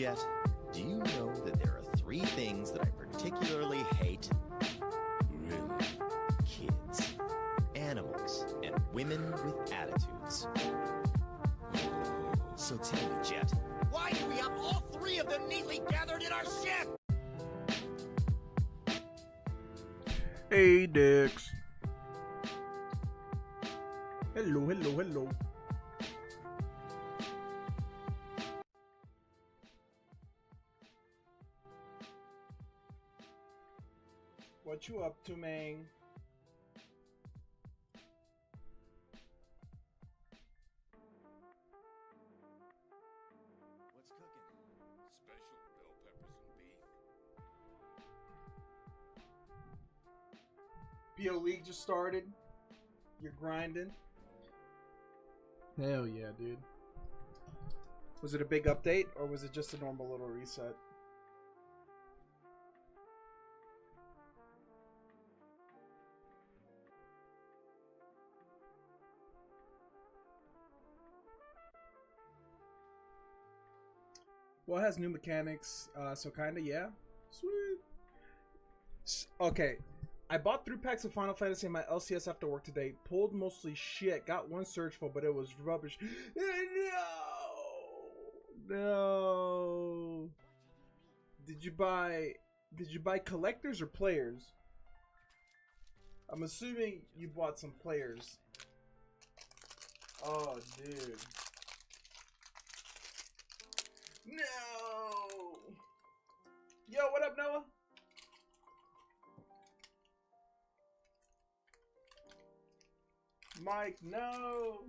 Jet, do you know that there are 3 things that I particularly hate? Really? Kids, animals, and women with attitudes. So tell me, Jet, why do we have all 3 of them neatly gathered in our ship? Hey, Dix. Hello, hello, hello. What you up to, man? What's cooking? Special bell peppers and beef. PO League just started. You're grinding. Hell yeah, dude. Was it a big update or was it just a normal little reset? Well, it has new mechanics, so kinda, yeah. Sweet. Okay, I bought 3 packs of Final Fantasy in my LCS after work today. Pulled mostly shit. Got 1 search full, but it was rubbish. No. Did you buy collectors or players? I'm assuming you bought some players. Oh, dude. No. Yo, what up, Noah? Mike, no.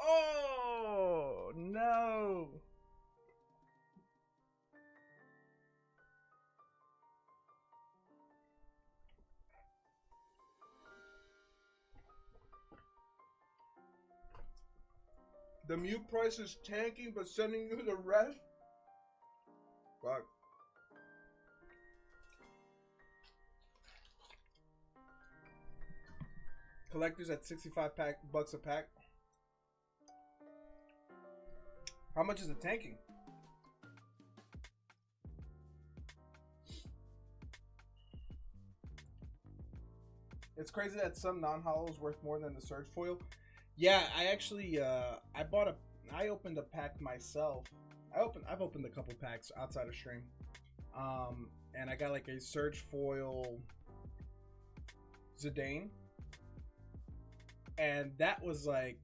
Oh, no. The mute price is tanking, but sending you the rest? Fuck. Collectors at 65 bucks a pack. How much is it tanking? It's crazy that some non-hollow is worth more than the Surge foil. Yeah, I actually I opened a pack myself. I've opened a couple packs outside of stream. And I got like a Surge foil Zidane. And that was like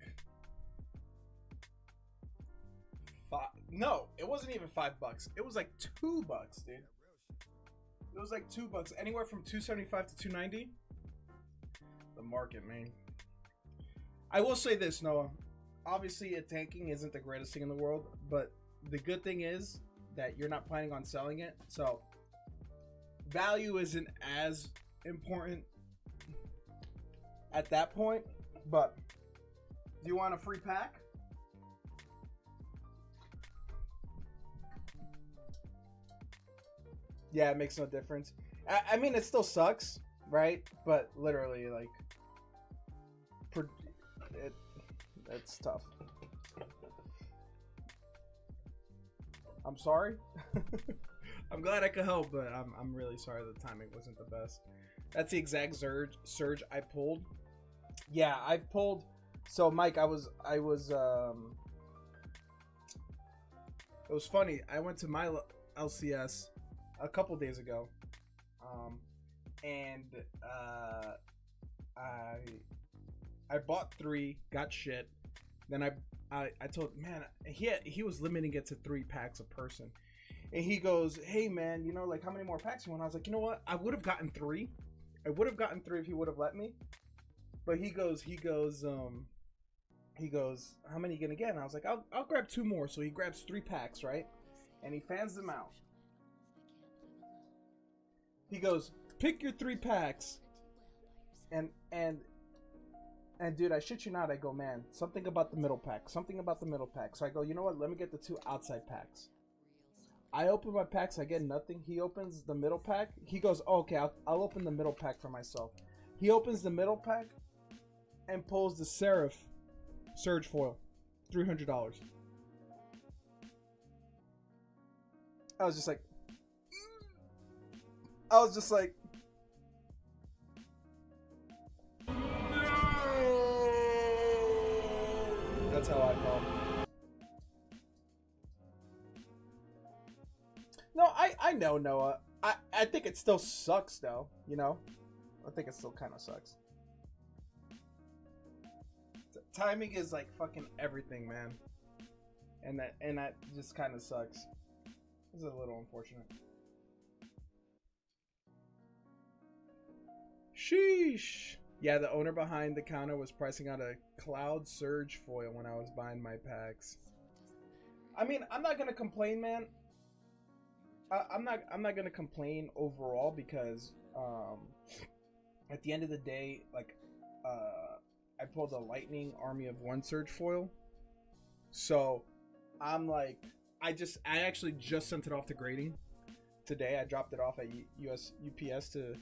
no, it wasn't even $5. It was like $2, dude. It was like $2, anywhere from $2.75 to $2.90. The market, man. I will say this, Noah. Obviously, tanking isn't the greatest thing in the world, but the good thing is that you're not planning on selling it, so value isn't as important at that point. But do you want a free pack? Yeah, it makes no difference. I mean, it still sucks, right? But literally, like, it's tough. I'm sorry. I'm glad I could help, but I'm really sorry the timing wasn't the best. That's the exact surge I pulled. Yeah, I've pulled. So Mike, it was funny. I went to my LCS a couple days ago, and I bought 3, got shit. Then I told, man, he was limiting it to 3 packs a person, and he goes, hey man, you know, like, how many more packs you want? I was like, you know what, I would have gotten 3. I would have gotten 3 if he would have let me. But he goes, how many you gonna get? And I was like, I'll grab 2 more. So he grabs 3 packs, right? And he fans them out. He goes, pick your 3 packs. And dude, I shit you not, I go, man, something about the middle pack. Something about the middle pack. So I go, you know what? Let me get the 2 outside packs. I open my packs, I get nothing. He opens the middle pack. He goes, oh, okay, I'll open the middle pack for myself. He opens the middle pack and pulls the Seraph Surge foil. $300. I was just like, I was just like, that's how I felt. No, I know, Noah. I think it still sucks, though. You know, I think it still kind of sucks. Timing is like fucking everything, man. And that just kind of sucks. It's a little unfortunate. Sheesh. Yeah, the owner behind the counter was pricing out a Cloud Surge foil when I was buying my packs. I mean, I'm not gonna complain, man. I'm not gonna complain overall because at the end of the day, like I pulled a Lightning Army of One Surge foil, so I'm like, I actually just sent it off to grading today. I dropped it off at UPS to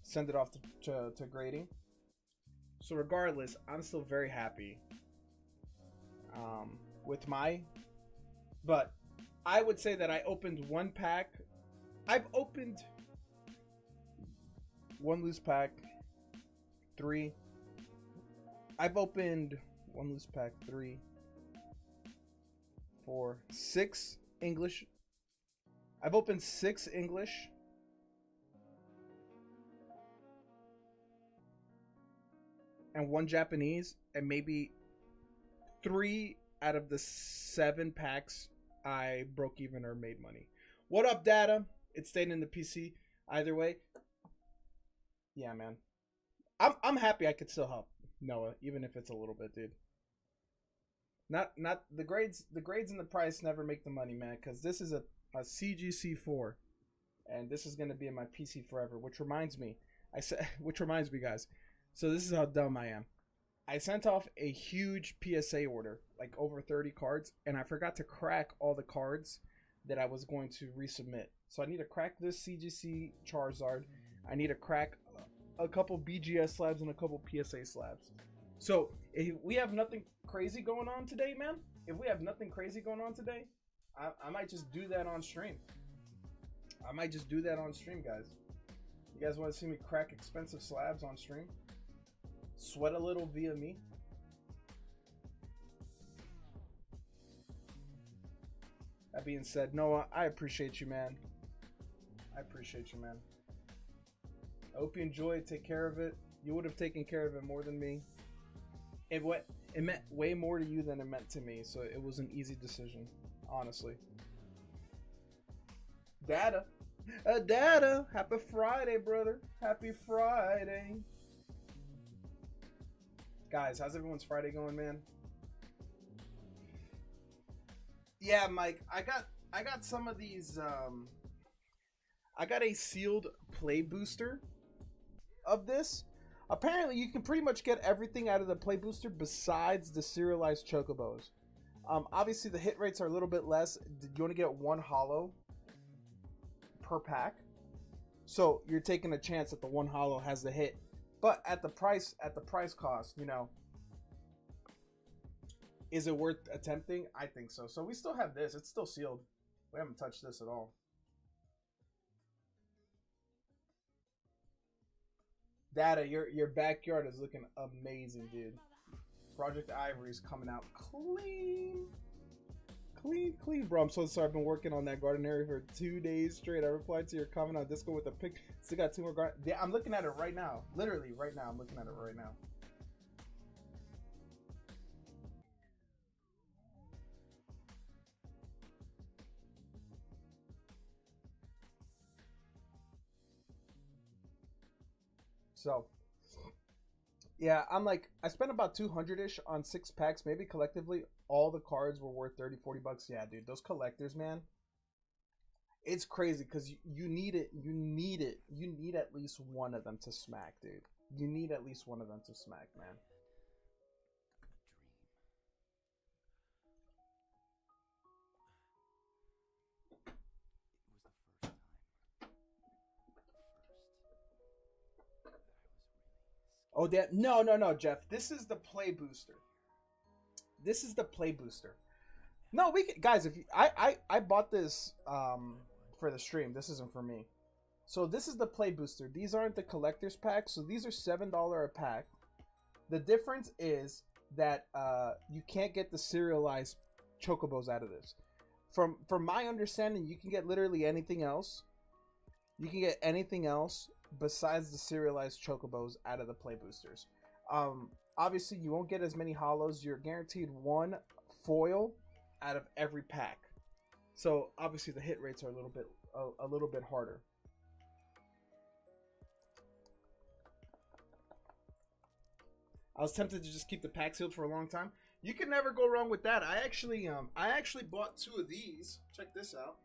send it off to grading. So regardless, I'm still very happy with my, but I would say that I opened one pack. I've opened one loose pack, 3. I've opened one loose pack, 3, 4, 6 English. I've opened 6 English. And 1 Japanese, and maybe 3 out of the 7 packs I broke even or made money. What up, data? It stayed in the PC. Either way, yeah, man. I'm happy I could still help Noah, even if it's a little bit, dude. Not the grades. The grades and the price never make the money, man. Because this is a CGC4, and this is gonna be in my PC forever. Which reminds me, guys. So this is how dumb I am. I sent off a huge PSA order, like over 30 cards, and I forgot to crack all the cards that I was going to resubmit. So I need to crack this CGC Charizard. I need to crack a couple BGS slabs and a couple PSA slabs. So if we have nothing crazy going on today, man, I might just do that on stream. Guys. You guys want to see me crack expensive slabs on stream? Sweat a little via me. That being said, Noah, I appreciate you, man. I hope you enjoy it. Take care of it. You would have taken care of it more than me. It meant way more to you than it meant to me, so it was an easy decision, honestly. Data. Data. Happy Friday, brother. Happy Friday. Guys, how's everyone's Friday going, man? Yeah, Mike, I got some of these I got a sealed play booster of this. Apparently you can pretty much get everything out of the play booster besides the serialized chocobos. Obviously the hit rates are a little bit less. You only get 1 holo per pack. So you're taking a chance that the 1 holo has the hit. But at the price cost, you know, is it worth attempting? I think so. So we still have this. It's still sealed. We haven't touched this at all. Data, your backyard is looking amazing, dude. Project Ivory's coming out clean. Clean, bro. I'm so sorry. I've been working on that garden area for 2 days straight. I replied to your comment on Discord with a pic. Still got 2 more garden. Yeah, I'm looking at it right now. Literally right now. I'm looking at it right now. So, yeah, I'm like, I spent about 200-ish on 6 packs. Maybe collectively, all the cards were worth 30, 40 bucks. Yeah, dude, those collectors, man. It's crazy because you need it. You need at least one of them to smack, dude. You need at least one of them to smack, man. Oh, that no, Jeff. This is the play booster. No, we can, guys. If you, I bought this for the stream. This isn't for me. So this is the play booster. These aren't the collector's packs. So these are $7 a pack. The difference is that you can't get the serialized chocobos out of this. From my understanding, you can get literally anything else. You can get anything else besides the serialized chocobos out of the play boosters. Obviously, you won't get as many holos. You're guaranteed one foil out of every pack. So obviously, the hit rates are a little bit harder. I was tempted to just keep the pack sealed for a long time. You can never go wrong with that. I actually bought 2 of these. Check this out.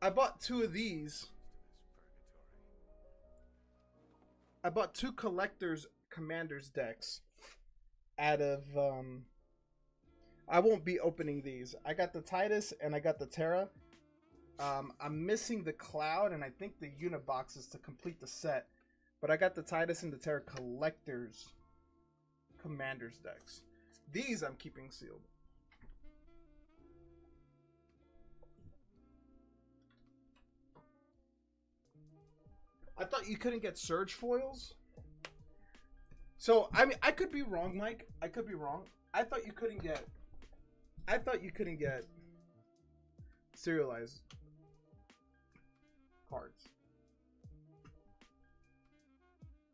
I bought 2 of these. I bought 2 collector's commanders decks out of I won't be opening these. I got the Titus and I got the Terra. I'm missing the Cloud and I think the unit boxes to complete the set. But I got the Titus and the Terra collector's commanders decks. These I'm keeping sealed. I thought you couldn't get Surge foils. So, I mean, I could be wrong, Mike. I could be wrong. I thought you couldn't get serialized cards.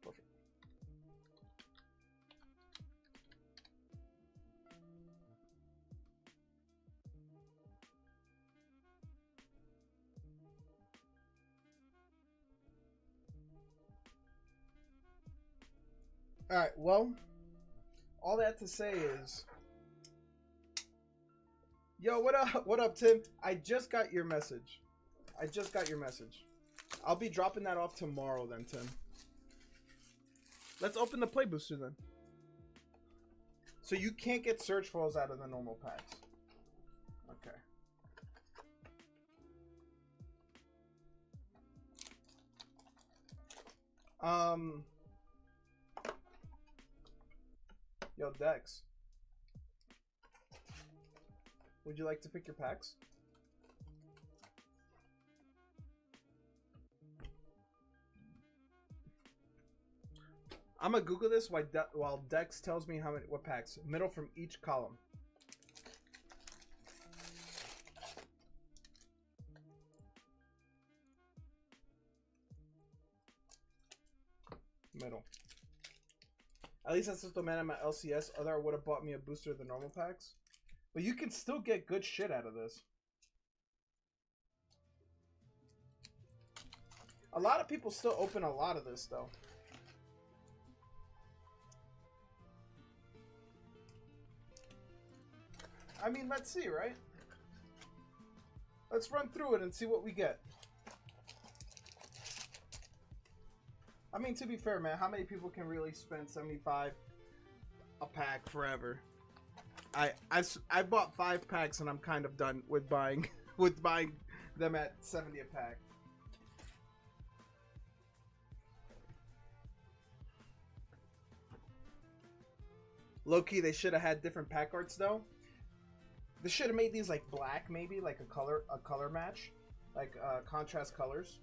Perfect. All right, well, all that to say is, yo, what up? What up, Tim? I just got your message. I'll be dropping that off tomorrow then, Tim. Let's open the play booster then. So you can't get search foils out of the normal packs. Okay. Yo, Dex. Would you like to pick your packs? I'm gonna Google this while Dex tells me what packs. Middle from each column. Middle. At least that's just the man at my LCS. Other I would have bought me a booster of the normal packs. But you can still get good shit out of this. A lot of people still open a lot of this though. I mean, let's see, right? Let's run through it and see what we get. I mean, to be fair, man, how many people can really spend $75 a pack forever? I bought 5 packs and I'm kind of done with buying them at 70 a pack. Low key, they should have had different pack arts though. They should have made these like black, maybe like a color match, like contrast colors.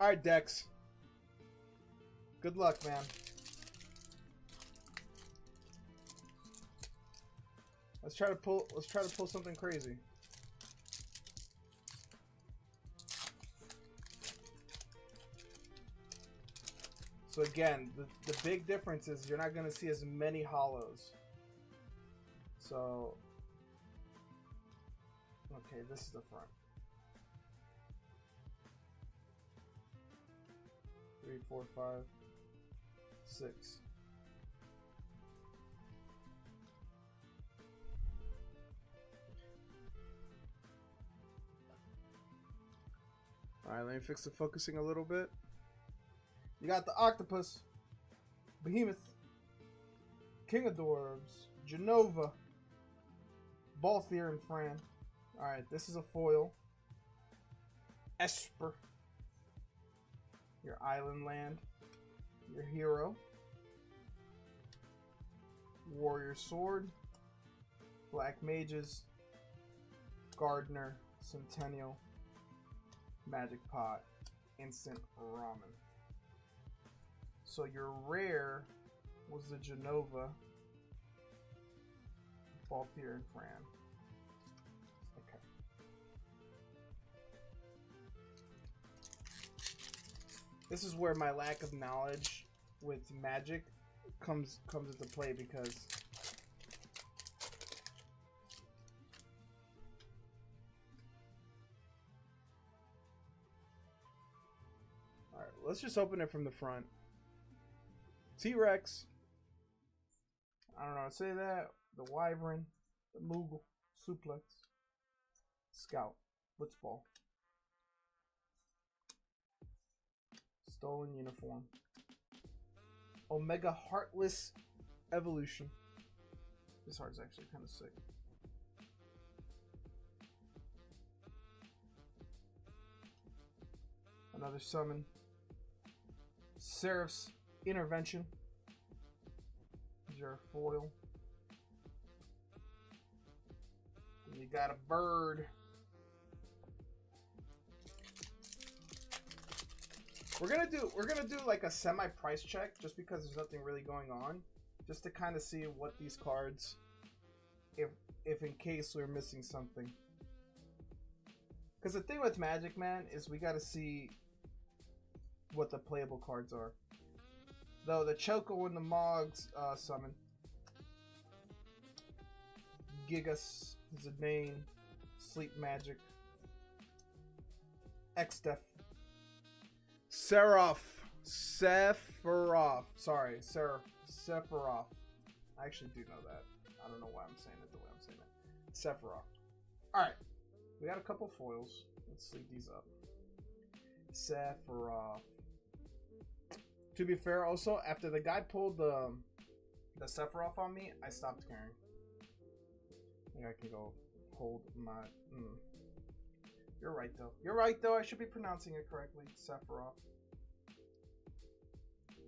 All right, Dex. Good luck, man. Let's try to pull something crazy. So again, the big difference is you're not going to see as many hollows. So, okay, this is the front. 3, 4, 5, 6. Alright, let me fix the focusing a little bit. You got the Octopus, Behemoth, King of Dwarves, Genova, Balthier and Fran. Alright, this is a foil. Esper. Your Island Land. Your hero. Warrior Sword. Black Mages. Gardener. Centennial. Magic Pot. Instant Ramen. So your rare was the Genova. Balthier and Fran. Okay. This is where my lack of knowledge with Magic comes into play, because alright, let's just open it from the front. T-Rex. I don't know how to say that. The Wyvern. The Moogle. Suplex. Scout. Blitzball. Stolen Uniform. Omega Heartless Evolution. This card's actually kind of sick. Another summon. Seraph's Intervention. Is your foil. And you got a bird. We're gonna do like a semi-price check, just because there's nothing really going on, just to kind of see what these cards, if in case we're missing something. Because the thing with Magic, man, is we got to see what the playable cards are. Though the Choco and the Moggs summon. Gigas, Zidane, Sleep Magic, X-Def, Sephiroth. Sorry, Sephiroth. I actually do know that. I don't know why I'm saying it the way I'm saying it. Sephiroth. Alright. We got a couple foils. Let's sleeve these up. Sephiroth. To be fair, also, after the guy pulled the Sephiroth on me, I stopped caring. I think I can go hold my... You're right, though. You're right, though. I should be pronouncing it correctly. Sephiroth.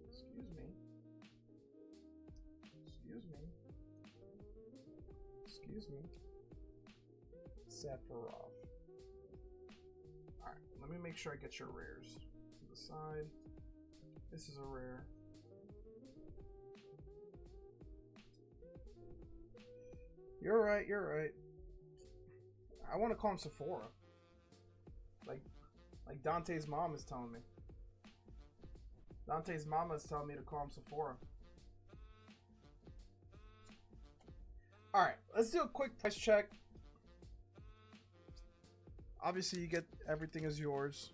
Excuse me. Excuse me. Excuse me. Sephiroth. Alright, let me make sure I get your rares. To the side. This is a rare. You're right, you're right. I want to call him Sephora. Like Dante's mom is telling me. Dante's mama is telling me to call him Sephora. Alright, let's do a quick price check. Obviously, you get everything is yours.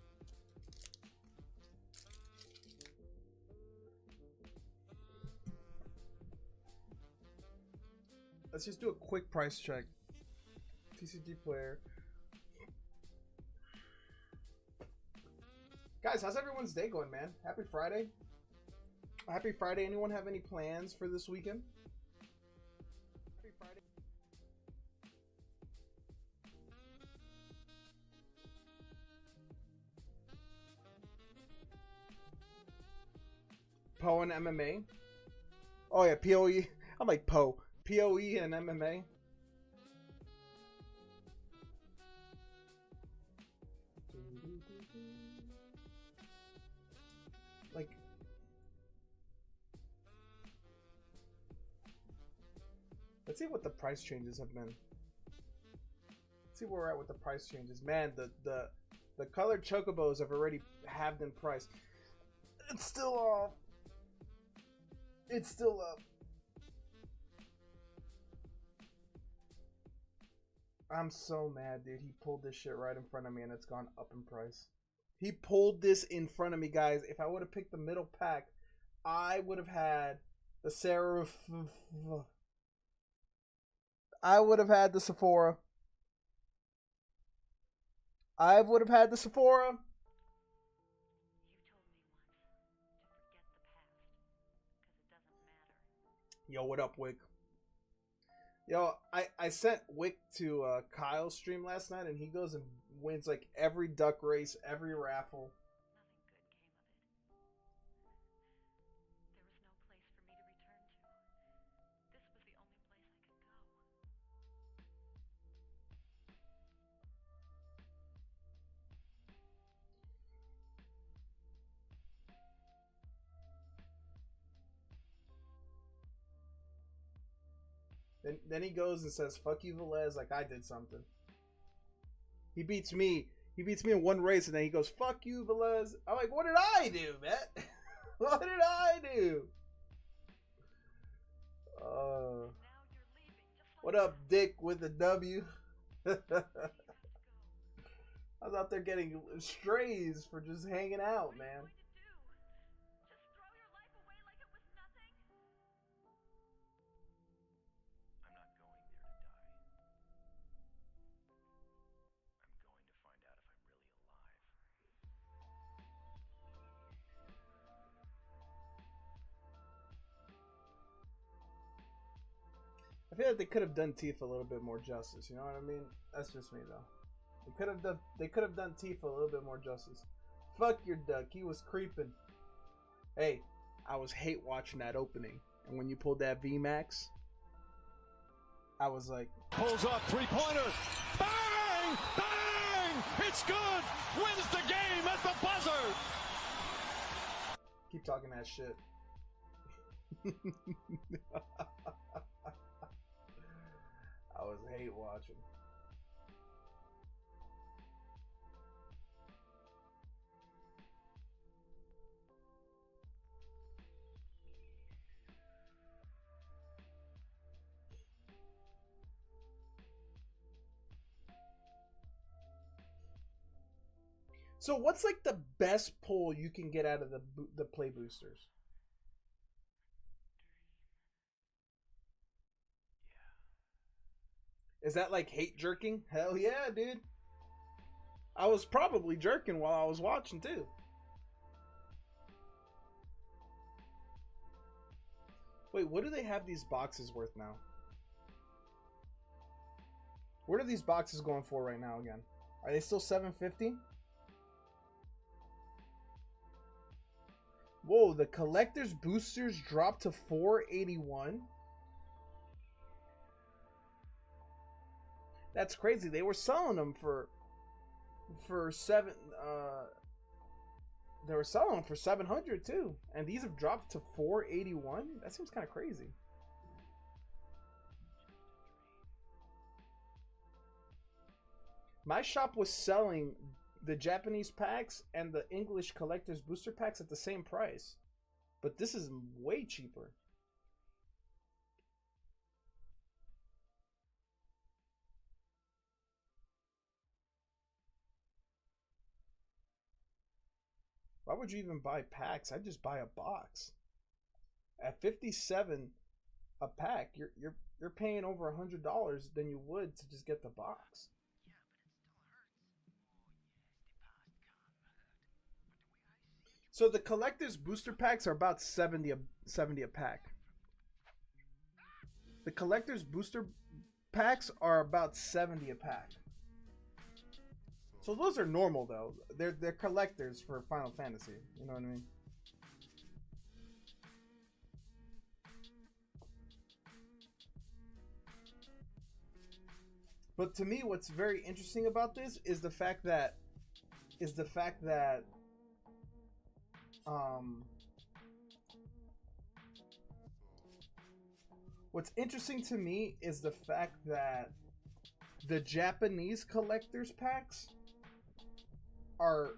Let's just do a quick price check. TCG player. Guys, how's everyone's day going, man? Happy Friday. Happy Friday. Anyone have any plans for this weekend? Happy Friday. Poe and MMA. Oh yeah, PoE. I'm like Poe. PoE and MMA. Like, let's see what the price changes have been. Let's see where we're at with the price changes. Man, the colored chocobos have already halved in price. It's still off. It's still up. I'm so mad, dude. He pulled this shit right in front of me and it's gone up in price. He pulled this in front of me, guys. If I would have picked the middle pack, I would have had the Seraph. I would have had the Sephora. I would have had the Sephora. Yo, what up, Wick? Yo, I sent Wick to Kyle's stream last night, and he goes and wins like every duck race, every raffle. Then he goes and says, "Fuck you, Velez," like I did something. He beats me. He beats me in one race, and then he goes, "Fuck you, Velez." I'm like, "What did I do, man? What did I do?" What up, Dick with the W? I was out there getting strays for just hanging out, man. I feel like they could have done Tifa a little bit more justice. You know what I mean? That's just me though. They could have done Tifa a little bit more justice. Fuck your duck. He was creeping. Hey, I was hate watching that opening, and when you pulled that VMAX, I was like, pulls up 3-pointer. Bang! Bang! It's good. Wins the game at the buzzer. Keep talking that shit. I was hate watching. So what's like the best pull you can get out of the play boosters? Is that like hate jerking? Hell yeah, dude. I was probably jerking while I was watching too. Wait, what do they have these boxes worth now? What are these boxes going for right now again? Are they still $750? Whoa, the collector's boosters dropped to $481. That's crazy. They were selling them for seven. They were selling them for $700 too, and these have dropped to $481. That seems kind of crazy. My shop was selling the Japanese packs and the English collector's booster packs at the same price, but this is way cheaper. Why would you even buy packs? I'd just buy a box. At $57 a pack, you're paying over $100 than you would to just get the box. So the collector's booster packs are about 70 a pack. The collector's booster packs are about 70 a pack. So those are normal though. They're collectors for Final Fantasy. You know what I mean? But to me, what's very interesting about this is the fact that what's interesting to me is the fact that the Japanese collectors packs are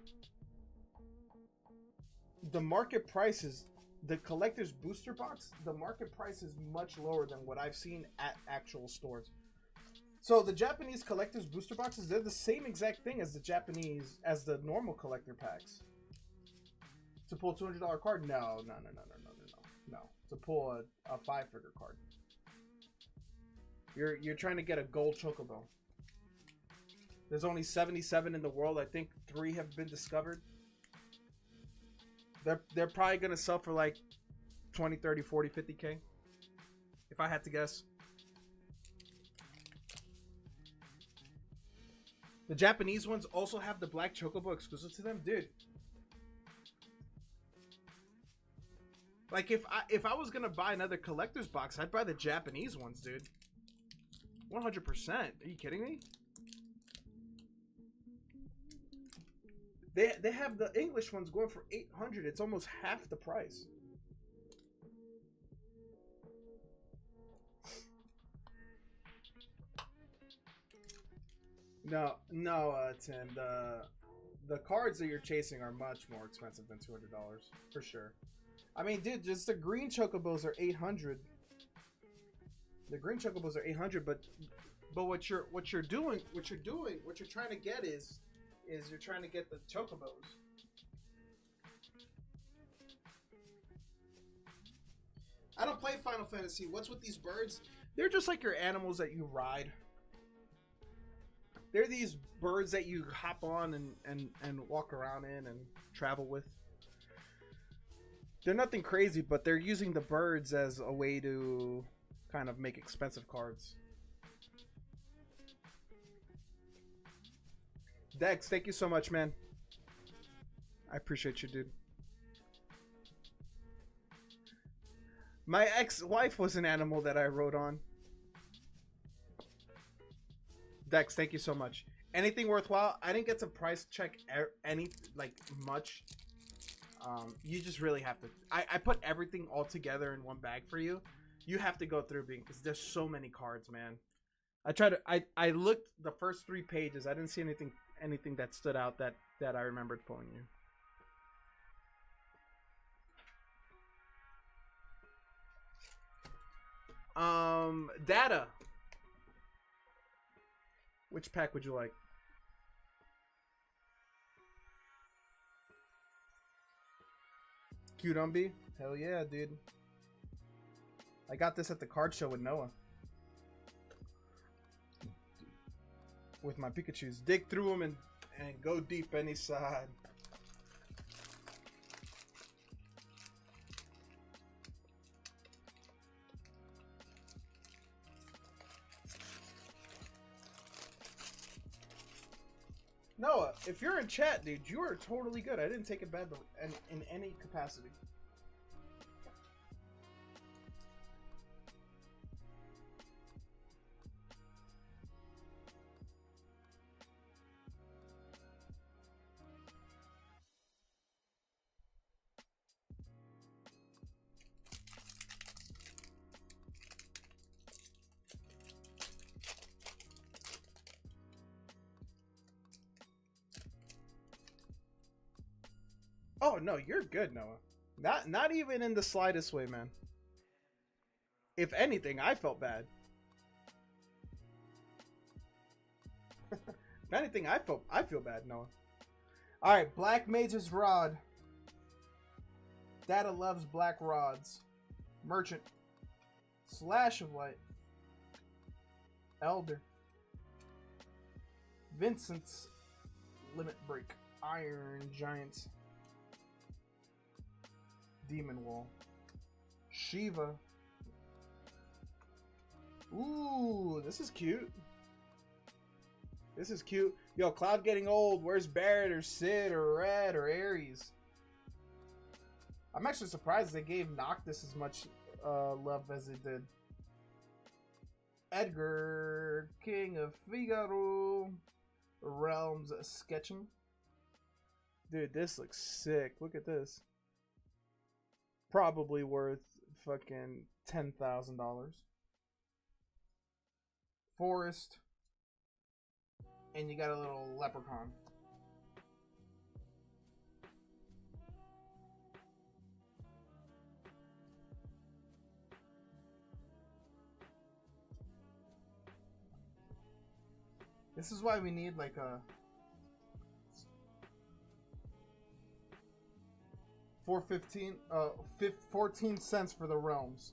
the market prices. The collector's booster box, the market price is much lower than what I've seen at actual stores. So the Japanese collector's booster boxes, they're the same exact thing as the normal collector packs. To pull a $200 card? No. To pull a 5-figure card. You're trying to get a gold chocobo. There's only 77 in the world. I think 3 have been discovered. They're probably going to sell for like 20, 30, 40, 50K. If I had to guess. The Japanese ones also have the black chocobo exclusive to them, dude. Like if I was gonna buy another collector's box, I'd buy the Japanese ones, dude. 100%. Are you kidding me? They have the English ones going for $800. It's almost half the price. No, Tim. The cards that you're chasing are much more expensive than $200 for sure. I mean, dude, just the green chocobos are $800. The green chocobos are $800, but what you're trying to get is you're trying to get the chocobos. I don't play Final Fantasy. What's with these birds? They're just like your animals that you ride. They're these birds that you hop on and walk around in and travel with. They're nothing crazy, but they're using the birds as a way to kind of make expensive cards. Dex, thank you so much, man. I appreciate you, dude. My ex-wife was an animal that I wrote on. Dex, thank you so much. Anything worthwhile? I didn't get to price check any, like, much. You just really have to. I put everything all together in one bag for you. You have to go through because there's so many cards, man. I looked the first 3 pages. I didn't see anything that stood out that I remembered pulling you. Data. Which pack would you like? Groudon? Hell yeah, dude. I got this at the card show with Noah. With my Pikachus. Dig through them and go deep any side. Noah, if you're in chat, dude, you are totally good. I didn't take it bad in any capacity. Oh no, you're good, Noah. Not even in the slightest way, man. If anything, I felt bad. If anything, I feel bad, Noah. All right, Black Mage's Rod. Data loves black rods. Merchant. Slash of Light. Elder. Vincent's Limit Break. Iron Giant. Demon Wall. Shiva. Ooh, this is cute. This is cute. Yo, Cloud getting old. Where's Barrett or Sid or Red or Ares? I'm actually surprised they gave Noctis as much love as they did. Edgar, King of Figaro. Realms Sketching. Dude, this looks sick. Look at this. Probably worth fucking $10,000. Forest. And you got a little leprechaun. This is why we need like a 14 cents for the realms.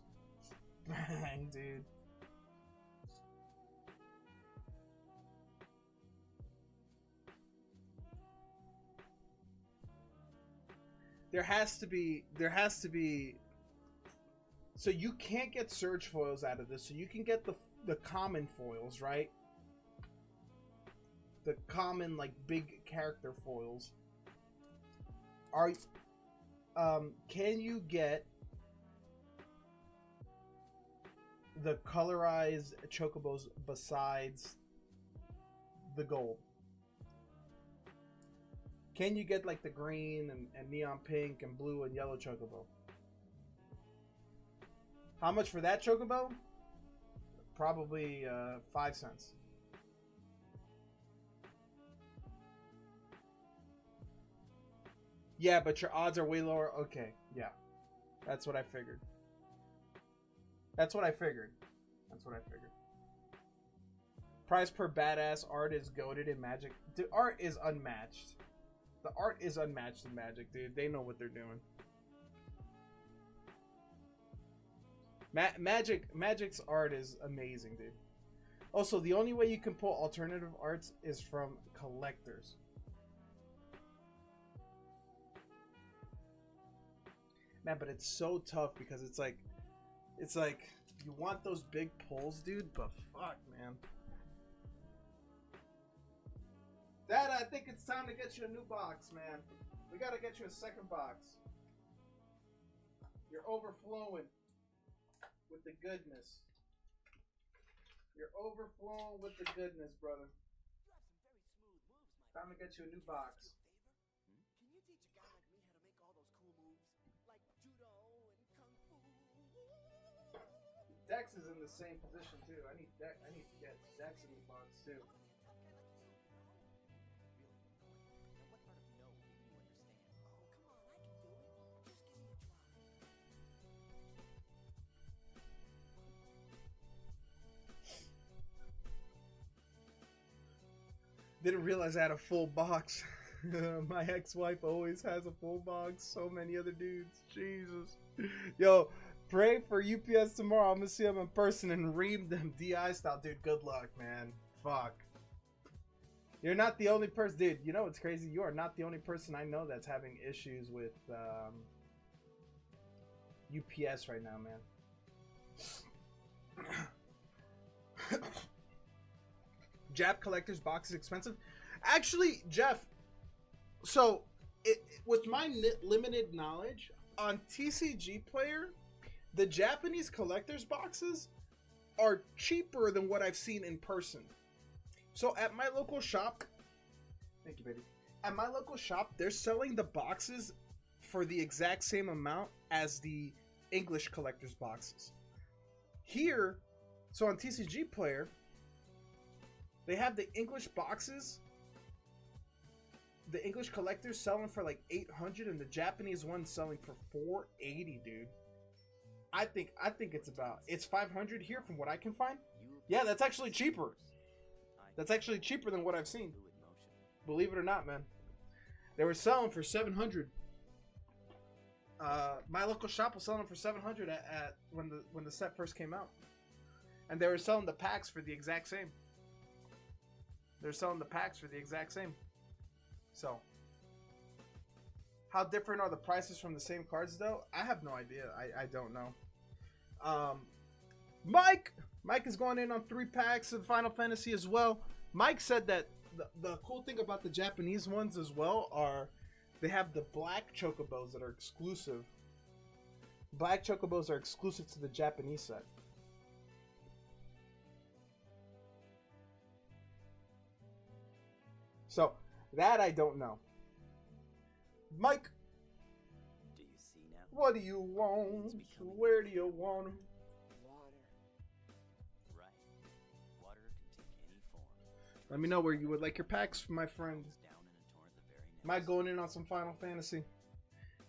Dang, dude. There has to be, so you can't get surge foils out of this, so you can get the common foils, right? the common like big character foils. Are can you get the colorized chocobos besides the gold? Can you get like the green and neon pink and blue and yellow chocobo? How much for that chocobo? Probably 5 cents. Yeah, but your odds are way lower. Okay, yeah. That's what I figured. That's what I figured. Price per badass. Art is goated in Magic. The art is unmatched. The art is unmatched in Magic, dude. They know what they're doing. Magic's art is amazing, dude. Also, the only way you can pull alternative arts is from collectors. Man, but it's so tough because it's like you want those big pulls, dude, but fuck, man. Dad, I think it's time to get you a new box, man. We gotta get you a second box. You're overflowing with the goodness. You're overflowing with the goodness, brother. Time to get you a new box. Can you teach a guy like me how to make all those cool moves? Like judo and kung fu? Dex is in the same position too. I need to get Dex in the box too. Didn't realize I had a full box. My ex-wife always has a full box. So many other dudes. Jesus. Yo, pray for UPS tomorrow. I'm gonna see them in person and ream them DI style. Dude, good luck, man. Fuck. You're not the only person. Dude, you know what's crazy? You are not the only person I know that's having issues with UPS right now, man. Jap collector's box is expensive. Actually, Jeff, so with my limited knowledge on TCG Player, the Japanese collector's boxes are cheaper than what I've seen in person. So at my local shop, thank you, baby. At my local shop, they're selling the boxes for the exact same amount as the English collector's boxes. Here, so on TCG Player, they have the English boxes, the English collectors selling for like 800 and the Japanese ones selling for 480, dude. I think it's 500 here from what I can find. Yeah, that's actually cheaper. That's actually cheaper than what I've seen. Believe it or not, man. They were selling for 700. My local shop was selling for 700 at when the set first came out. And they were selling the packs for the exact same. They're selling the packs for the exact same. So, how different are the prices from the same cards, though? I have no idea. I don't know. Mike is going in on 3 packs of Final Fantasy as well. Mike said that the cool thing about the Japanese ones as well are they have the black chocobos that are exclusive. Black chocobos are exclusive to the Japanese set. So, that I don't know. Mike, Do you see now? what do you want? Where do you want 'em? Water. Right. Water can take any form. Let me know where you would like your packs, my friend. Down in a torrent the very next. Am I going in on some Final Fantasy?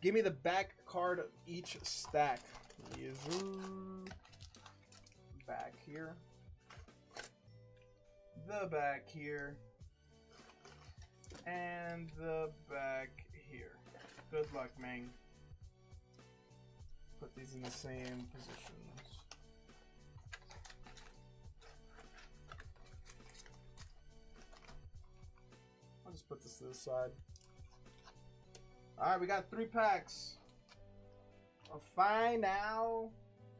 Give me the back card of each stack. Yes, sir. Back here. The back here. And the back here. Good luck, man. Put these in the same positions. I'll just put this to the side. Alright, we got 3 packs of Final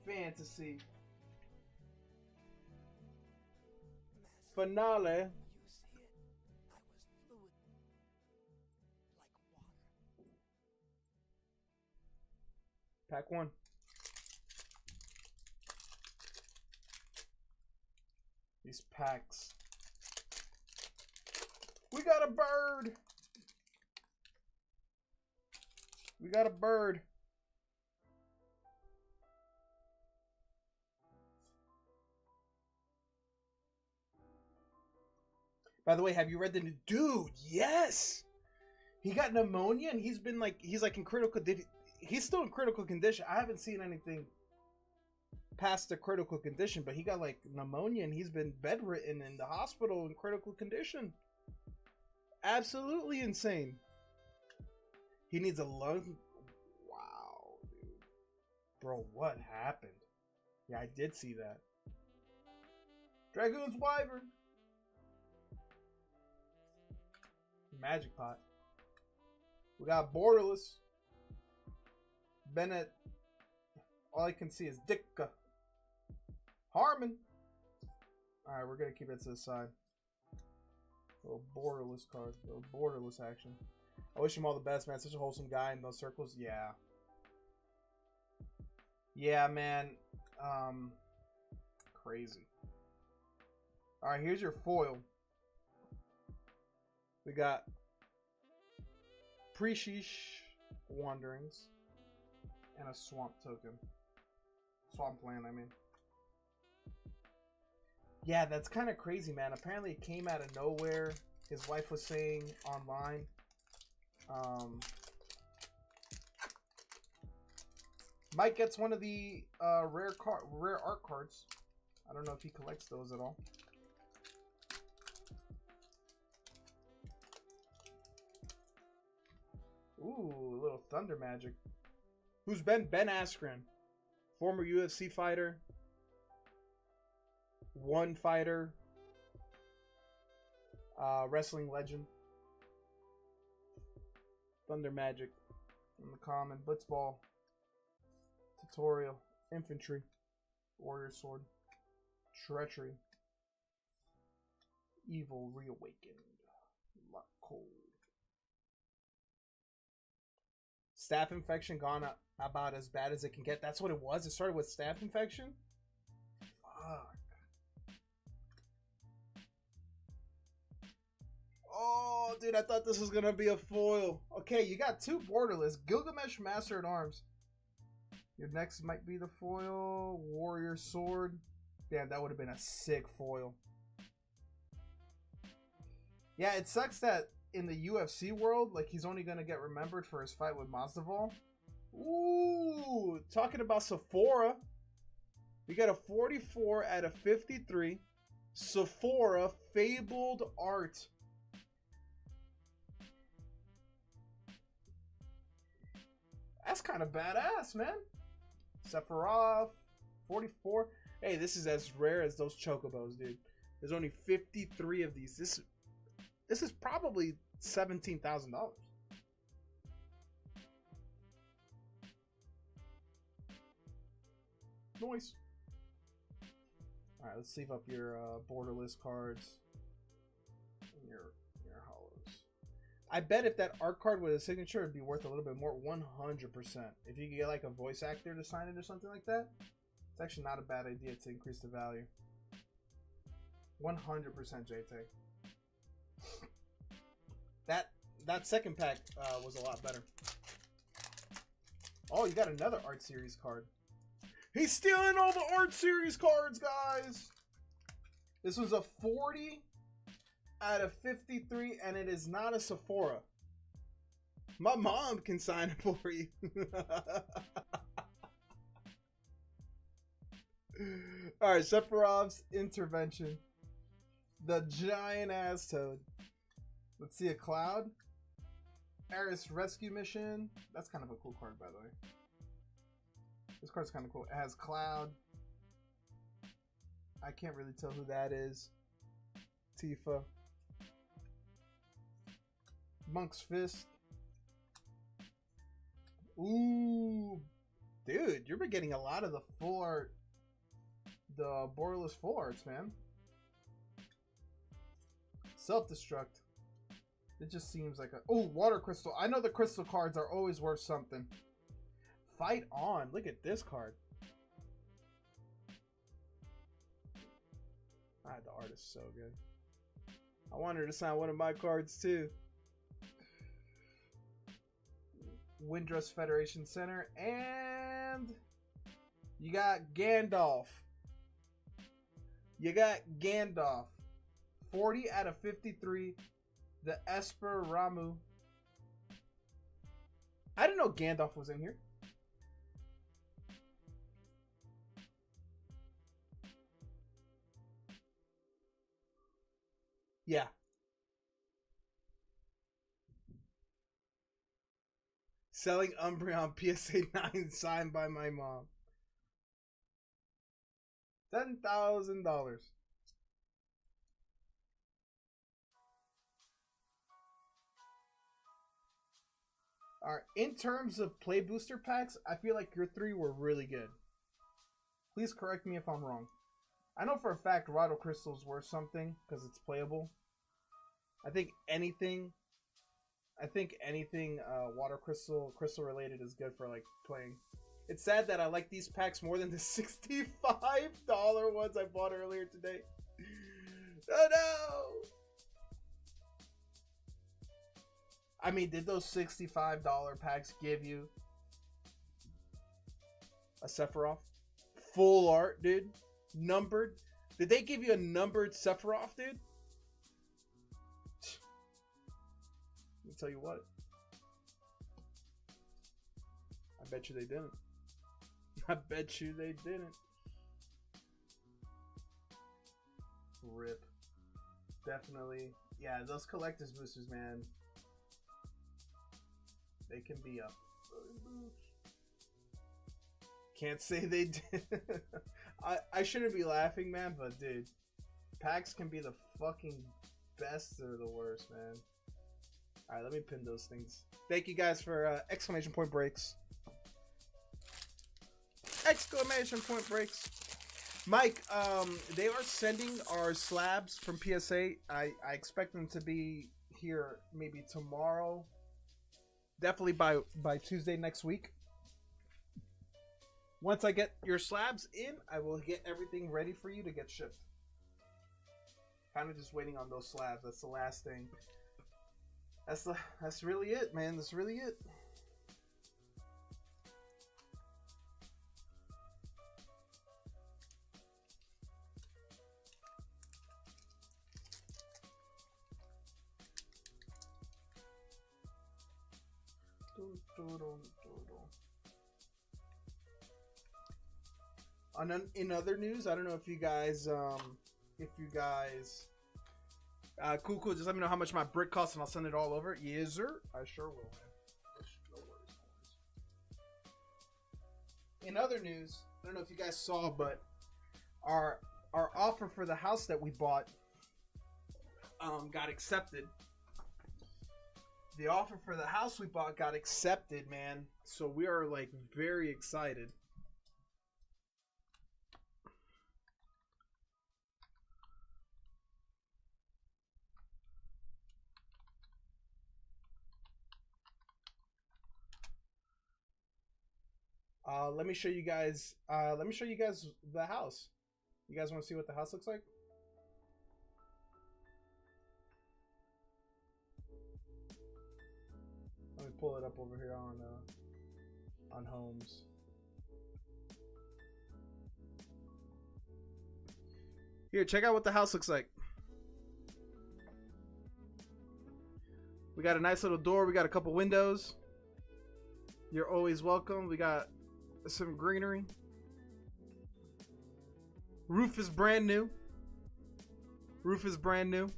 Fantasy. Finale. Pack 1. These packs. We got a bird. We got a bird. By the way, have you read the new dude? Yes. He got pneumonia and he's like in critical. He's still in critical condition. I haven't seen anything past the critical condition, but he got like pneumonia and he's been bedridden in the hospital in critical condition. Absolutely insane. He needs a lung. Wow, dude. Bro, what happened? Yeah, I did see that. Dragoon's Wyvern. Magic Pot. We got Borderless. Bennett. All I can see is Dicka. Harmon. Alright, we're going to keep it to the side. Little Borderless card. Little Borderless action. I wish him all the best, man. Such a wholesome guy in those circles. Yeah. Yeah, man. Crazy. Alright, here's your foil. We got Presheesh Wanderings and a Swamp token. Swampland, I mean. Yeah, that's kind of crazy, man. Apparently it came out of nowhere. His wife was saying online. Mike gets one of the rare art cards. I don't know if he collects those at all. Ooh, a little Thunder Magic. Who's Ben Askren? Former UFC fighter. One fighter. Wrestling legend. Thunder Magic. In the common. Blitzball. Tutorial. Infantry. Warrior Sword. Treachery. Evil Reawakened. Lock Cold. Staph infection gone about as bad as it can get. That's what it was. It started with staph infection. Fuck. Oh, dude, I thought this was gonna be a foil. Okay, you got two Borderless. Gilgamesh Master at Arms. Your next might be the foil. Warrior Sword. Damn, that would have been a sick foil. Yeah, it sucks that in the UFC world, like, he's only gonna get remembered for his fight with Masvidal. Ooh, talking about Sephora. We got a 44 out of 53. Sephora Fabled Art. That's kind of badass, man. Sephiroth, 44. Hey, this is as rare as those Chocobos, dude. There's only 53 of these. This is probably $17,000. Nice. All right, let's save up your Borderless cards and your hollows. I bet if that art card with a signature, it'd be worth a little bit more. 100%. If you could get like a voice actor to sign it or something like that, it's actually not a bad idea to increase the value. 100% JT. That second pack was a lot better. Oh, you got another Art Series card. He's stealing all the Art Series cards, guys. This was a 40 out of 53, and it is not a Sephora. My mom can sign it for you. All right, Sephiroth's Intervention. The giant ass toad. Let's see a Cloud. Aris Rescue Mission. That's kind of a cool card, by the way. This card's kind of cool. It has Cloud. I can't really tell who that is. Tifa. Monk's Fist. Ooh. Dude, you've been getting a lot of the full art. The Borderless full arts, man. Self-destruct. It just seems like a... Oh, Water Crystal. I know the crystal cards are always worth something. Fight on. Look at this card. The art is so good. I want her to sign one of my cards too. Windrush Federation Center. And you got Gandalf. You got Gandalf. 40 out of 53. The Esper Ramu. I didn't know Gandalf was in here. Yeah. Selling Umbreon PSA 9 signed by my mom. $10,000. Alright, in terms of play booster packs, I feel like your three were really good. Please correct me if I'm wrong. I know for a fact Rado Crystal's worth something because it's playable. I think anything water crystal related is good for like playing. It's sad that I like these packs more than the $65 ones I bought earlier today. Oh no! I mean, did those $65 packs give you a Sephiroth? Full art, dude? Numbered? Did they give you a numbered Sephiroth, dude? Let me tell you what. I bet you they didn't. I bet you they didn't. Rip. Definitely. Yeah, those collector's boosters, man. They can be a can't say they did. I shouldn't be laughing, man, but dude, packs can be the fucking best or the worst, man. Alright, let me pin those things. Thank you guys for exclamation point breaks. Exclamation point breaks. Mike, they are sending our slabs from PSA. I expect them to be here maybe tomorrow. Definitely by Tuesday next week. Once I get your slabs in, I will get everything ready for you to get shipped. Kind of just waiting on those slabs. That's the last thing. That's really it, man. That's really it. In other news, I don't know if you guys, cool, just let me know how much my brick costs and I'll send it all over. Yes, sir. I sure will, man. No worries. In other news, I don't know if you guys saw, but our offer for the house that we bought got accepted. The offer for the house we bought got accepted, man. So we are like very excited. Let me show you guys. The house. You guys want to see what the house looks like? Let me pull it up over here on homes. Here, check out what the house looks like. We got a nice little door. We got a couple windows. You're always welcome. We got some greenery. Roof is brand new. Roof is brand new. Do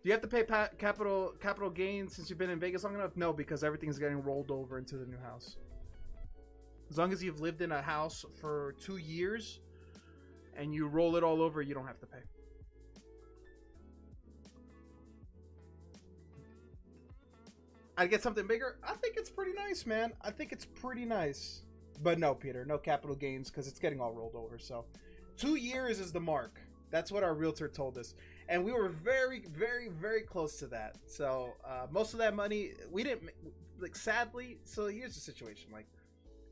you have to pay capital gains since you've been in Vegas long enough? No, because everything's getting rolled over into the new house. As long as you've lived in a house for 2 years and you roll it all over, you don't have to pay. I'd get something bigger. I think it's pretty nice, man. I think it's pretty nice. But no, Peter, no capital gains because it's getting all rolled over. So 2 years is the mark. That's what our realtor told us. And we were very, very, very close to that. So most of that money we didn't like. Sadly, so here's the situation. Like,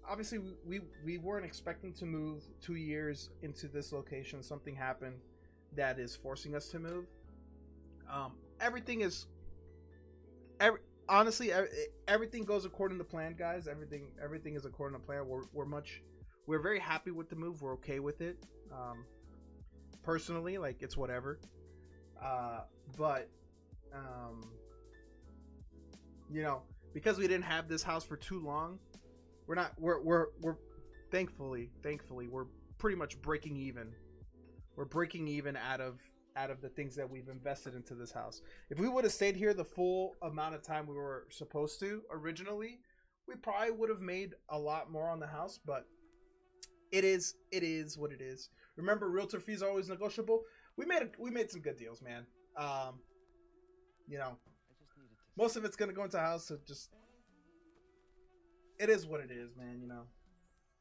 obviously, we weren't expecting to move 2 years into this location. Something happened that is forcing us to move. Everything is, honestly, everything goes according to plan, guys. Everything is according to plan. We're very happy with the move. We're okay with it. Personally, like, it's whatever. But you know, because we didn't have this house for too long, we're thankfully we're pretty much breaking even. We're breaking even out of the things that we've invested into this house. If we would have stayed here the full amount of time we were supposed to originally, we probably would have made a lot more on the house, but it is what it is. Remember, realtor fees are always negotiable. We made some good deals, man. You know, most of it's gonna go into a house, so just it is what it is, man. You know,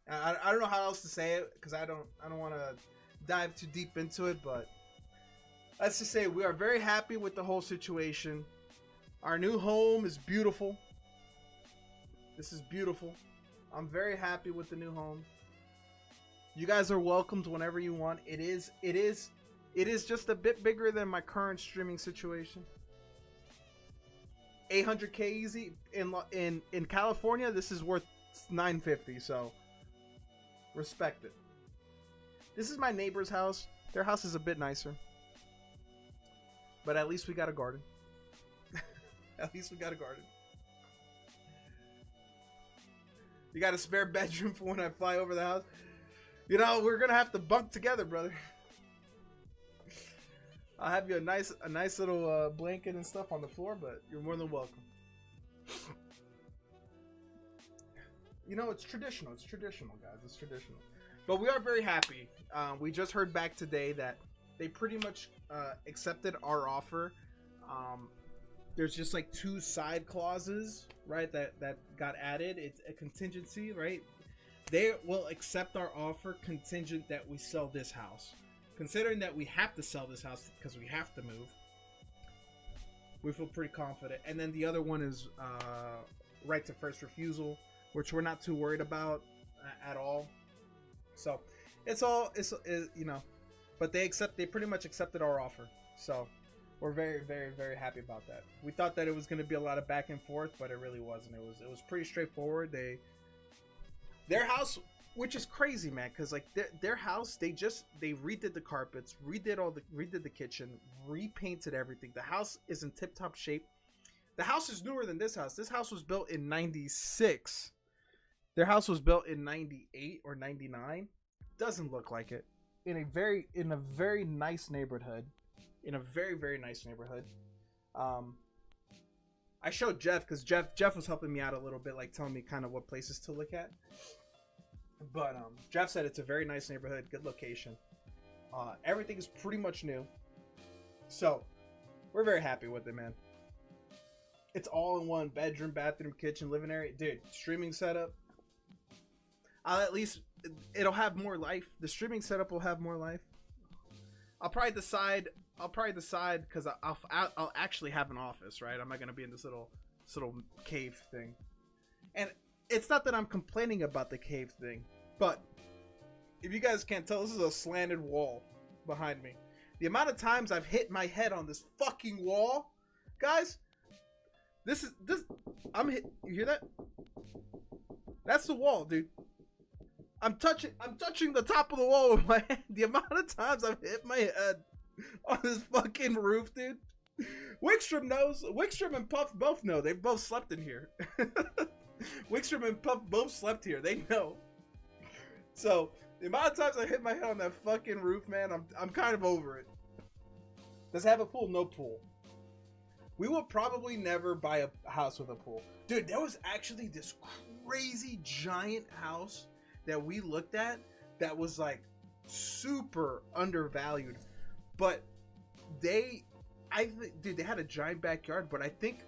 I don't know how else to say it because I don't want to dive too deep into it, but let's just say we are very happy with the whole situation. Our new home is beautiful. This is beautiful. I'm very happy with the new home. You guys are welcomed whenever you want. It is just a bit bigger than my current streaming situation. 800K easy in California. This is worth 950, so respect it. This is my neighbor's house. Their house is a bit nicer, but at least we got a garden. At least we got a garden. You got a spare bedroom for when I fly over the house. You know, we're gonna have to bunk together, brother. I'll have you a nice little blanket and stuff on the floor, but you're more than welcome. You know, it's traditional. It's traditional, guys. It's traditional. But we are very happy. We just heard back today that they pretty much accepted our offer. There's just like 2 side clauses, right, that got added. It's a contingency, right? They will accept our offer contingent that we sell this house. Considering that we have to sell this house because we have to move, we feel pretty confident. And then the other one is right to first refusal, which we're not too worried about at all. So it's you know, but they pretty much accepted our offer. So we're very, very, very happy about that. We thought that it was going to be a lot of back and forth, but it really wasn't. It was pretty straightforward. Their house, which is crazy, man, because like their house, they redid the carpets, redid the kitchen, repainted everything. The house is in tip-top shape. The house is newer than this house. This house was built in 96. Their house was built in 98 or 99. Doesn't look like it. In a very nice neighborhood. In a very, very nice neighborhood. I showed Jeff because Jeff was helping me out a little bit, like telling me kind of what places to look at. But Jeff said it's a very nice neighborhood, good location. Everything is pretty much new. So we're very happy with it, man. It's all in one: bedroom, bathroom, kitchen, living area. Dude, streaming setup. It'll have more life. The streaming setup will have more life. I'll probably decide because I'll actually have an office, right? I'm not gonna be in this little cave thing. And it's not that I'm complaining about the cave thing, but if you guys can't tell, this is a slanted wall behind me. The amount of times I've hit my head on this fucking wall, guys. You hear that? That's the wall, dude. I'm touching the top of the wall with my hand. The amount of times I've hit my head on this fucking roof, dude. Wickstrom knows. Wickstrom and Puff both know. They've both slept in here. Wickstrom and Puff both slept here. They know. So the amount of times I hit my head on that fucking roof, man, I'm kind of over it. Does it have a pool? No pool. We will probably never buy a house with a pool. Dude, there was actually this crazy giant house that we looked at that was like super undervalued. But they had a giant backyard, but I think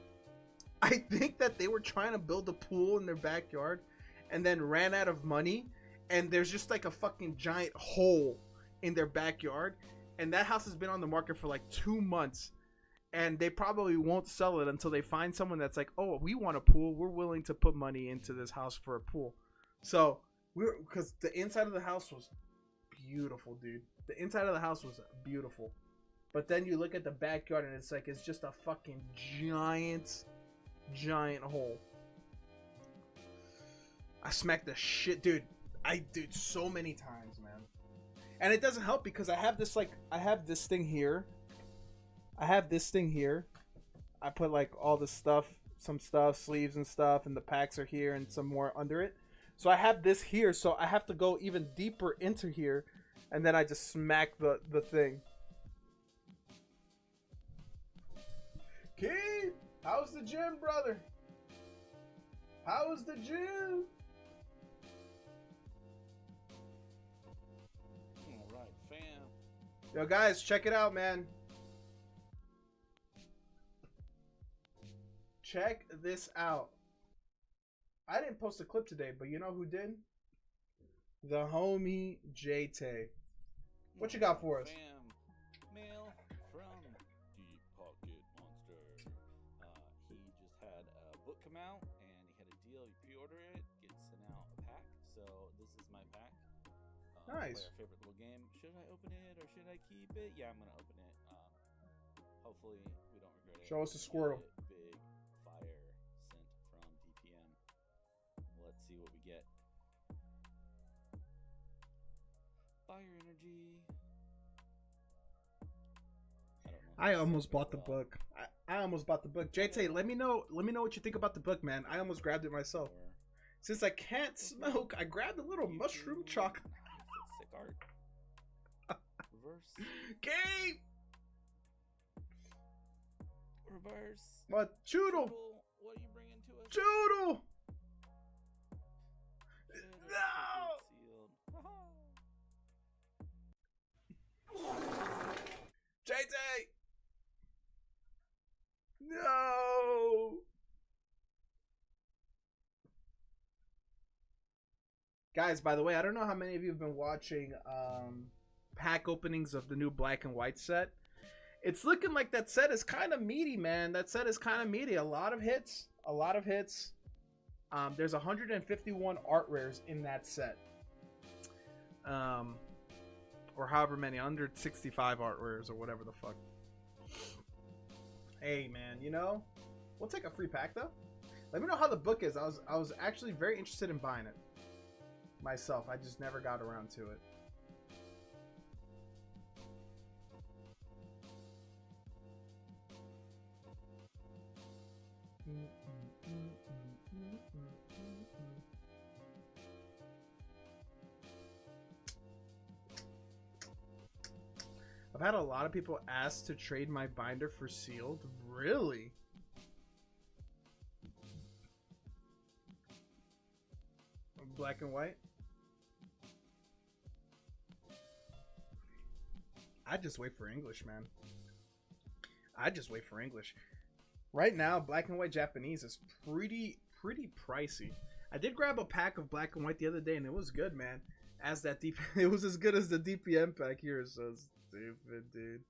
that they were trying to build a pool in their backyard and then ran out of money, and there's just like a fucking giant hole in their backyard, and that house has been on the market for like 2 months, and they probably won't sell it until they find someone that's like, oh, we want a pool, we're willing to put money into this house for a pool. So because the inside of the house was beautiful, dude. The inside of the house was beautiful, but then you look at the backyard and it's like, it's just a fucking giant hole. I smacked the shit, dude. Dude, so many times, man. And it doesn't help because I have this thing here. I put like all the stuff, some stuff, sleeves and stuff, and the packs are here and some more under it. So I have this here, so I have to go even deeper into here, and then I just smack the thing. Keith, how's the gym, brother? How's the gym? Alright, fam. Yo, guys, check it out, man. Check this out. I didn't post a clip today, but you know who did? The homie JT. What you got for us? Fam. Mail from Deep Pocket Monster. He just had a book come out, and he had a deal. You pre-order it, gets sent out a pack. So this is my pack. Nice. Play our favorite little game. Should I open it or should I keep it? Yeah, I'm gonna open it. Hopefully we don't regret it. Show us the squirrel. Big fire sent from DPM. Let's see what we get. Fire energy. I almost bought the book. I almost bought the book. JT, let me know what you think about the book, man. I almost grabbed it myself. Since I can't smoke, I grabbed a little mushroom chocolate. Sick art. Reverse. Game. Reverse. What? Choodle. What are you bringing to us? Choodle. No. JT. No. Guys, by the way, I don't know how many of you have been watching pack openings of the new black and white set. It's looking like that set is kind of meaty, man. That set is kind of meaty. A lot of hits. There's 151 art rares in that set. Or however many, under 65 art rares or whatever the fuck. Hey, man, you know, we'll take a free pack though. Let me know how the book is. I was actually very interested in buying it myself. I just never got around to it. I've had a lot of people ask to trade my binder for sealed. Really? Black and white? I just wait for English, man. I just wait for English. Right now, black and white Japanese is pretty pricey. I did grab a pack of black and white the other day, and it was good, man. As that deep, it was as good as the DPM pack here. So stupid, dude.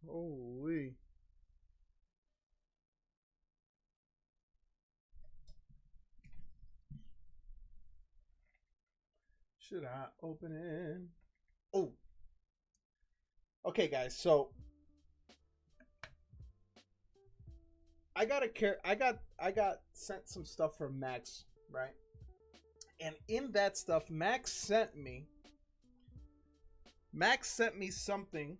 Holy. Should I open it? Oh. Okay, guys. So I got sent some stuff from Max, right? And in that stuff, Max sent me something.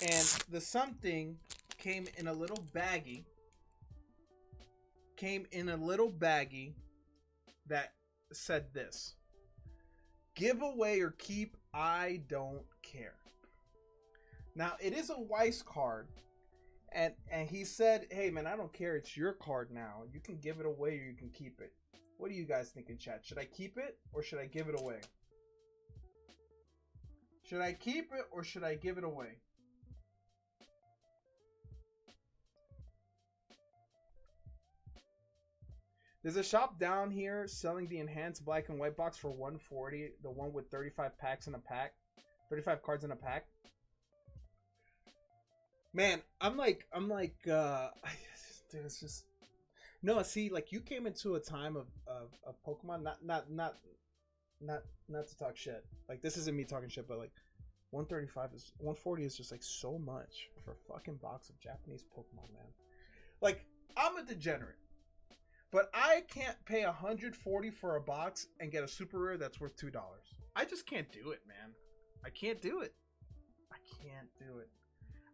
And the something came in a little baggie. That said this: give away or keep, I don't care. Now, it is a Weiss card. And he said, hey man, I don't care, it's your card now. You can give it away or you can keep it. What do you guys think in chat? Should I keep it or should I give it away? Should I keep it or should I give it away? There's a shop down here selling the enhanced black and white box for $140. The one with 35 packs in a pack. 35 cards in a pack. Man, I'm like, dude, it's just, no, see, like, you came into a time of Pokemon, not to talk shit. Like, this isn't me talking shit, but like, 140 is just like so much for a fucking box of Japanese Pokemon, man. Like, I'm a degenerate. But I can't pay $140 for a box and get a super rare that's worth $2. I just can't do it, man. I can't do it. I can't do it.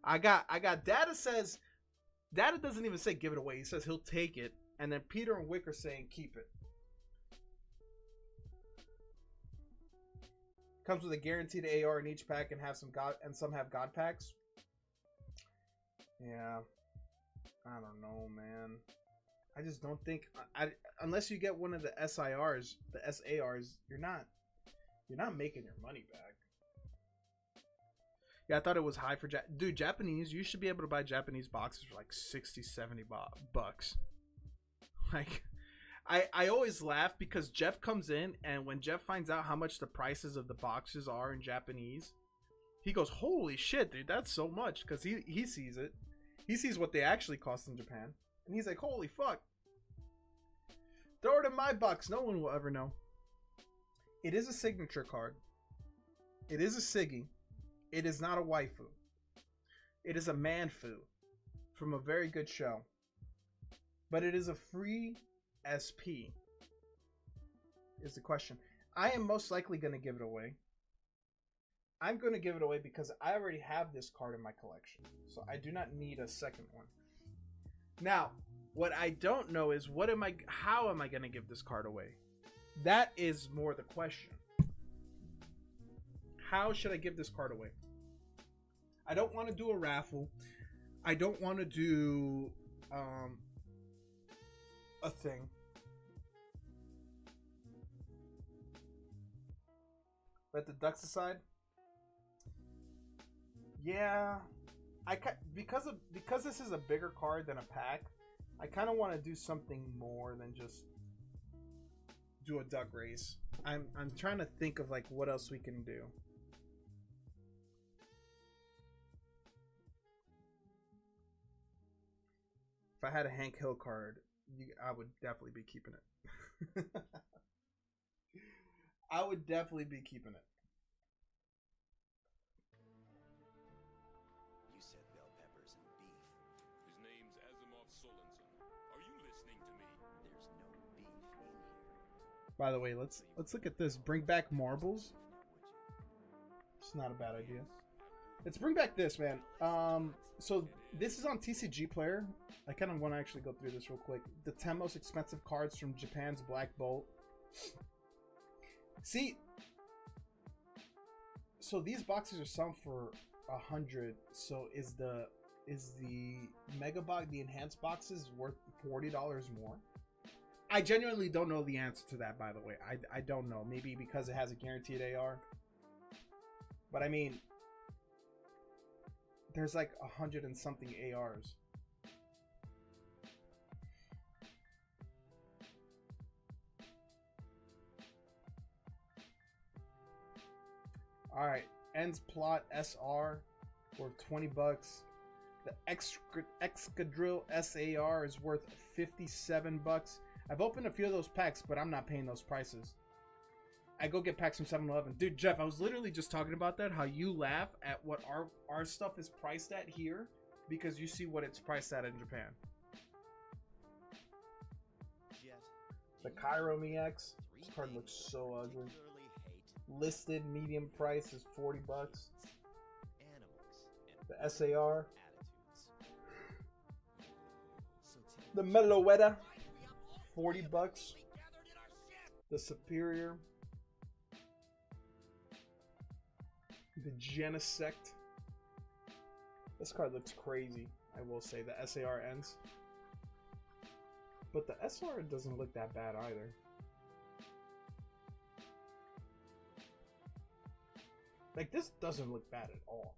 I got Data says, Data doesn't even say give it away. He says he'll take it. And then Peter and Wick are saying keep it. Comes with a guaranteed AR in each pack and have some have God packs. Yeah. I don't know, man. I just don't think unless you get one of the SIRs, the SARs, you're not making your money back. Yeah, I thought it was high for dude, Japanese, you should be able to buy Japanese boxes for like 60, 70 bucks. Like I always laugh because Jeff comes in and when Jeff finds out how much the prices of the boxes are in Japanese, he goes, "Holy shit, dude, that's so much," cuz he sees it. He sees what they actually cost in Japan. And he's like, holy fuck. Throw it in my box. No one will ever know. It is a signature card. It is a Siggy. It is not a waifu. It is a manfu from a very good show. But it is a free SP. Is the question. I am most likely going to give it away. I'm going to give it away because I already have this card in my collection. So I do not need a second one. Now, what I don't know is how am I going to give this card away? That is more the question. How should I give this card away? I don't want to do a raffle. I don't want to do a thing. Let the ducks aside. Yeah. Because this is a bigger card than a pack, I kind of want to do something more than just do a duck race. I'm trying to think of like what else we can do. If I had a Hank Hill card, I would definitely be keeping it. I would definitely be keeping it. By the way, let's look at this. Bring back marbles. It's not a bad idea. Let's bring back this, man. So this is on TCG Player. I kind of want to actually go through this real quick. The 10 most expensive cards from Japan's Black Bolt. See, so these boxes are selling for 100. So is the mega box, the enhanced boxes, worth $40 more? I genuinely don't know the answer to that, by the way. I don't know. Maybe because it has a guaranteed AR. But I mean, there's like 100 and something ARs. Alright, Ends Plot SR worth 20 bucks. The Excadrill SAR is worth 57 bucks. I've opened a few of those packs, but I'm not paying those prices. I go get packs from 7-Eleven. Dude, Jeff, I was literally just talking about that. How you laugh at what our stuff is priced at here because you see what it's priced at in Japan. The Cairo EX. This card looks so ugly. Listed medium price is 40 bucks. The SAR. The Meloetta. 40 bucks. The Superior. The Genesect. This card looks crazy, I will say. The SAR ends. But the SR doesn't look that bad either. Like, this doesn't look bad at all.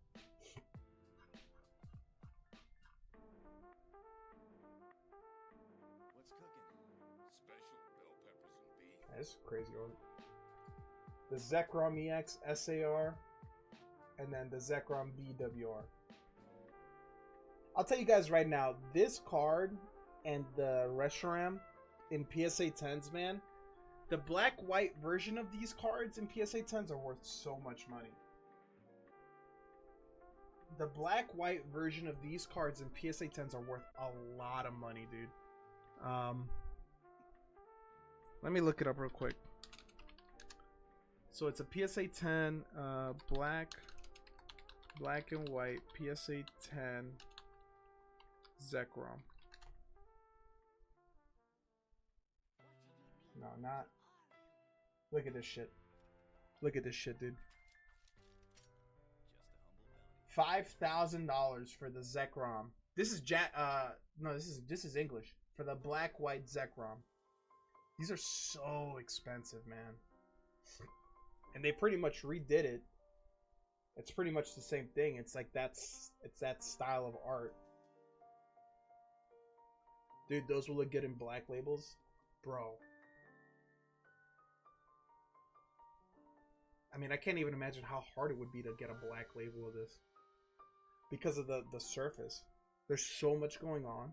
What's cooking? Special bell peppers and beef. That's crazy art. The Zekrom EX SAR, and then the Zekrom BWR. I'll tell you guys right now, this card and the Reshiram in PSA 10s, man, the black-white version of these cards in PSA 10s are worth so much money. The black-white version of these cards in PSA 10s are worth a lot of money, dude. Let me look it up real quick. So it's a PSA 10 black and white PSA 10 Zekrom. No, not. Look at this shit. Look at this shit, dude. $5,000 for the Zekrom. This is no, this is English for the black white Zekrom. These are so expensive, man. And they pretty much redid it. It's pretty much the same thing. It's like it's that style of art. Dude, those will look good in black labels. Bro. I mean, I can't even imagine how hard it would be to get a black label of this. Because of the surface. There's so much going on.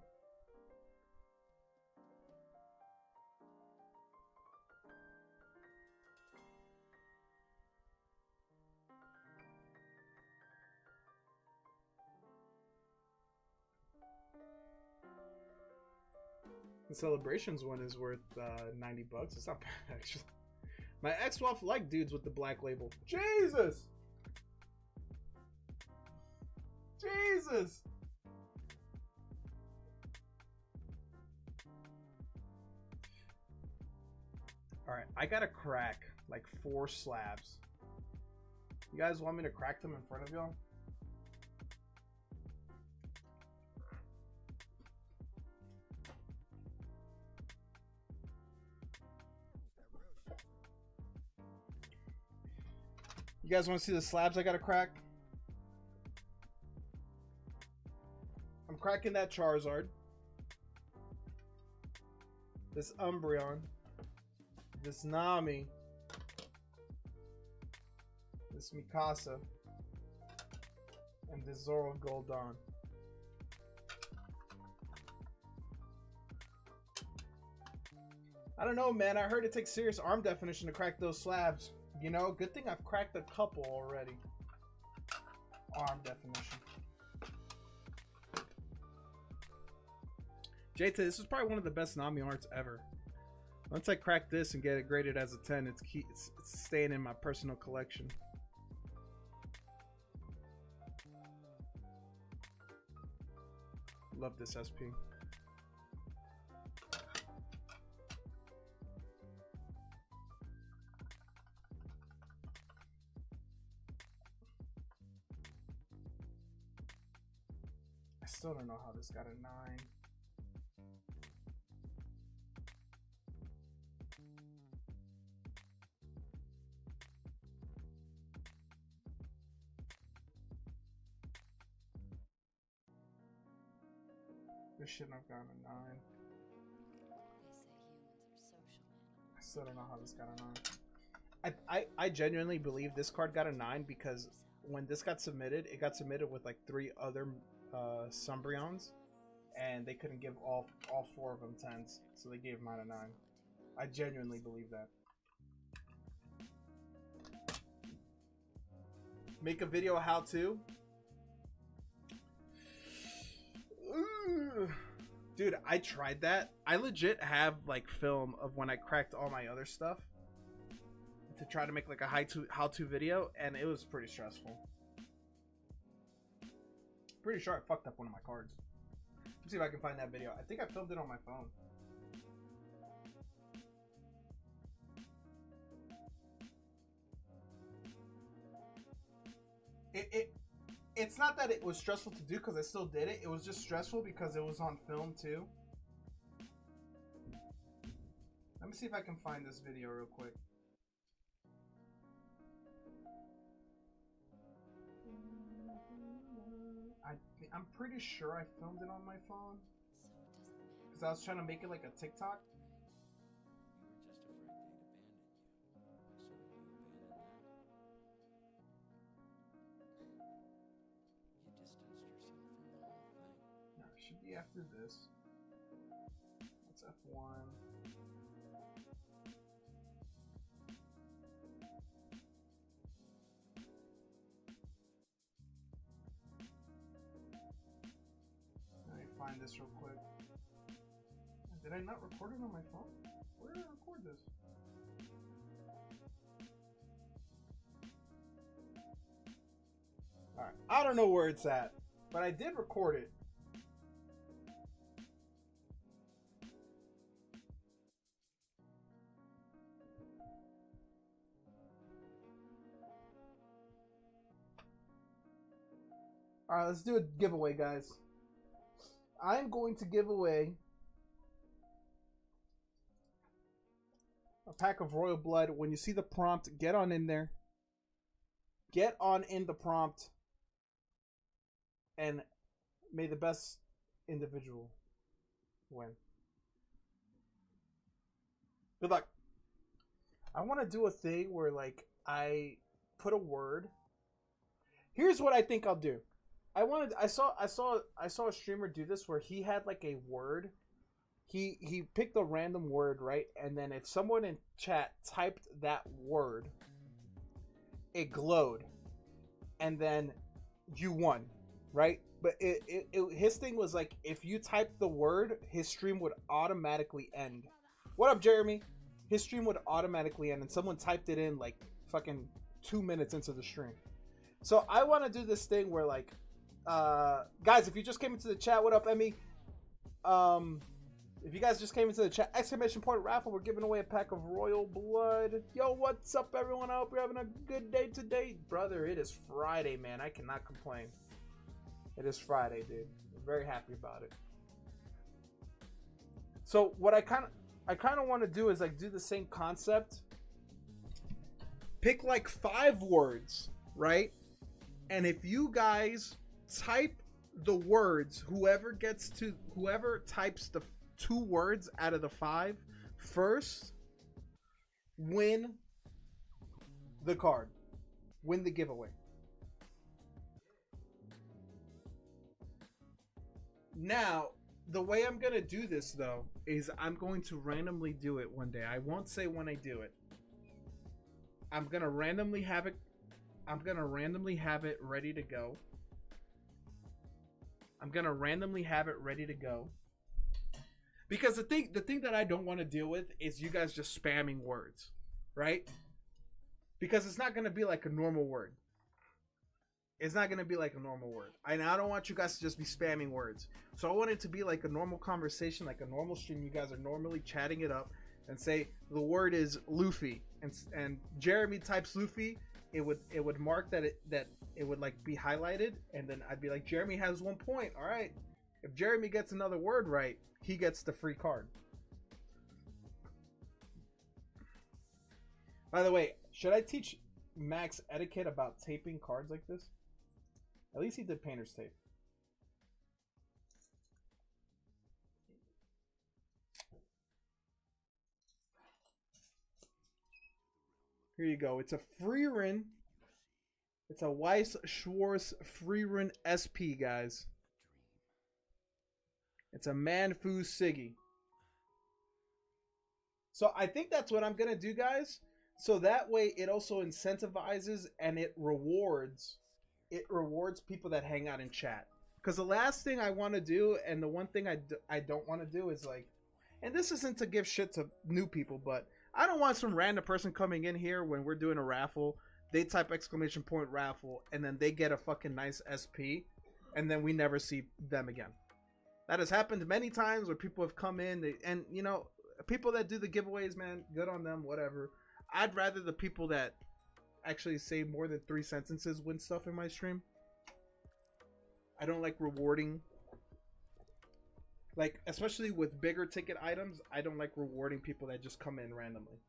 The Celebrations one is worth $90. It's not bad, actually. My ex-wife liked dudes with the black label. Jesus! Jesus! Alright, I gotta crack like 4 slabs. You guys want me to crack them in front of y'all? You guys want to see the slabs I gotta crack? I'm cracking that Charizard. This Umbreon. This Nami. This Mikasa. And this Zoro Groudon. I don't know, man. I heard it takes serious arm definition to crack those slabs. You know, good thing I've cracked a couple already. Arm definition. Jayta, this is probably one of the best Nami arts ever. Once I crack this and get it graded as a 10, it's staying in my personal collection. Love this SP. I still don't know how this got a 9. This shouldn't have gotten a 9. I still don't know how this got a 9. I genuinely believe this card got a 9 because when this got submitted, it got submitted with like 3 other Sumbreons, and they couldn't give all 4 of them 10s, so they gave mine a 9. I genuinely believe that. Make a video how to. Dude, I tried that. I legit have like film of when I cracked all my other stuff to try to make like a how-to video, and it was pretty stressful. Pretty sure I fucked up one of my cards. Let's see if I can find that video. I think I filmed it on my phone. It's not that it was stressful to do because I still did it. It was just stressful because it was on film too. Let me see if I can find this video real quick. I'm pretty sure I filmed it on my phone. Because I was trying to make it like a TikTok. No, it should be after this. That's F1. Let me find this real quick. Did I not record it on my phone? Where did I record this? Alright, I don't know where it's at, but I did record it. Alright, let's do a giveaway, guys. I'm going to give away a pack of Royal Blood. When you see the prompt, get on in there. Get on in the prompt. And may the best individual win. Good luck. I want to do a thing where, like, I put a word. Here's what I think I'll do. I saw a streamer do this where he had like a word. He picked a random word, right? And then if someone in chat typed that word, it glowed. And then you won, right? But his thing was like, if you typed the word, his stream would automatically end. What up, Jeremy? His stream would automatically end, and someone typed it in like fucking 2 minutes into the stream. So I want to do this thing where, like, guys, if you just came into the chat, what up, Emmy? If you guys just came into the chat, exclamation point raffle, we're giving away a pack of Royal Blood. Yo, what's up, everyone? I hope you're having a good day today. Brother, it is Friday, man. I cannot complain. It is Friday, dude. I'm very happy about it. So what I kind of want to do is like do the same concept. Pick like 5 words, right? And if you guys type the words, whoever types the 2 words out of the 5 first, win the card, win the giveaway. Now, the way I'm gonna do this though is I'm going to randomly do it one day. I won't say when I do it. I'm gonna randomly have it ready to go. Because the thing that I don't want to deal with is you guys just spamming words, right? Because it's not going to be like a normal word. It's not going to be like a normal word. I don't want you guys to just be spamming words. So I want it to be like a normal conversation, like a normal stream. You guys are normally chatting it up and say the word is Luffy, and Jeremy types Luffy. It would mark that it would like be highlighted, and then I'd be like, Jeremy has 1 point. All right. If Jeremy gets another word right, he gets the free card. By the way, should I teach Max etiquette about taping cards like this? At least he did painter's tape. Here you go. It's a Freerin. It's a Weiss Schwarz Freerin SP, guys. It's a Manfu Siggy. So I think that's what I'm going to do, guys. So that way it also incentivizes and it rewards people that hang out in chat. Because the last thing I want to do, and the one thing I don't want to do is like, and this isn't to give shit to new people, but I don't want some random person coming in here when we're doing a raffle. They type exclamation point raffle, and then they get a fucking nice SP, and then we never see them again. That has happened many times where people have come in, and you know, people that do the giveaways, man, good on them, whatever. I'd rather the people that actually say more than 3 sentences win stuff in my stream. I don't like rewarding, like, especially with bigger ticket items, I don't like rewarding people that just come in randomly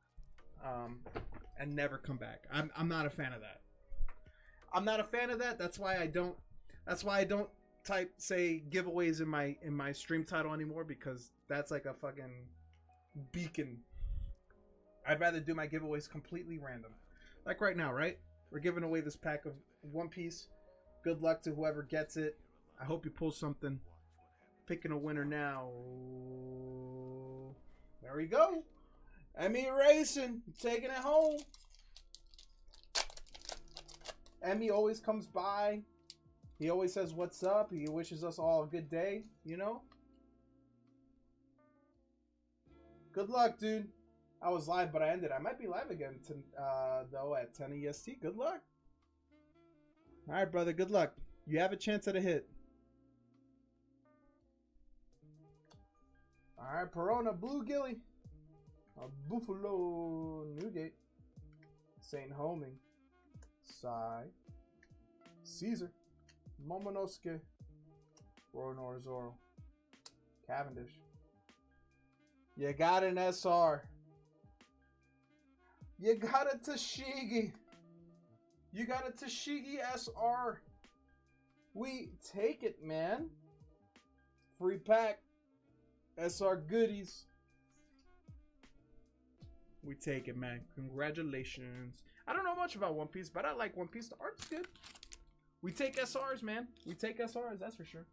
and never come back. I'm not a fan of that. I'm not a fan of that. That's why I don't type say giveaways in my stream title anymore because that's like a fucking beacon. I'd rather do my giveaways completely random. Like right now, right? We're giving away this pack of One Piece. Good luck to whoever gets it. I hope you pull something. Picking a winner now. There we go. Emmy Racing, taking it home. Emmy always comes by. He always says what's up. He wishes us all a good day, you know? Good luck, dude. I was live, but I ended. I might be live again though at 10 EST. Good luck. All right, brother. Good luck. You have a chance at a hit. All right, Perona, Blue Gilly, Buffalo, Newgate, St. Homing, Sai, Caesar, Momonosuke, Roy Zoro, Cavendish. You got an SR. You got a Tashigi. You got a Tashigi SR. We take it, man. Free pack. SR goodies. We take it, man. Congratulations. I don't know much about One Piece, but I like One Piece. The art's good. We take SRs, man. We take SRs, that's for sure.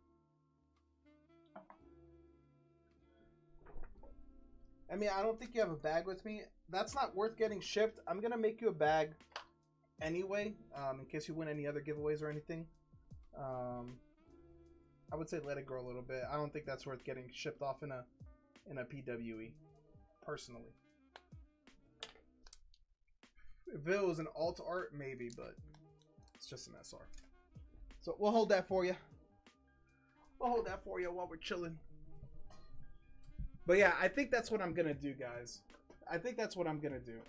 I mean, I don't think you have a bag with me. That's not worth getting shipped. I'm going to make you a bag anyway, in case you win any other giveaways or anything. I would say let it grow a little bit. I don't think that's worth getting shipped off in a PWE, personally. If it was an alt art, maybe, but it's just an SR. So we'll hold that for you. We'll hold that for you while we're chilling. But yeah, I think that's what I'm gonna do, guys. I think that's what I'm gonna do.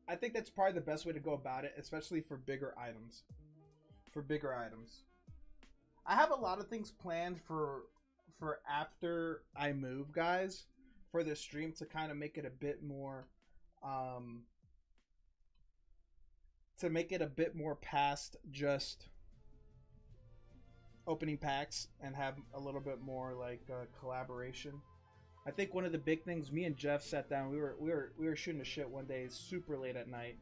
I think that's probably the best way to go about it, especially for bigger items. I have a lot of things planned for after I move, guys, for the stream to kind of make it a bit more past just opening packs and have a little bit more like collaboration. I think one of the big things, me and Jeff sat down, we were shooting the shit one day super late at night.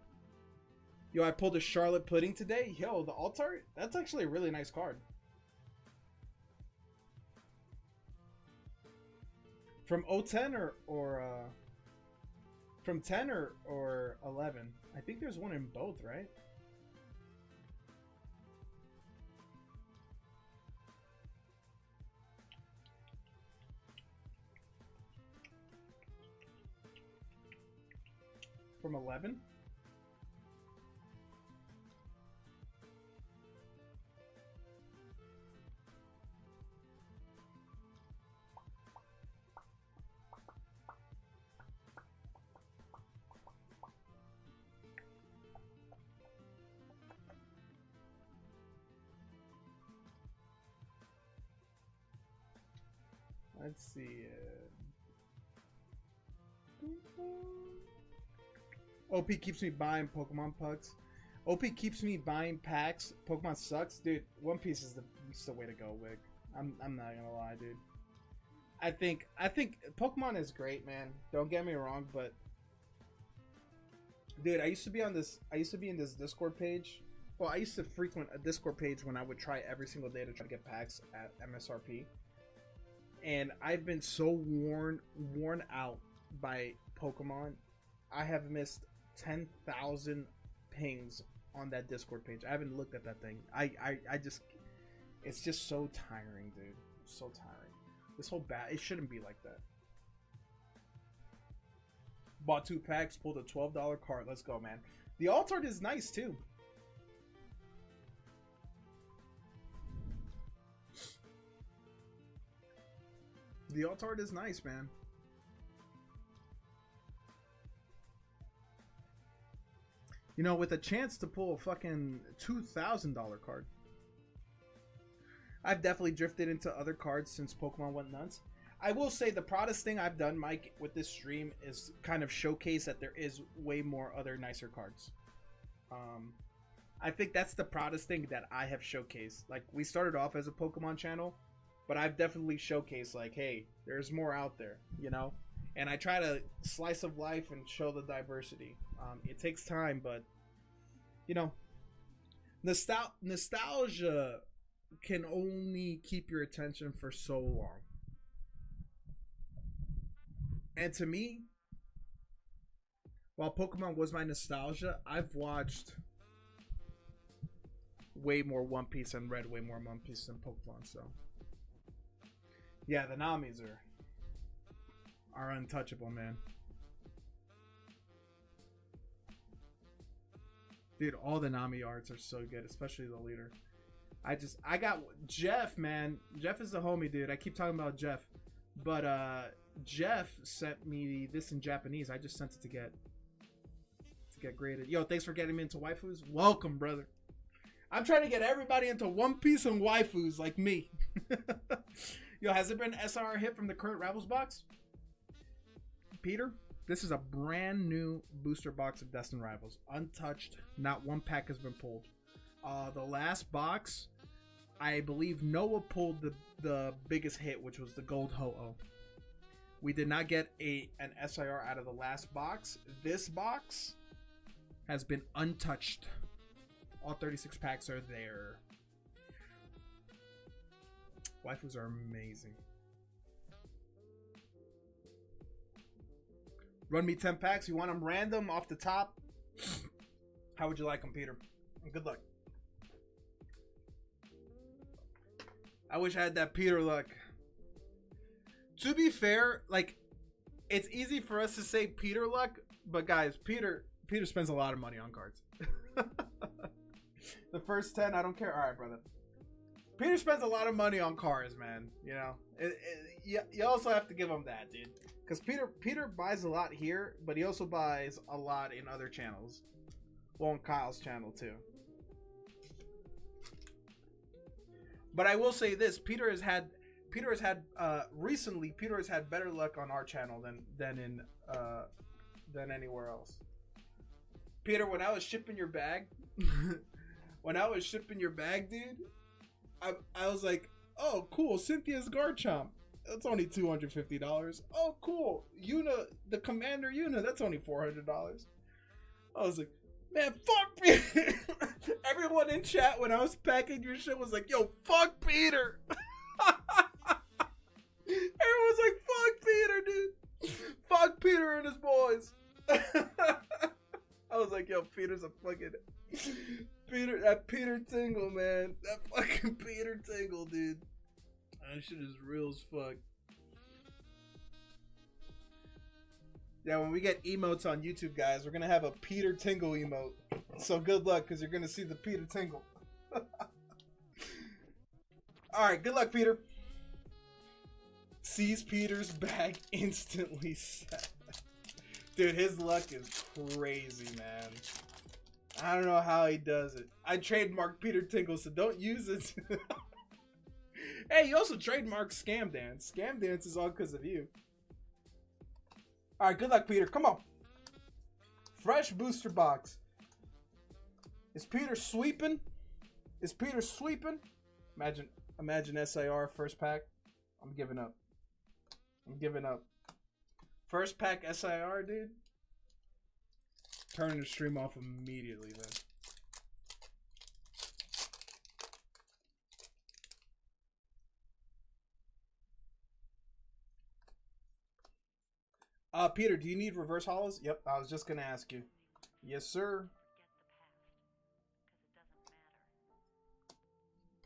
Yo, I pulled a Charlotte Pudding today. Yo, the alt art, that's actually a really nice card. From 010 or from 10 or 11. I think there's one in both, right? From 11? Let's see. OP keeps me buying Pokemon pucks. OP keeps me buying packs. Pokemon sucks, dude. One Piece is the way to go, Wick. I'm not gonna lie, dude. I think Pokemon is great, man. Don't get me wrong, but dude, I used to be in this Discord page. Well, I used to frequent a Discord page when I would try every single day to try to get packs at MSRP. And I've been so worn out by Pokemon. I have missed 10,000 pings on that Discord page. I haven't looked at that thing. I just, it's just so tiring, dude. So tiring. This whole it shouldn't be like that. Bought 2 packs, pulled a $12 card. Let's go, man. The alt art is nice too. The alt art is nice, man. You know, with a chance to pull a fucking $2,000 card. I've definitely drifted into other cards since Pokemon went nuts. I will say the proudest thing I've done, Mike, with this stream is kind of showcase that there is way more other nicer cards. I think that's the proudest thing that I have showcased. Like, we started off as a Pokemon channel, but I've definitely showcased, like, hey, there's more out there, you know? And I try to slice of life and show the diversity. It takes time, but, you know, nostalgia can only keep your attention for so long. And to me, while Pokemon was my nostalgia, I've watched way more One Piece and read way more One Piece than Pokemon, so yeah, the Namis are untouchable, man. Dude, all the Nami arts are so good, especially the leader. I got Jeff, man. Jeff is the homie, dude. I keep talking about Jeff, but Jeff sent me this in Japanese. I just sent it to get graded. Yo, thanks for getting me into waifus. Welcome, brother. I'm trying to get everybody into One Piece and waifus like me. Yo, has it been SR hit from the current Rebels box? Peter, this is a brand new booster box of Destined Rivals. Untouched. Not one pack has been pulled. The last box, I believe Noah pulled the biggest hit, which was the Gold Ho-Oh. We did not get an SIR out of the last box. This box has been untouched. All 36 packs are there. Waifus are amazing. Run me 10 packs. You want them random off the top? How would you like them, Peter? Good luck. I wish I had that Peter luck. To be fair, like, it's easy for us to say Peter luck, but guys, Peter spends a lot of money on cards. The first 10, I don't care. All right, brother. Peter spends a lot of money on cards, man. You know, you also have to give him that, dude. Because Peter buys a lot here, but he also buys a lot in other channels. Well, on Kyle's channel too. But I will say this: Peter has had recently. Peter has had better luck on our channel than anywhere else. Peter, when I was shipping your bag, dude, I was like, oh, cool, Cynthia's Garchomp. That's only $250. Oh, cool. Yuna, the Commander Yuna, that's only $400. I was like, man, fuck me. Everyone in chat when I was packing your shit was like, yo, fuck Peter. Everyone's like, fuck Peter, dude. Fuck Peter and his boys. I was like, yo, Peter's a fucking... that Peter Tingle, man. That fucking Peter Tingle, dude. That shit is real as fuck. Yeah, when we get emotes on YouTube, guys, we're gonna have a Peter Tingle emote. So good luck, because you're gonna see the Peter Tingle. Alright, good luck, Peter. Sees Peter's bag instantly set. Dude, his luck is crazy, man. I don't know how he does it. I trademarked Peter Tingle, so don't use it. Hey, you also trademarked Scam Dance. Scam Dance is all because of you. Alright, good luck, Peter. Come on. Fresh booster box. Is Peter sweeping? Is Peter sweeping? Imagine SIR first pack. I'm giving up. I'm giving up. First pack SIR, dude. Turn the stream off immediately, then. Peter, do you need reverse hollows? Yep, I was just gonna ask you. Yes, sir.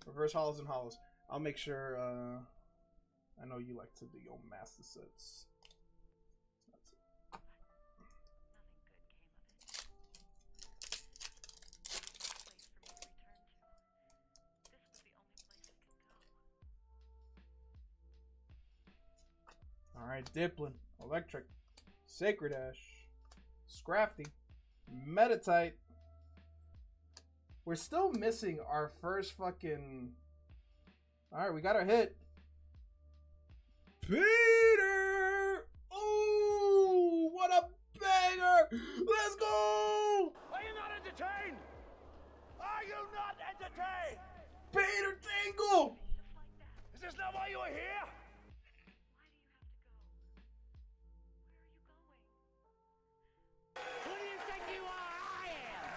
Reverse hollows and hollows. I'll make sure, I know you like to do your master sets. That's it. Alright, Diplin, Electric, Sacred Ash, Scrafty, Metatite. We're still missing our first fucking... Alright, we got our hit. Peter! Oh, what a banger! Let's go! Are you not entertained? not entertain! Peter Tingle! Is this not why you are here? Who do you think you are? I am!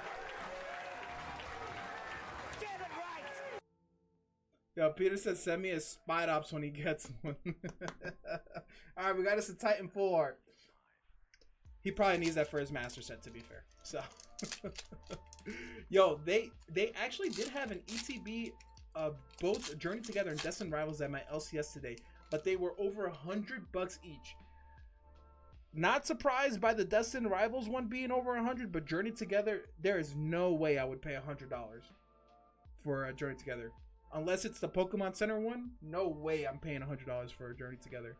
Get it right! Yo, Peter said send me a Spite Ops when he gets one. Alright, we got us a Titan full art. He probably needs that for his master set, to be fair. So, yo, they actually did have an ETB, both Journey Together and Destined Rivals at my LCS today, but they were over $100 each. Not surprised by the Destined Rivals one being over 100, but Journey Together, there is no way I would pay $100 for a Journey Together, unless it's the Pokemon Center one. No way I'm paying $100 for a Journey Together.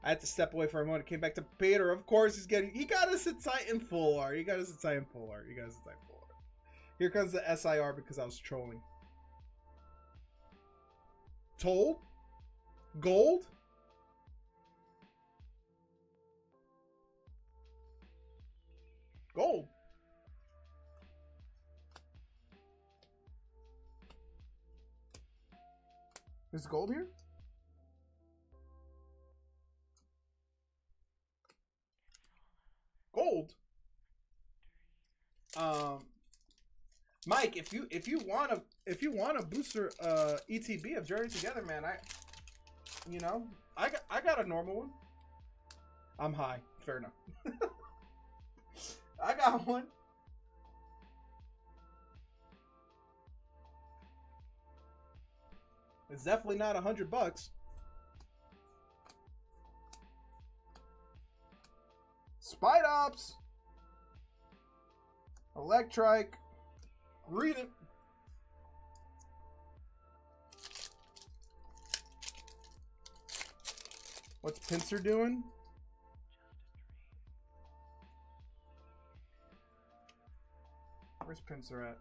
I had to step away for a moment. Came back to Peter. Of course, he got us a Titan full art. He got us a Titan full art. He got us a Titan full art. Here comes the SIR because I was trolling. Told? Gold? Gold. Is gold here? Gold. Mike, if you want a booster ETB of Journey Together, man, I got a normal one. I'm high. Fair enough. I got one. It's definitely not $100. Spite Ops. Electrike. Read it. What's Pincer doing? Where's Pincer at?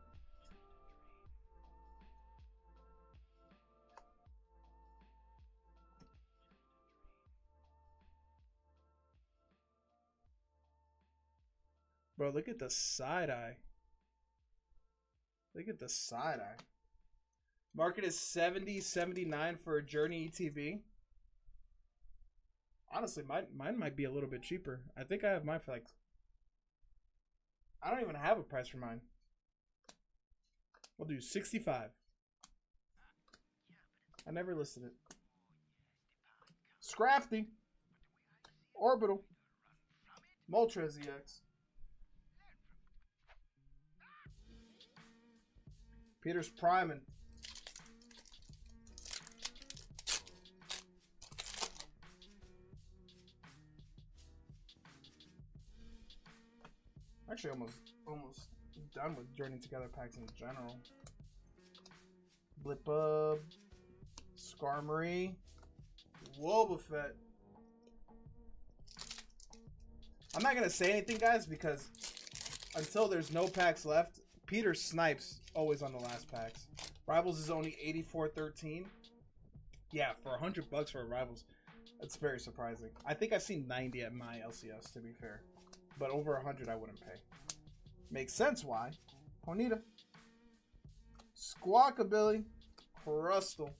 Bro, look at the side eye. Look at the side eye. Market is 70.79 for a Journey ETB. Honestly, mine might be a little bit cheaper. I think I have mine for like... I don't even have a price for mine. We'll do 65. I never listed it. Scrafty. Orbital. Moltres EX. Peter's priming. Actually, almost done with Journey Together packs in general. Blipbub, Skarmory, Wobbuffet. I'm not gonna say anything, guys, because until there's no packs left, Peter snipes always on the last packs. Rivals is only 84.13. Yeah, for $100 for a Rivals, that's very surprising. I think I've seen 90 at my LCS, to be fair, but over 100 I wouldn't pay. Makes sense why. Ponyta, Squawkabilly, Crustle.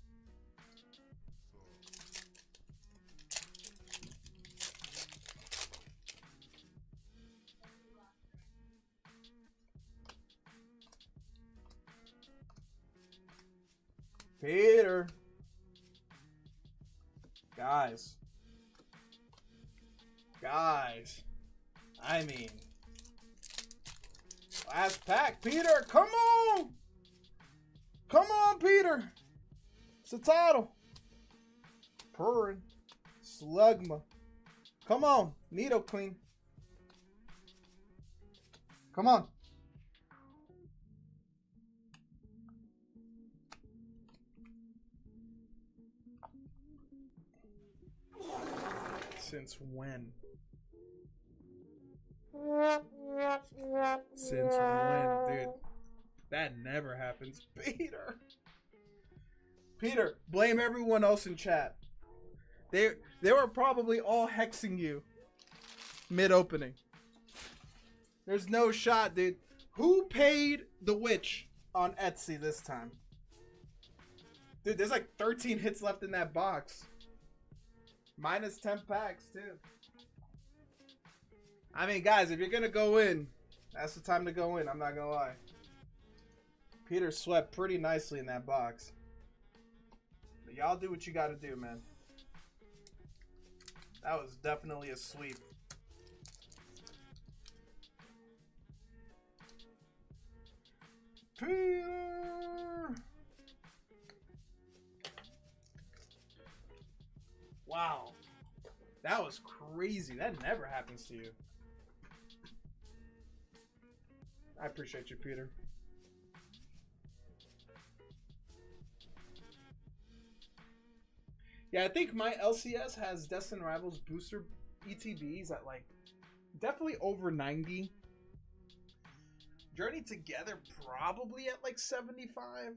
Peter. Guys. I mean. Last pack, Peter. Come on. Come on, Peter. It's a title. Purring. Slugma. Come on. Nidoqueen. Come on. Since when? Since when, dude? That never happens. Peter, blame everyone else in chat. They were probably all hexing you mid-opening. There's no shot, dude. Who paid the witch on Etsy this time? Dude, there's like 13 hits left in that box. Minus 10 packs, too. I mean, guys, if you're going to go in, that's the time to go in. I'm not going to lie. Peter swept pretty nicely in that box. But y'all do what you got to do, man. That was definitely a sweep. Peter! Wow. That was crazy. That never happens to you. I appreciate you, Peter. Yeah, I think my LCS has Destined Rivals booster ETBs at like definitely over 90. Journey Together probably at like 75.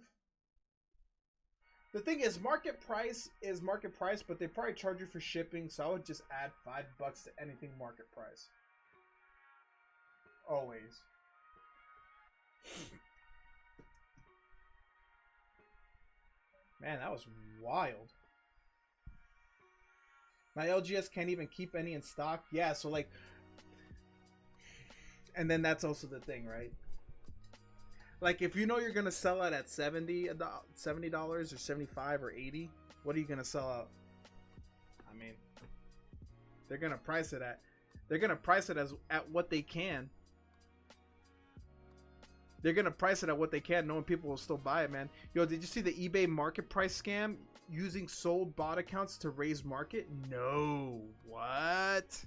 The thing is, market price is market price, but they probably charge you for shipping, so I would just add $5 to anything market price. Always. Man, that was wild. My LGS can't even keep any in stock. Yeah, so like... And then that's also the thing, right? Like, if you know you're going to sell it at $70 or 75 or 80, what are you going to sell out? I mean, they're going to price it at... They're going to price it as at what they can. They're going to price it at what they can, knowing people will still buy it, man. Yo, did you see the eBay market price scam? Using sold bot accounts to raise market? No. What?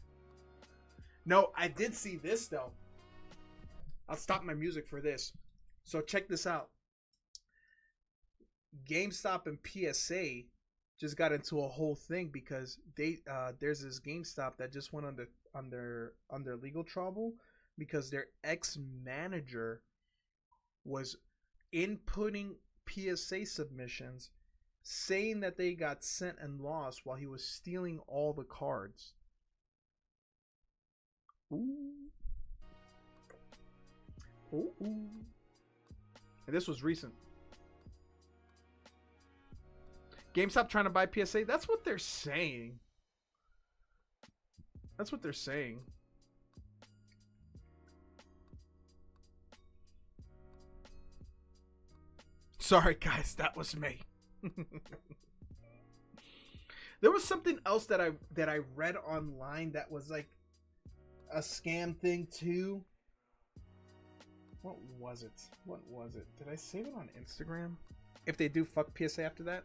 No, I did see this, though. I'll stop my music for this. So check this out. GameStop and PSA just got into a whole thing because they there's this GameStop that just went under legal trouble because their ex-manager was inputting PSA submissions saying that they got sent and lost while he was stealing all the cards. Ooh. Ooh. And this was recent. GameStop trying to buy PSA? That's what they're saying. That's what they're saying. Sorry, guys. That was me. There was something else that I read online that was like a scam thing too. What was it? What was it? Did I save it on Instagram? If they do, fuck PSA after that.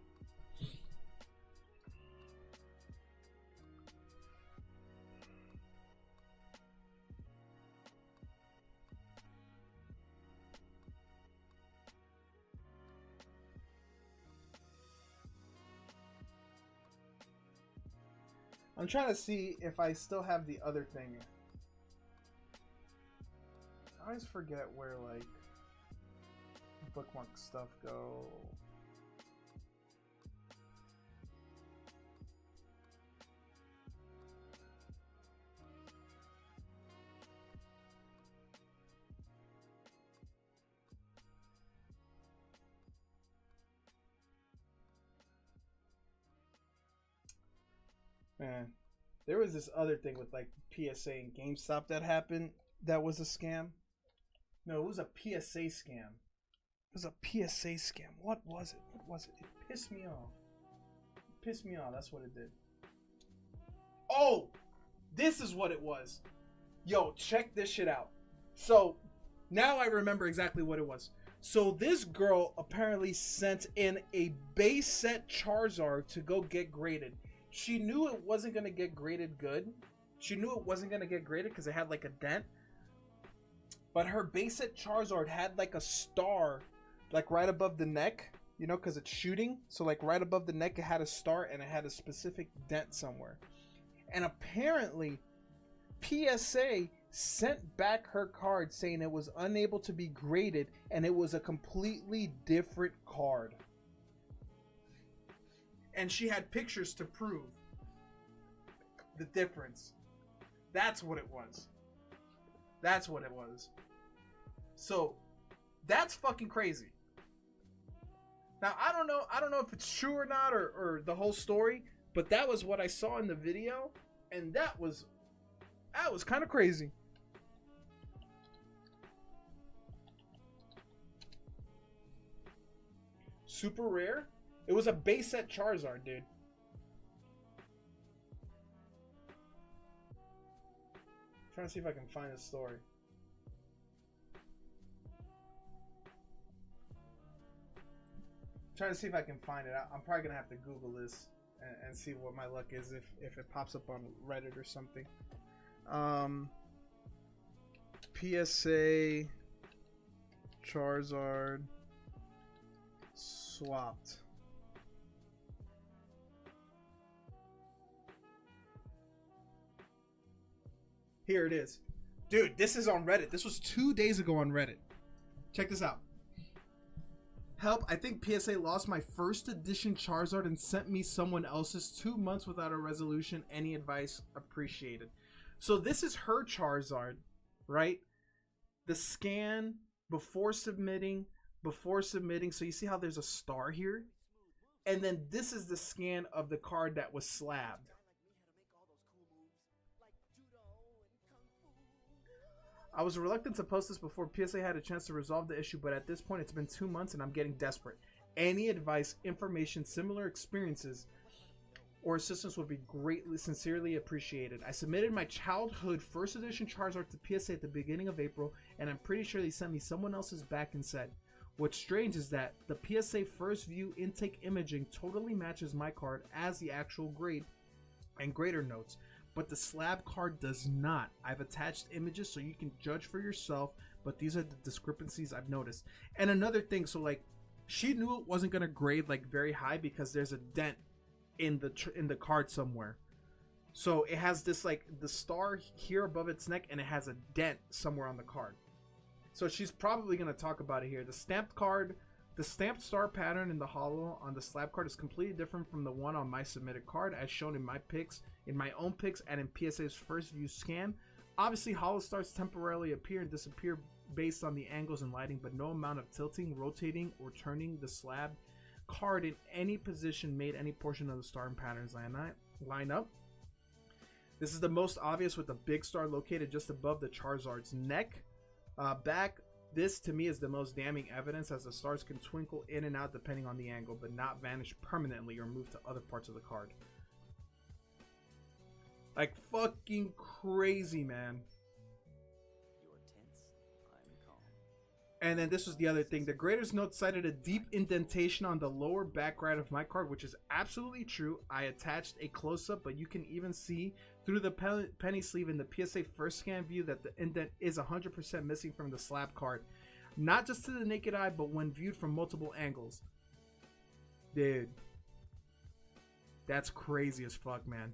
I'm trying to see if I still have the other thing. I always forget where, like, bookmark stuff go. Man, there was this other thing with, like, PSA and GameStop that happened that was a scam. No, it was a PSA scam. It was a PSA scam. What was it? What was it? It pissed me off. It pissed me off. That's what it did. Oh! This is what it was. Yo, check this shit out. So, now I remember exactly what it was. So, this girl apparently sent in a base set Charizard to go get graded. She knew it wasn't going to get graded good. She knew it wasn't going to get graded because it had like a dent. But her base set Charizard had like a star, like right above the neck, you know, because it's shooting. So like right above the neck, it had a star and it had a specific dent somewhere. And apparently, PSA sent back her card saying it was unable to be graded and it was a completely different card. And she had pictures to prove the difference. That's what it was. That's what it was. So that's fucking crazy. Now I don't know if it's true or not, or the whole story, but that was what I saw in the video, and that was kind of crazy. Super rare. It was a base set Charizard, dude. Trying to see if I can find the story. Trying to see if I can find it. I'm probably gonna have to Google this and see what my luck is if it pops up on Reddit or something. PSA Charizard swapped. Here it is. Dude, this is on Reddit. This was 2 days ago on Reddit. Check this out. Help, I think PSA lost my first edition Charizard and sent me someone else's 2 months without a resolution. Any advice appreciated. So this is her Charizard, right? The scan before submitting. So you see how there's a star here? And then this is the scan of the card that was slabbed. I was reluctant to post this before PSA had a chance to resolve the issue, but at this point it's been 2 months and I'm getting desperate. Any advice, information, similar experiences, or assistance would be greatly, sincerely appreciated. I submitted my childhood first edition Charizard to PSA at the beginning of April, and I'm pretty sure they sent me someone else's back and said, what's strange is that the PSA first view intake imaging totally matches my card as the actual grade and grader notes, but the slab card does not. I've attached images so you can judge for yourself, but these are the discrepancies I've noticed. And another thing, so like she knew it wasn't gonna grade like very high because there's a dent in the card somewhere. So it has this like the star here above its neck, and it has a dent somewhere on the card. So she's probably gonna talk about it here. The stamped card, the stamped star pattern in the hollow on the slab card is completely different from the one on my submitted card, as shown in my picks, in my own picks, and in PSA's first view scan. Obviously, hollow stars temporarily appear and disappear based on the angles and lighting, but no amount of tilting, rotating, or turning the slab card in any position made any portion of the star and patterns line up. This is the most obvious, with the big star located just above the Charizard's neck. Back, this to me is the most damning evidence, as the stars can twinkle in and out depending on the angle, but not vanish permanently or move to other parts of the card. Like fucking crazy, man. You're tense, I'm calm. And then this was the other thing. The grader's note cited a deep indentation on the lower back right of my card, which is absolutely true. I attached a close-up, but you can even see through the penny sleeve in the PSA first scan view that the indent is 100% missing from the slab card. Not just to the naked eye, but when viewed from multiple angles. Dude. That's crazy as fuck, man.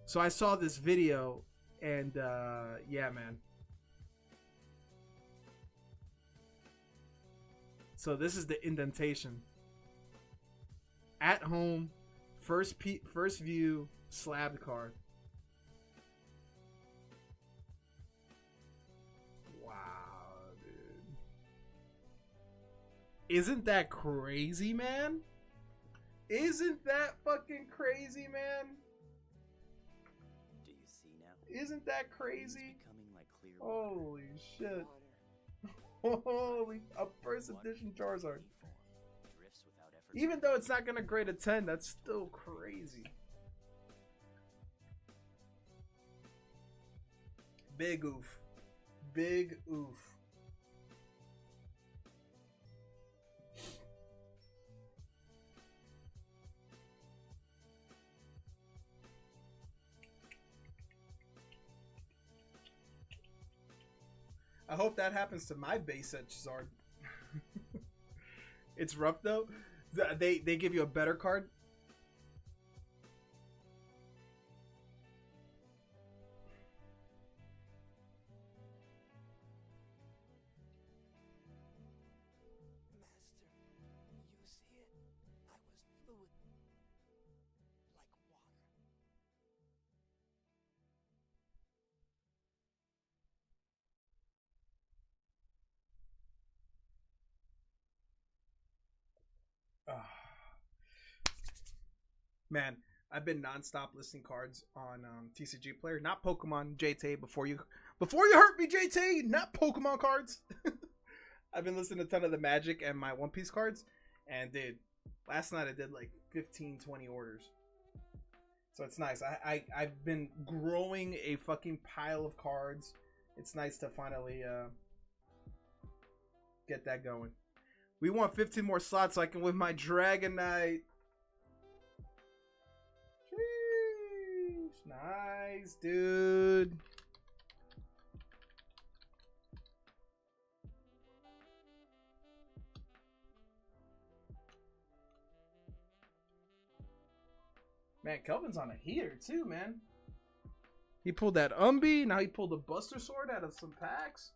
So I saw this video, and yeah, man. So this is the indentation. At home, first view, slabbed card. Wow, dude. Isn't that crazy, man? Isn't that fucking crazy, man? Do you see now? Isn't that It's crazy? becoming like clear water. Holy shit. Holy, a first Water edition can Charizard. take any form. Drifts without effort. Even though it's not gonna grade a 10, that's still crazy. Big oof. Big oof. I hope that happens to my base set Zard. It's rough though. They give you a better card. Master, you see it? I was fluid. Like water. Man, I've been nonstop listing cards on TCG Player, not Pokemon. JT, before you hurt me, JT, not Pokemon cards. I've been listing a ton of the Magic and my One Piece cards, and dude, last night I did like 15, 20 orders. So it's nice. I've been growing a fucking pile of cards. It's nice to finally get that going. We want 15 more slots so I can win my Dragon Knight. Sheesh. Nice, dude. Man, Kelvin's on a heater too, man. He pulled that Umbi. Now he pulled a Buster Sword out of some packs.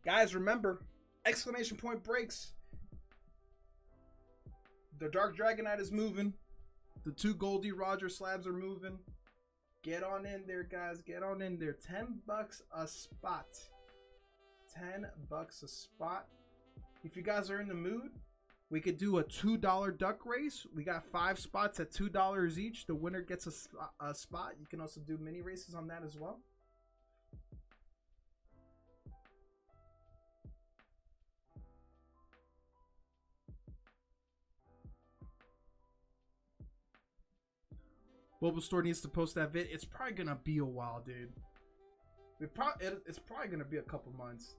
Guys, remember, exclamation point breaks. The Dark Dragonite is moving. The 2 Goldie Roger slabs are moving. Get on in there, guys. Get on in there. $10 a spot. $10 a spot. If you guys are in the mood, we could do a $2 duck race. We got 5 spots at $2 each. The winner gets a spot. You can also do mini races on that as well. Mobile Store needs to post that vid. It's probably gonna be a while, dude. It's probably gonna be a couple months.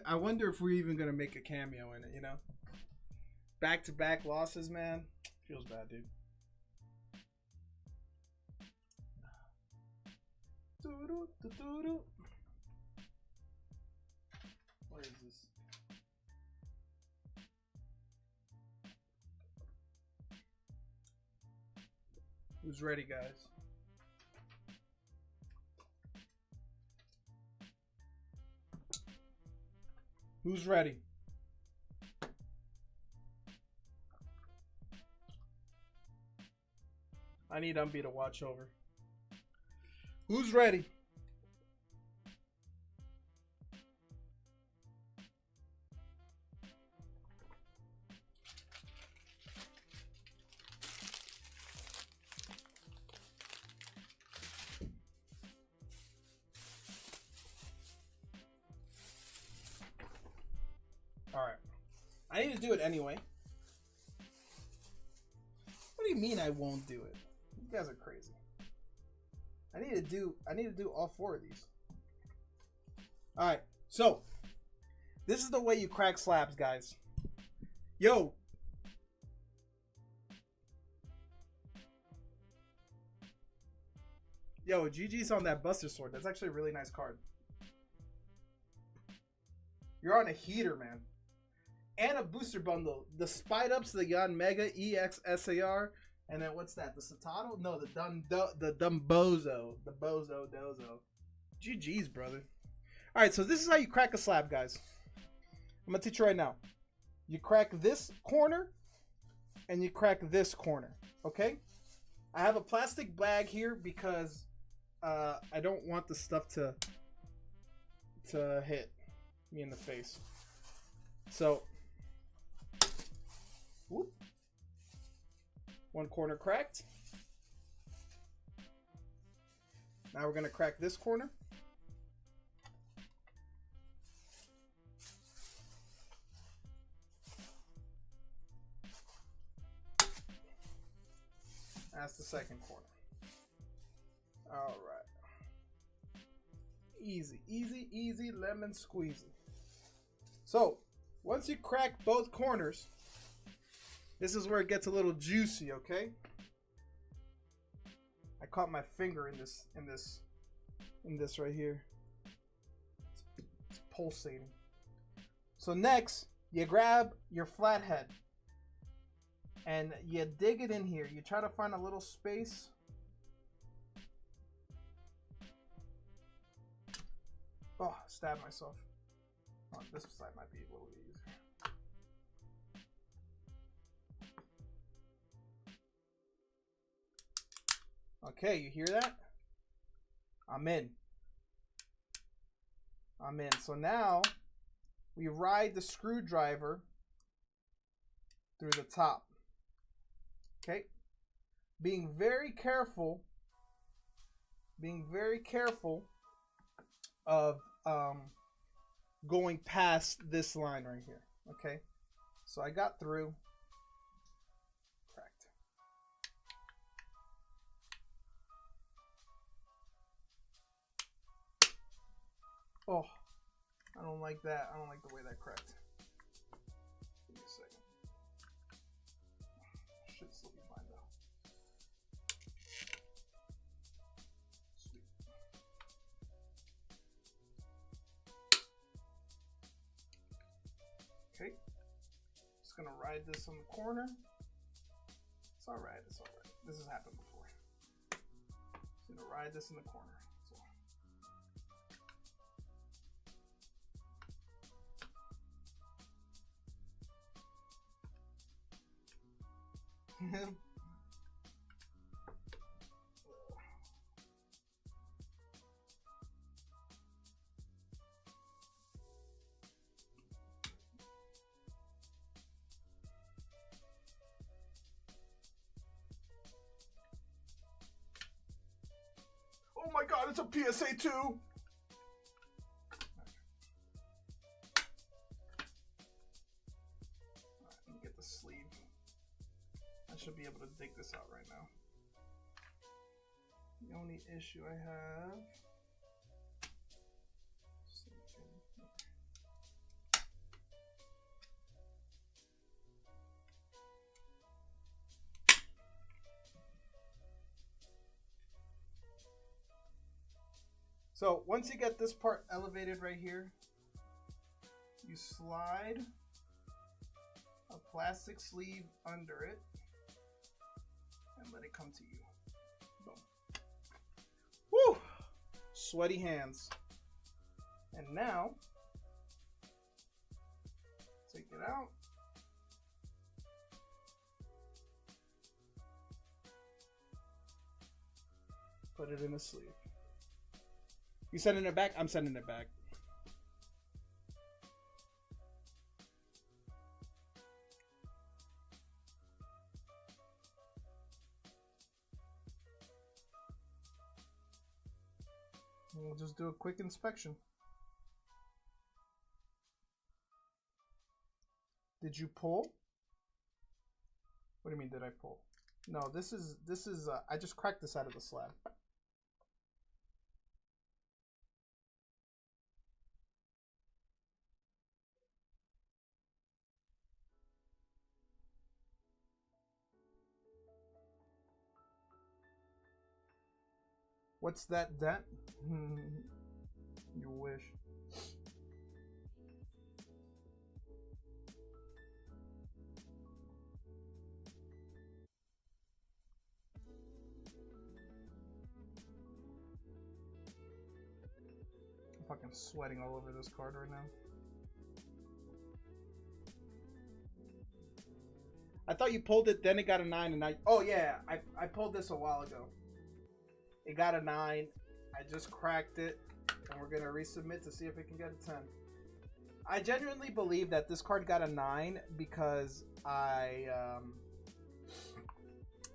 I wonder if we're even gonna make a cameo in it, you know? Back-to-back losses, man. Feels bad, dude. What is this? Who's ready, guys? Who's ready? I need Umbi to watch over. Who's ready? Alright. I need to do it anyway. What do you mean I won't do it? You guys are crazy. I need to do all 4 of these. Alright, so this is the way you crack slabs, guys. Yo. Yo, GG's on that Buster Sword. That's actually a really nice card. You're on a heater, man. And a booster bundle. The Spide Ups, the Yon Mega EX SAR, and then what's that? The Satato? No, the Dumbozo. The Bozo Dozo. GG's, brother. Alright, so this is how you crack a slab, guys. I'm gonna teach you right now. You crack this corner, and you crack this corner. Okay? I have a plastic bag here because I don't want the stuff to hit me in the face. So, whoop. 1 corner cracked. Now we're gonna crack this corner. That's the second corner. All right. Easy, easy, easy, lemon squeezy. So, once you crack both corners, this is where it gets a little juicy, okay? I caught my finger in this in this right here. It's pulsating. So next, you grab your flathead and you dig it in here. You try to find a little space. Oh, stabbed myself. Oh, this side might be a little easier. Okay, you hear that? I'm in. I'm in. So now we ride the screwdriver through the top. Okay? Being very careful of going past this line right here. Okay? So I got through. Cracked. Oh, I don't like that. I don't like the way that cracked. Give me a second. Should still be fine though. Sweet. Okay. Just gonna ride this on the corner. It's alright, it's alright. This has happened before. Just gonna ride this in the corner. Oh my god, it's a PSA 2! Alright, let me get the sleeve. I should be able to dig this out right now. The only issue I have. So once you get this part elevated right here, you slide a plastic sleeve under it and let it come to you. Boom. Woo! Sweaty hands. And now, take it out. Put it in a sleeve. You sending it back? I'm sending it back. We'll just do a quick inspection. Did you pull? What do you mean, did I pull? No, this is I just cracked this out of the slab. What's that dent? You wish. I'm fucking sweating all over this card right now. I thought you pulled it, then it got a 9, and oh yeah, I pulled this a while ago. It got a 9. I just cracked it, and we're gonna resubmit to see if it can get a 10. I genuinely believe that this card got a 9 because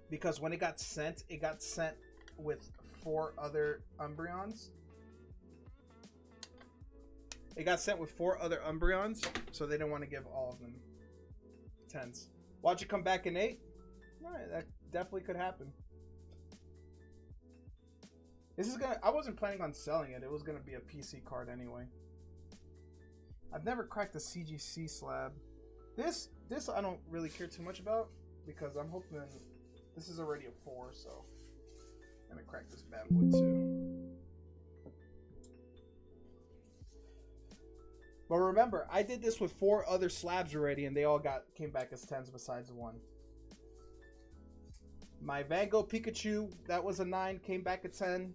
because when it got sent with 4 other Umbreons. It got sent with 4 other Umbreons, so they didn't want to give all of them 10s. Watch it come back in 8. Alright, that definitely could happen. This is gonna. I wasn't planning on selling it. It was gonna be a PC card anyway. I've never cracked a CGC slab. This I don't really care too much about because I'm hoping this is already a 4, so I'm gonna crack this bad boy too. But remember, I did this with 4 other slabs already, and they all came back as 10s besides one. My Van Gogh Pikachu, that was a 9, came back at 10.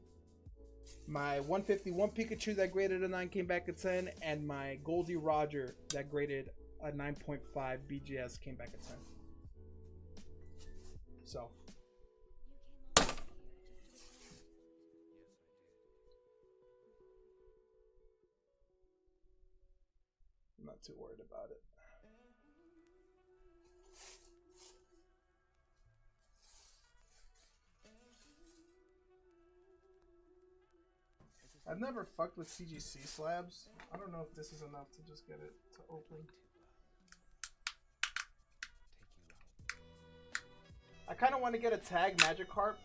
My 151 Pikachu that graded a 9 came back at 10. And my Goldie Roger that graded a 9.5 BGS came back at 10. So. I'm not too worried about it. I've never fucked with CGC slabs. I don't know if this is enough to just get it to open. I kind of want to get a tag Magikarp.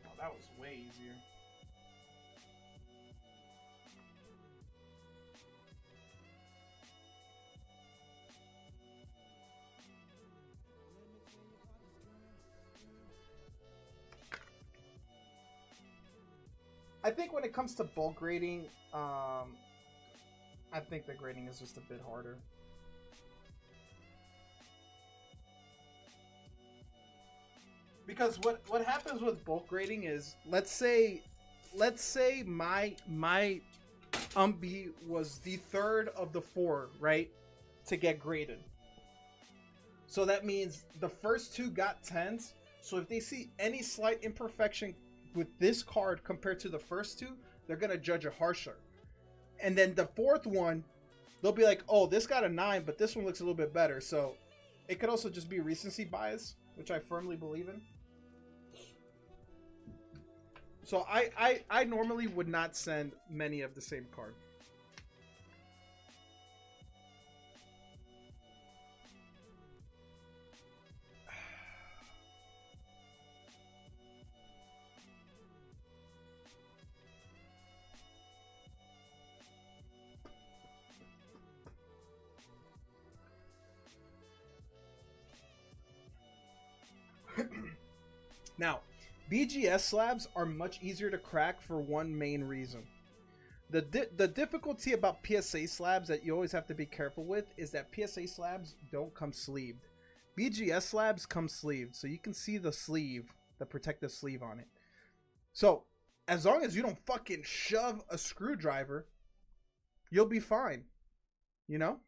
Oh, that was way easier. I think when it comes to bulk grading, I think the grading is just a bit harder. Because what happens with bulk grading is, let's say my Umbi was the 3rd of the 4, right, to get graded. So that means the first 2 got 10s. So if they see any slight imperfection with this card compared to the first 2, they're gonna judge it harsher. And then the 4th one, they'll be like, oh, this got a 9, but this one looks a little bit better. So it could also just be recency bias, which I firmly believe in. So I normally would not send many of the same card. Now, BGS slabs are much easier to crack for one main reason. The difficulty about PSA slabs that you always have to be careful with is that PSA slabs don't come sleeved. BGS slabs come sleeved, so you can see the sleeve, the protective sleeve on it. So, as long as you don't fucking shove a screwdriver, you'll be fine. You know?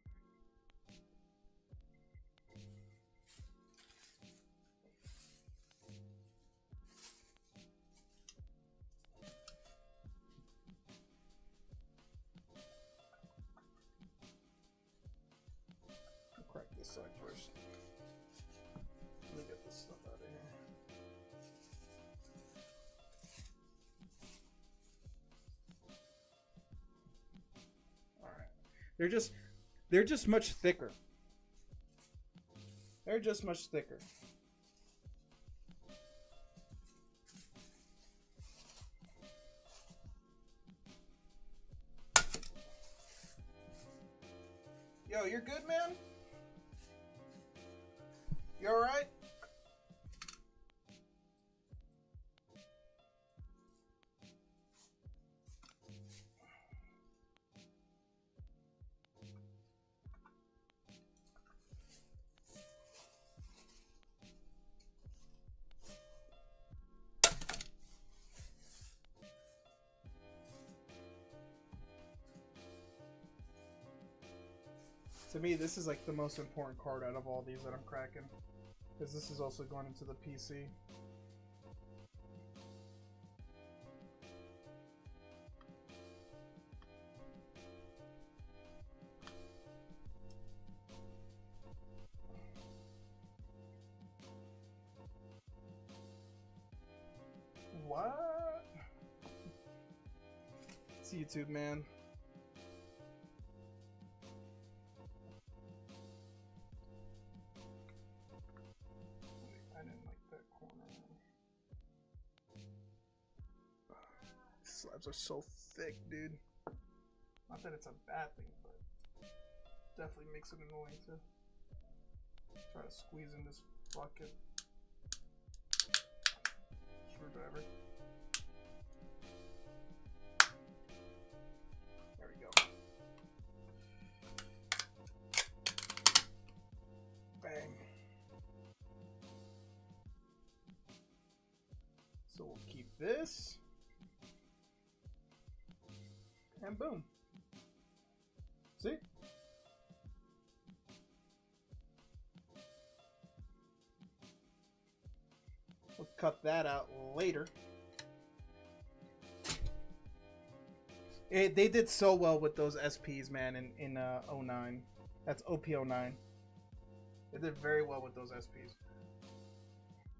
First. Let me get this stuff out of here. All right. They're just much thicker. They're just much thicker. Yo, you're good, man? You alright? To me, this is like the most important card out of all these that I'm cracking. Because this is also going into the PC. What? It's YouTube, man. Slabs are so thick, dude. Not that it's a bad thing, but definitely makes it annoying to try to squeeze in this bucket. Screwdriver. keep this. And boom. See? We'll cut that out later. They did so well with those SPs, man, in 09. That's OP09. They did very well with those SPs.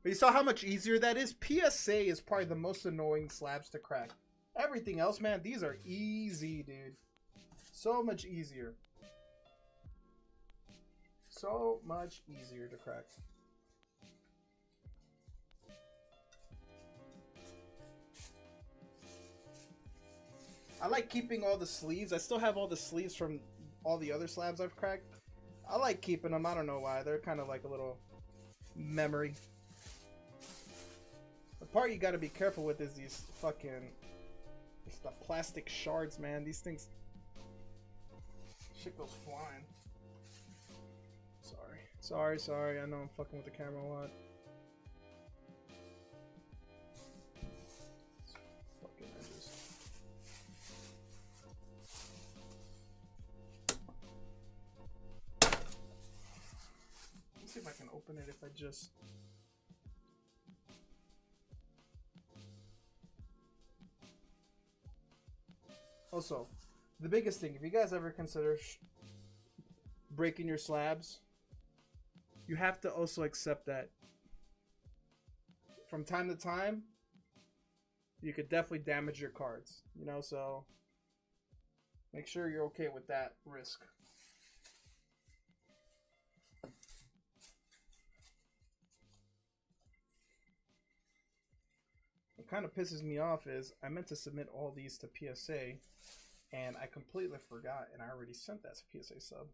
But you saw how much easier that is? PSA is probably the most annoying slabs to crack. Everything else, man, these are easy, dude. So much easier. So much easier to crack. I like keeping all the sleeves. I still have all the sleeves from all the other slabs I've cracked. I like keeping them. I don't know why. They're kind of like a little memory. The part you got to be careful with is these fucking... It's the plastic shards, man. These things... Shit goes flying. Sorry. I know I'm fucking with the camera a lot. Fucking edges. Let's see if I can open it if I just... Also, the biggest thing, if you guys ever consider breaking your slabs, you have to also accept that from time to time, you could definitely damage your cards, you know, so make sure you're okay with that risk. What kind of pisses me off is I meant to submit all these to PSA and I completely forgot and I already sent that to PSA sub.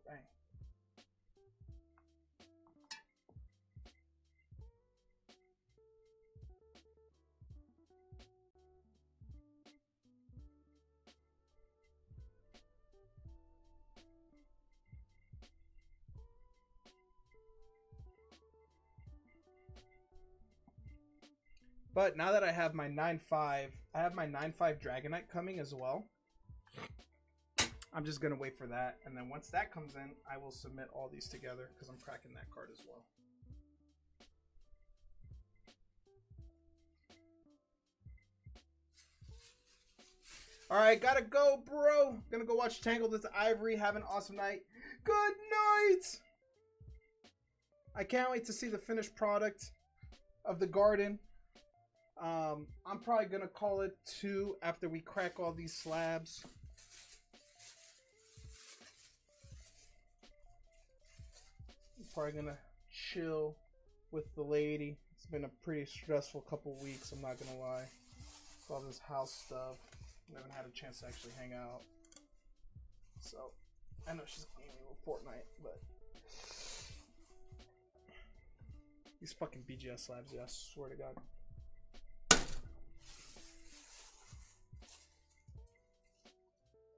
Dang. But now that I have my 9.5, I have my 9.5 Dragonite coming as well. I'm just going to wait for that. And then once that comes in, I will submit all these together because I'm cracking that card as well. Alright, gotta go, bro. Gonna go watch Tangled with Ivory. Have an awesome night. Good night! I can't wait to see the finished product of the garden. I'm probably gonna call it 2 after we crack all these slabs. I'm probably gonna chill with the lady. It's been a pretty stressful couple weeks, I'm not gonna lie. With all this house stuff. We haven't had a chance to actually hang out. So, I know she's gaming with Fortnite, but these fucking BGS slabs, yeah, I swear to God.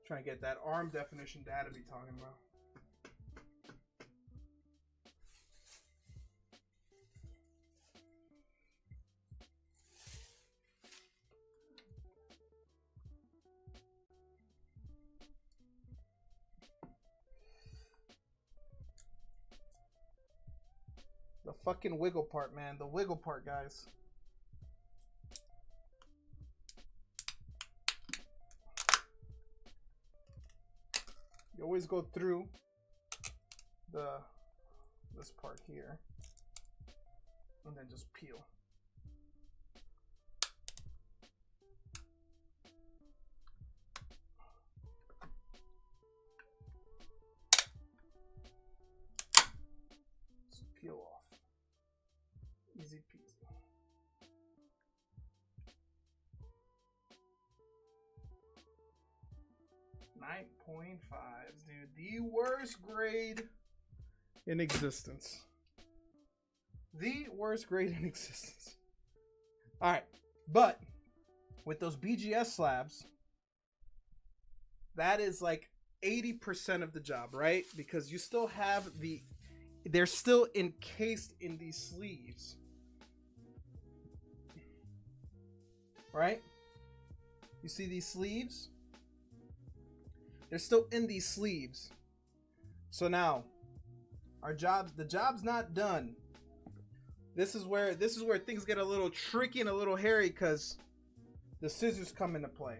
Trying to get that arm definition data be talking about. The fucking wiggle part, man. The wiggle part, guys. You always go through this part here and then just peel. Just peel off. Easy peasy. .5s, dude. The worst grade in existence. The worst grade in existence. All right, but with those BGS slabs, that is like 80% of the job, right? Because you still have they're still encased in these sleeves, right? You see these sleeves? They're still in these sleeves. So now, the job's not done. This is where things get a little tricky and a little hairy because the scissors come into play.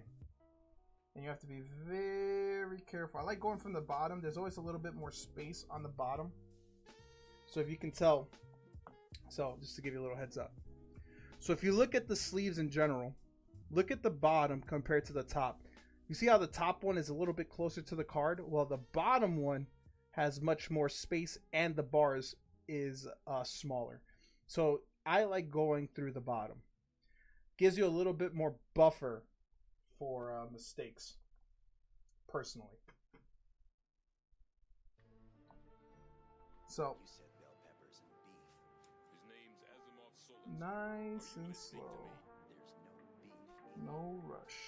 And you have to be very careful. I like going from the bottom. There's always a little bit more space on the bottom. So if you can tell, so just to give you a little heads up. So if you look at the sleeves in general, look at the bottom compared to the top. You see how the top one is a little bit closer to the card? Well, the bottom one has much more space and the bars is smaller. So I like going through the bottom. Gives you a little bit more buffer for mistakes, personally. So, You said bell peppers and beef. His name's Asimov Solon. nice Are you and listening to slow. me? There's no beef. No rush.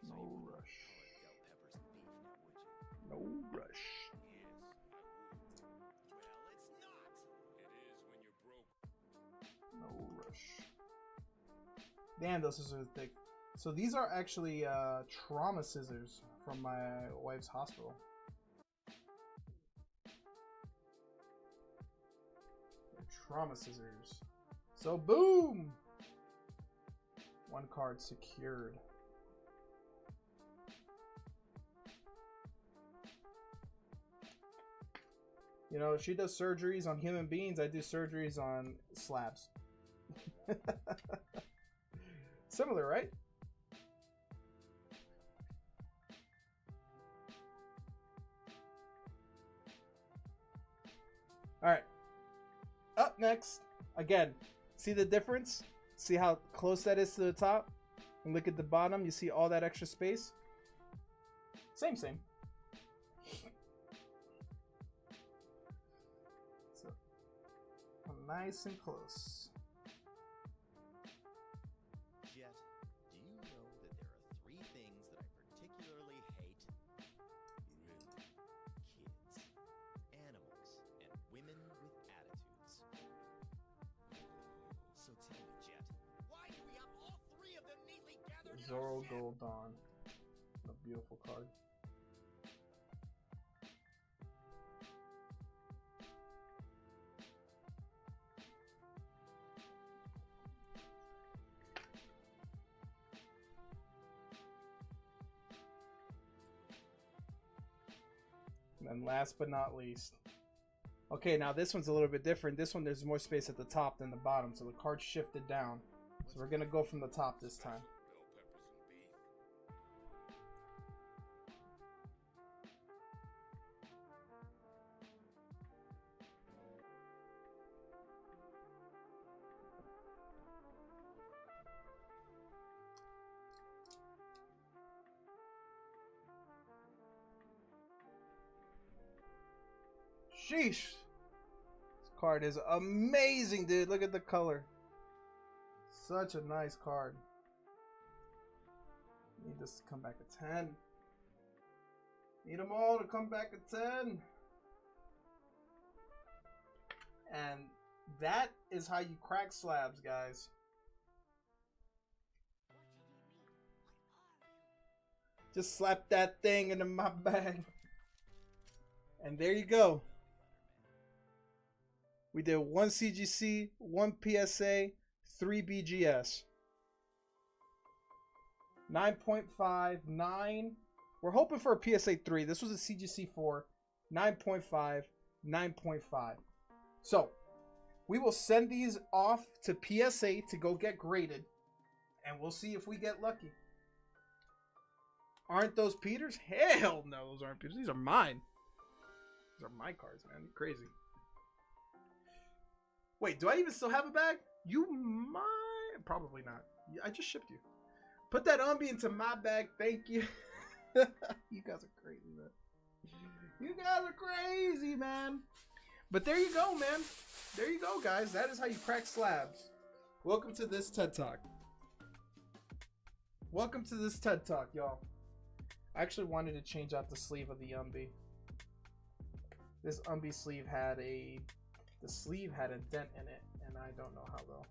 No rush. Call it bell peppers and beef now, would you? No rush. Yes, I would. Well, it's not. It is when you're broke. No rush. Damn, those scissors are thick. So these are actually trauma scissors from my wife's hospital. They're trauma scissors. So boom! One card secured. You know, she does surgeries on human beings. I do surgeries on slabs. Similar, right? All right. Up next, again, see the difference? See how close that is to the top? And look at the bottom, you see all that extra space? Same. So, nice and close. Jet, do you know that there are 3 things that I particularly hate? Really? Kids, animals, and women with attitudes. So tell me, Jet, Why do we have all three of them neatly gathered in our Zoro ship? Groudon. A beautiful card. And last but not least. Okay, now this one's a little bit different. This one, there's more space at the top than the bottom, so the card shifted down. So we're gonna go from the top this time. Bell peppers and beef. Sheesh! This card is amazing, dude. Look at the color. Such a nice card. Need this to come back at 10. Need them all to come back at 10. And that is how you crack slabs, guys. Just slap that thing into my bag. And there you go. We did 1 CGC, 1 PSA, 3 BGS. 9.5, 9. We're hoping for a PSA 3. This was a CGC 4. 9.5, 9.5. So, we will send these off to PSA to go get graded. And we'll see if we get lucky. Aren't those Peters? Hell no, those aren't Peters. These are mine. These are my cards, man. You're crazy. Wait, do I even still have a bag? You might. Probably not. I just shipped you. Put that Umbi into my bag. Thank you. You guys are crazy, man. You guys are crazy, man. But there you go, man. There you go, guys. That is how you crack slabs. Welcome to this TED Talk. Welcome to this TED Talk, y'all. I actually wanted to change out the sleeve of the Umbi. This Umbi sleeve had a dent in it, and I don't know how though.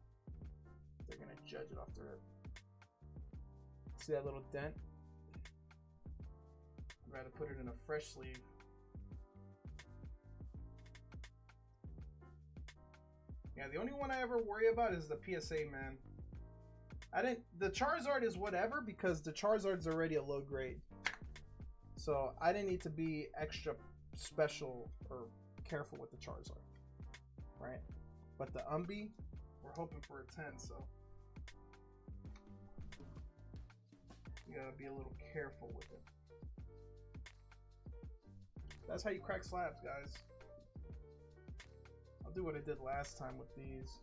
They're gonna judge it off the rip. See that little dent? I'd rather put it in a fresh sleeve. Yeah, the only one I ever worry about is the PSA, man. The Charizard is whatever because the Charizard's already a low grade. So I didn't need to be extra special or careful with the Charizard. Right? But the Umbi, we're hoping for a 10, so you gotta be a little careful with it. That's how you crack slabs, guys. I'll do what I did last time with these.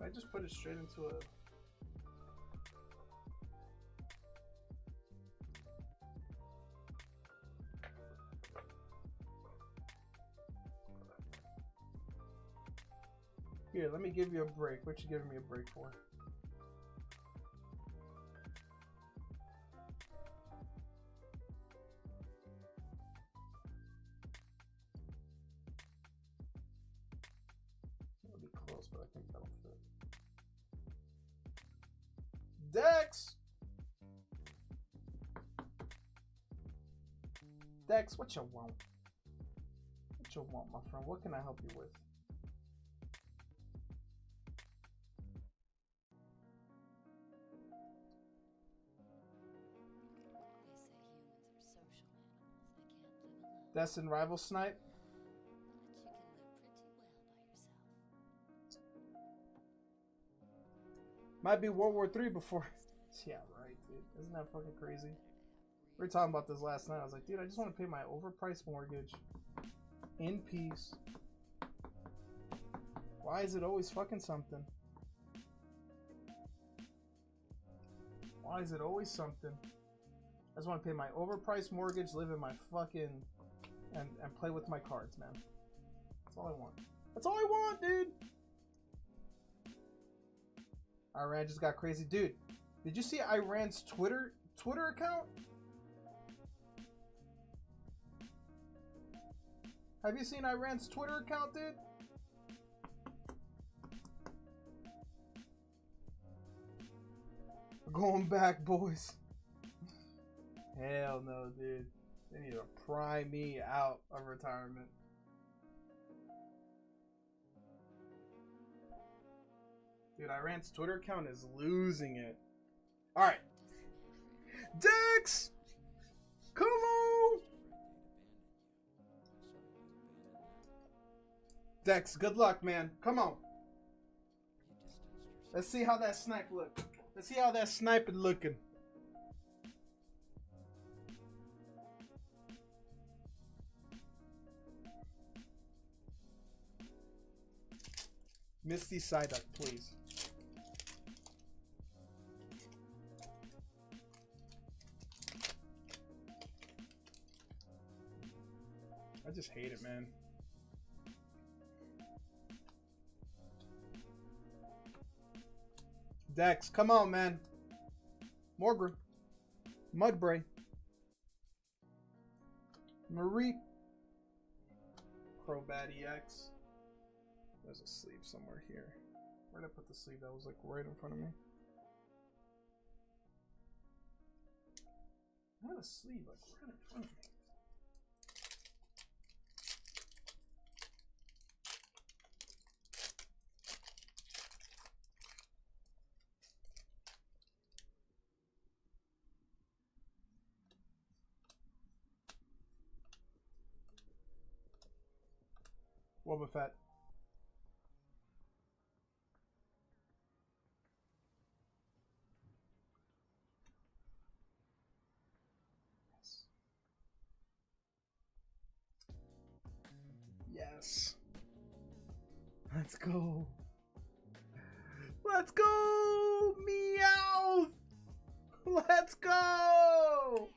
I just put it straight into a... Here, let me give you a break. What you giving me a break for? It'll be close, but I think that'll fit. Dex! Dex, what you want? What you want, my friend? What can I help you with? That's in Rival Snipe. Might be World War III before. Yeah, right, dude. Isn't that fucking crazy? We were talking about this last night. I was like, dude, I just want to pay my overpriced mortgage in peace. Why is it always fucking something? Why is it always something? I just want to pay my overpriced mortgage, live in my fucking... And play with my cards, man. That's all I want. That's all I want, dude! Iran just got crazy. Dude, did you see Iran's Twitter account? Have you seen Iran's Twitter account, dude? We're going back, boys. Hell no, dude. They need to pry me out of retirement. Dude, Iran's Twitter account is losing it. Alright. Dex! Come on! Dex, good luck, man. Come on. Let's see how that snipe look. Let's see how that snipe is looking. Misty Psyduck, please. I just hate it, man. Dex, come on, man. Morgrim. Mudbray. Marie. Crobat EX. There's a sleeve somewhere here. Where did I put the sleeve? That was like right in front of me. I had a sleeve like right in front of me. Wobbuffet. Yes. Let's go. Let's go! Meow! Let's go!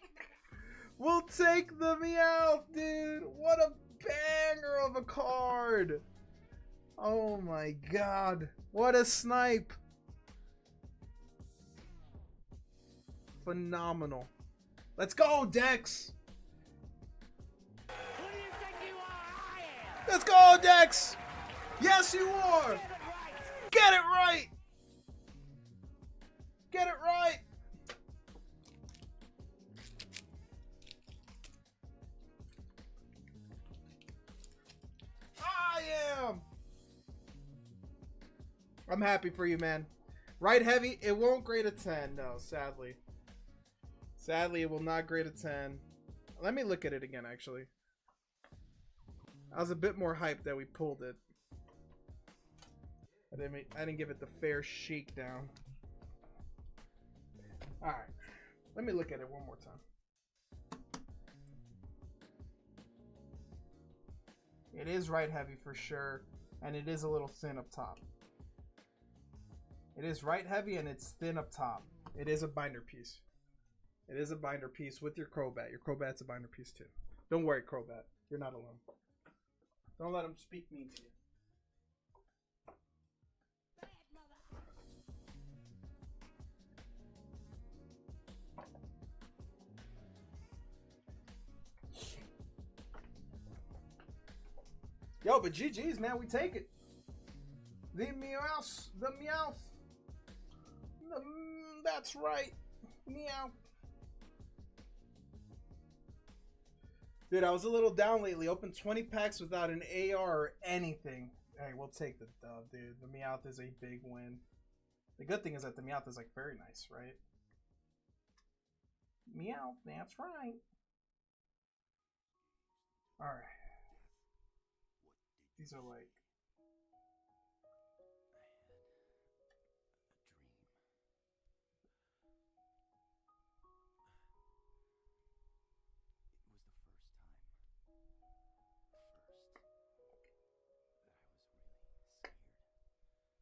We'll take the Meow, dude. What a banger of a card. Oh my god. What a snipe. Phenomenal. Let's go, Dex. Let's go, Dex. Yes, you are. Get it right. Get it right. I am. I'm happy for you, man. Right heavy, it won't grade a 10. No, sadly. Sadly, it will not grade a 10. Let me look at it again, actually. I was a bit more hyped that we pulled it. I didn't give it the fair shakedown. Alright. Let me look at it one more time. It is right heavy for sure. And it is a little thin up top. It is right heavy and it's thin up top. It is a binder piece. It is a binder piece with your Crobat. Your Crobat's a binder piece too. Don't worry, Crobat. You're not alone. Don't let him speak mean to you. Yo, but GG's, man. We take it. The Meowth. The Meowth. That's right. Meow. Dude, I was a little down lately. Opened 20 packs without an AR or anything. Hey, we'll take the dub, dude. The Meowth is a big win. The good thing is that the Meowth is, like, very nice, right? Meow, that's right. Alright. These are, like...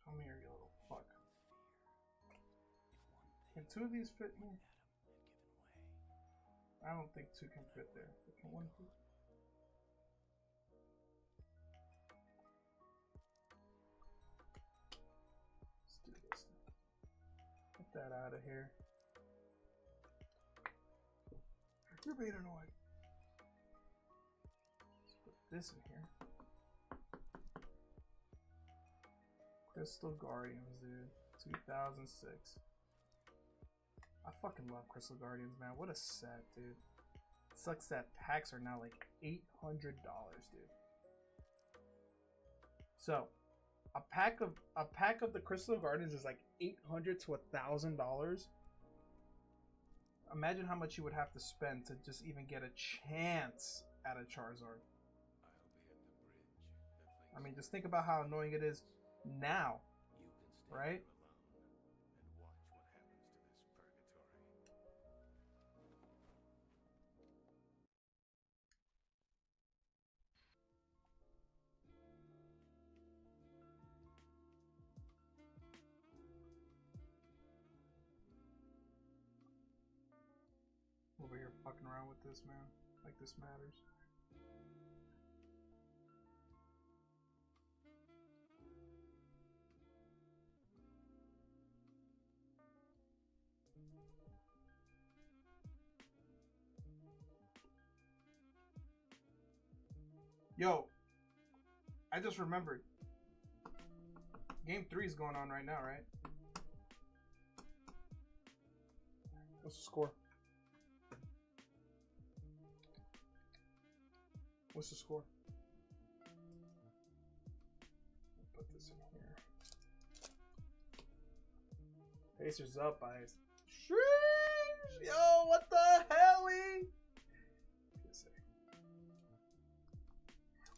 Come here, you little fuck. Can two of these fit here? I don't think two can fit there. But can one fit? Let's do this. Get that out of here. You're being annoying. Let's put this in here. Crystal Guardians, dude. 2006. I fucking love Crystal Guardians, man. What a set, dude. It sucks that packs are now like $800, dude. So, a pack of the Crystal Guardians is like $800 to $1,000. Imagine how much you would have to spend to just even get a chance at a Charizard. I mean, just think about how annoying it is now, right? Over here fucking around with this, man. Like this matters. Yo, I just remembered. Game 3 is going on right now, right? What's the score? What's the score? Put this in here. Pacers up by... Sheesh! Yo, what the helly?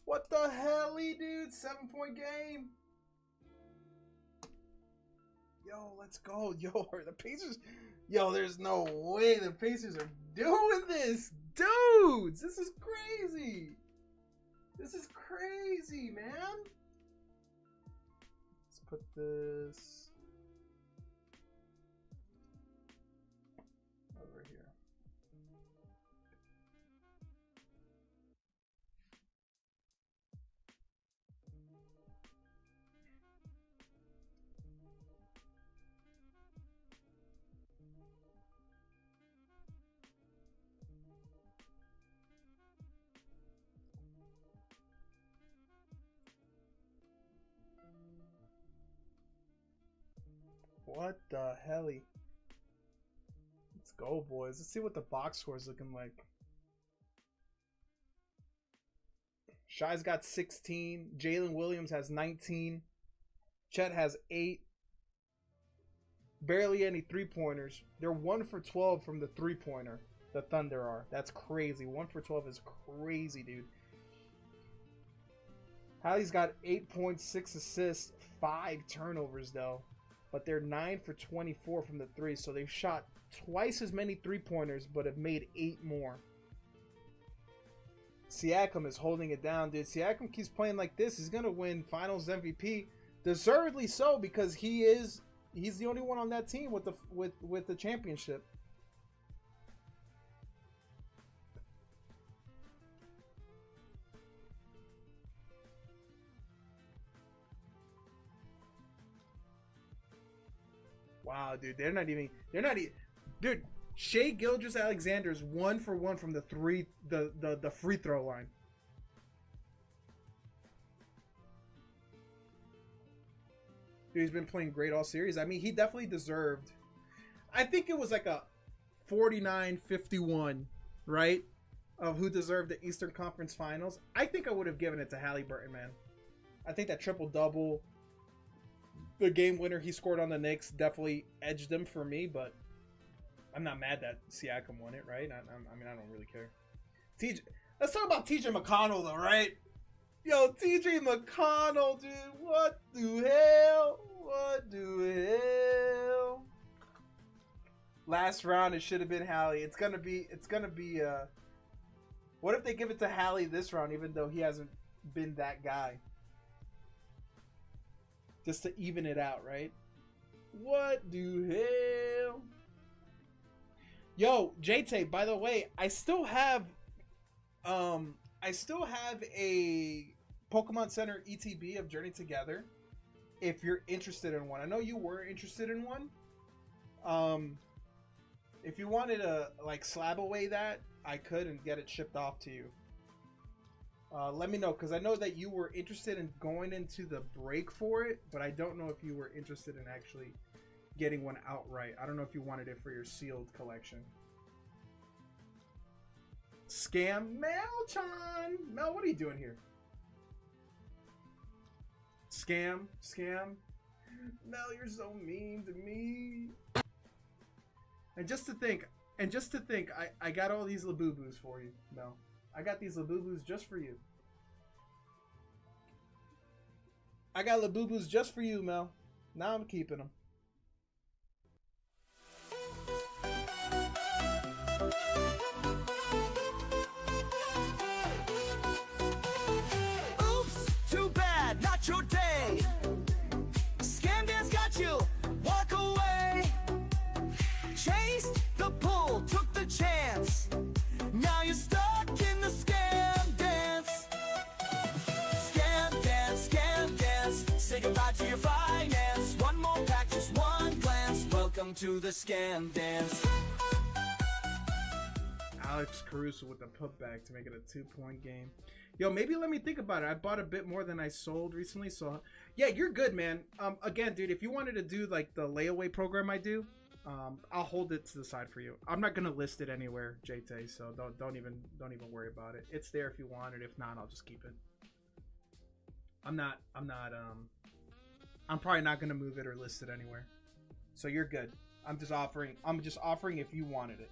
What the helly, dude? 7-point game. Yo, let's go. Yo, the Pacers... Yo, there's no way the Pacers are doing this. Dudes, this is crazy. This is crazy, man. Let's put this What the helly? Let's go, boys. Let's see what the box score is looking like. Shy's got 16. Jalen Williams has 19. Chet has 8. Barely any three-pointers. They're 1 for 12 from the three-pointer. The Thunder are. That's crazy. 1 for 12 is crazy, dude. Hallie's got 8.6 assists, 5 turnovers, though. But they're 9 for 24 from the three, so they've shot twice as many three-pointers, but have made 8 more. Siakam is holding it down, dude. Siakam keeps playing like this. He's going to win Finals MVP. Deservedly so, because he's the only one on that team with the championship. Wow, dude, they're not even, dude, Shai Gilgeous-Alexander's 1 for 1 from the free throw line. Dude, he's been playing great all series. I mean, he definitely deserved, I think it was like a 49-51, right? Of who deserved the Eastern Conference Finals. I think I would have given it to Halliburton, man. I think that triple-double, the game winner he scored on the Knicks, definitely edged him for me, but I'm not mad that Siakam won it, right? I mean, I don't really care. Let's talk about TJ McConnell, though, right? Yo, TJ McConnell, dude. What the hell? What the hell? Last round, it should have been Hallie. It's gonna be, what if they give it to Hallie this round, even though he hasn't been that guy? Just to even it out, right? What the hell? Yo, J-Tape, by the way, I still have a Pokemon Center ETB of Journey Together. If you're interested in one. I know you were interested in one. If you wanted to like slab away that, I could and get it shipped off to you. Let me know, because I know that you were interested in going into the break for it, but I don't know if you were interested in actually getting one outright. I don't know if you wanted it for your sealed collection. Scam Mel-chan! Mel, what are you doing here? Scam. Mel, you're so mean to me. And just to think, I got all these Labubu's for you, Mel. I got these Labubu's just for you. I got Labubu's just for you, Mel. Now I'm keeping them. Oops, too bad, not your day. Scam dance got you, walk away. Chased the pull, took the chance. Now you're stuck in the scam dance. Scam dance. Say goodbye to your finance. One more pack, just one glance. Welcome to the scam dance. Alex Caruso with the putback to make it a 2-point game. Yo, maybe let me think about it. I bought a bit more than I sold recently, so yeah, you're good, man. Again, dude, if you wanted to do like the layaway program I do, I'll hold it to the side for you. I'm not gonna list it anywhere, JT, so don't even worry about it. It's there if you want it. If not, I'll just keep it. I'm probably not gonna move it or list it anywhere. So you're good. I'm just offering if you wanted it.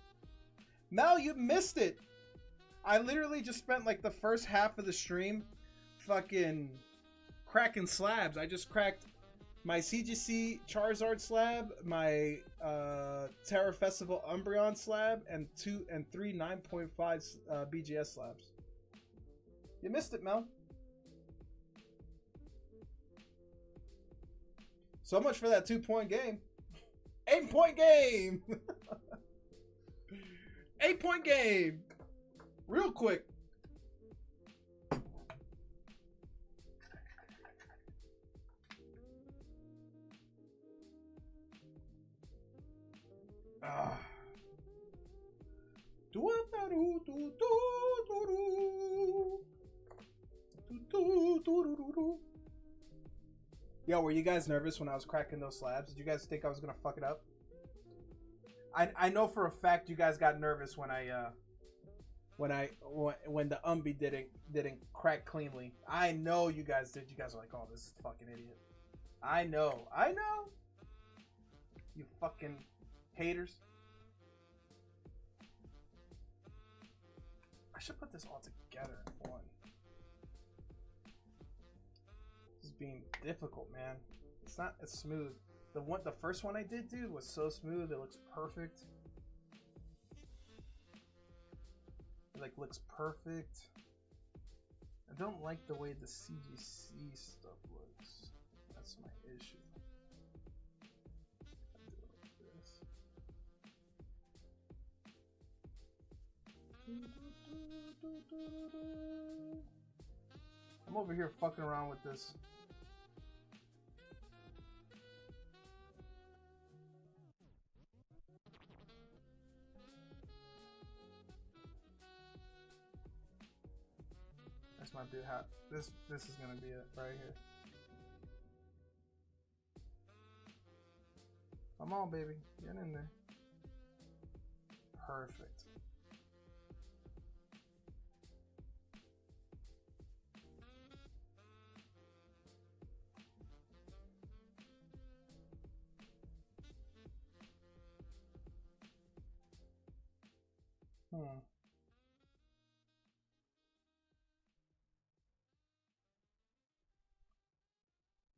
Mel, you missed it. I literally just spent like the first half of the stream fucking cracking slabs. I just cracked my CGC Charizard slab, my Terra Festival Umbreon slab, and 3 9.5 BGS slabs. You missed it, Mel. So much for that 2-point game. 8-point game. 8-point game. Real quick. Yo, were you guys nervous when I was cracking those slabs? Did you guys think I was gonna fuck it up? I know for a fact you guys got nervous when when the umbi didn't crack cleanly. I know you guys did. You guys are like, oh, this is a fucking idiot. I know. You fucking haters. I should put this all together in one. This is being difficult, man. It's not as smooth. The first one I did, dude, was so smooth. It looks perfect. It like looks perfect. I don't like the way the CGC stuff looks. That's my issue. I do it like this. I'm over here fucking around with this. This might be how this is gonna be it right here. Come on, baby, get in there. Perfect.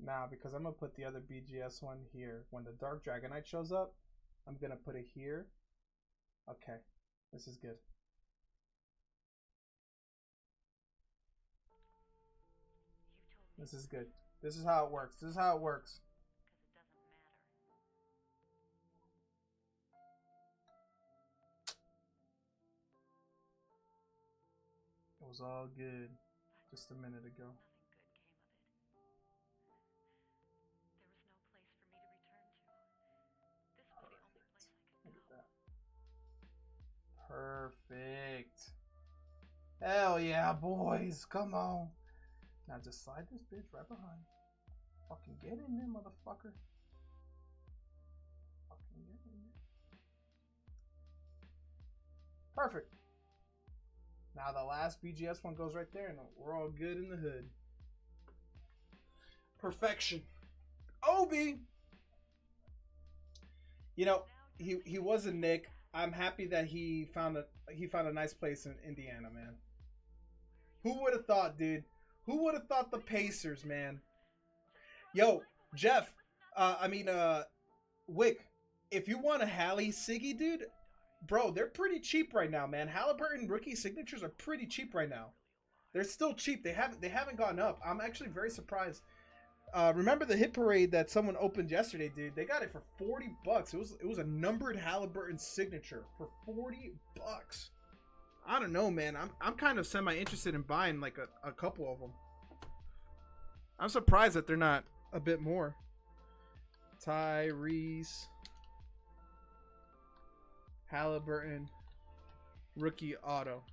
Now, because I'm gonna put the other BGS one here. When the Dark Dragonite shows up, I'm gonna put it here. Okay, this is good. This is good. This is how it works. This is how it works. It was all good just a minute ago. Perfect. Hell yeah, boys. Come on. Now just slide this bitch right behind. Fucking get in there, motherfucker. Fucking get in there. Perfect. Now the last BGS one goes right there and we're all good in the hood. Perfection. Obi! You know, he was a Nick. I'm happy that he found a nice place in Indiana, man. Who would have thought, dude? Who would have thought the Pacers, man? Yo, Jeff, Wick, if you want a Hallie Siggy, dude, bro, they're pretty cheap right now, man. Halliburton rookie signatures are pretty cheap right now. They're still cheap. They haven't gone up. I'm actually very surprised. Remember the hit parade that someone opened yesterday, dude? They got it for $40. It was a numbered Halliburton signature for $40. I don't know, man. I'm kind of semi interested in buying like a couple of them. I'm surprised that they're not a bit more. Tyrese Halliburton rookie auto.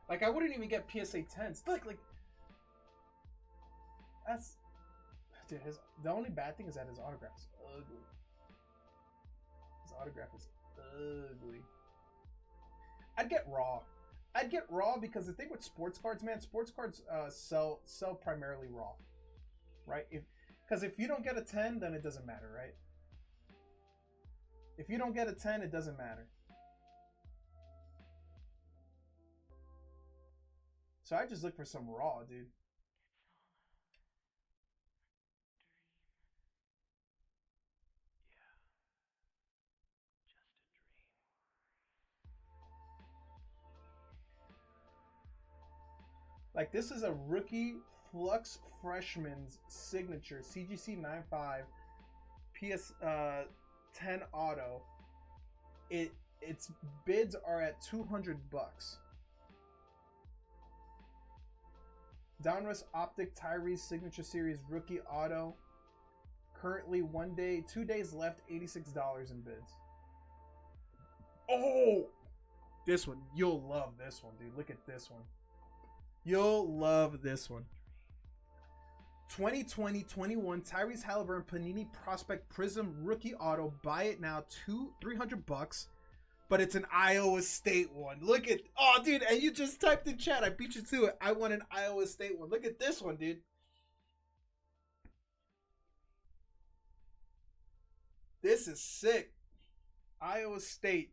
Like I wouldn't even get PSA 10s. Like that's, dude, the only bad thing is that his autograph is ugly. His autograph is ugly. I'd get raw. I'd get raw because the thing with sports cards, man, sports cards sell primarily raw, right? Because if you don't get a 10, then it doesn't matter, right? If you don't get a 10, it doesn't matter. So I just look for some raw, dude. Like, this is a rookie Flux Freshman's signature CGC 95 PS 10 auto. Its bids are at $200. Donruss Optic Tyrese Signature Series rookie auto. Currently 2 days left, $86 in bids. Oh! This one. You'll love this one, dude. Look at this one. You'll love this one. 2020-21 Tyrese Halliburton Panini Prospect Prism Rookie Auto. Buy it now, $300. But it's an Iowa State one. Look at, oh dude, and you just typed in chat. I beat you to it. I want an Iowa State one. Look at this one, dude. This is sick. Iowa State.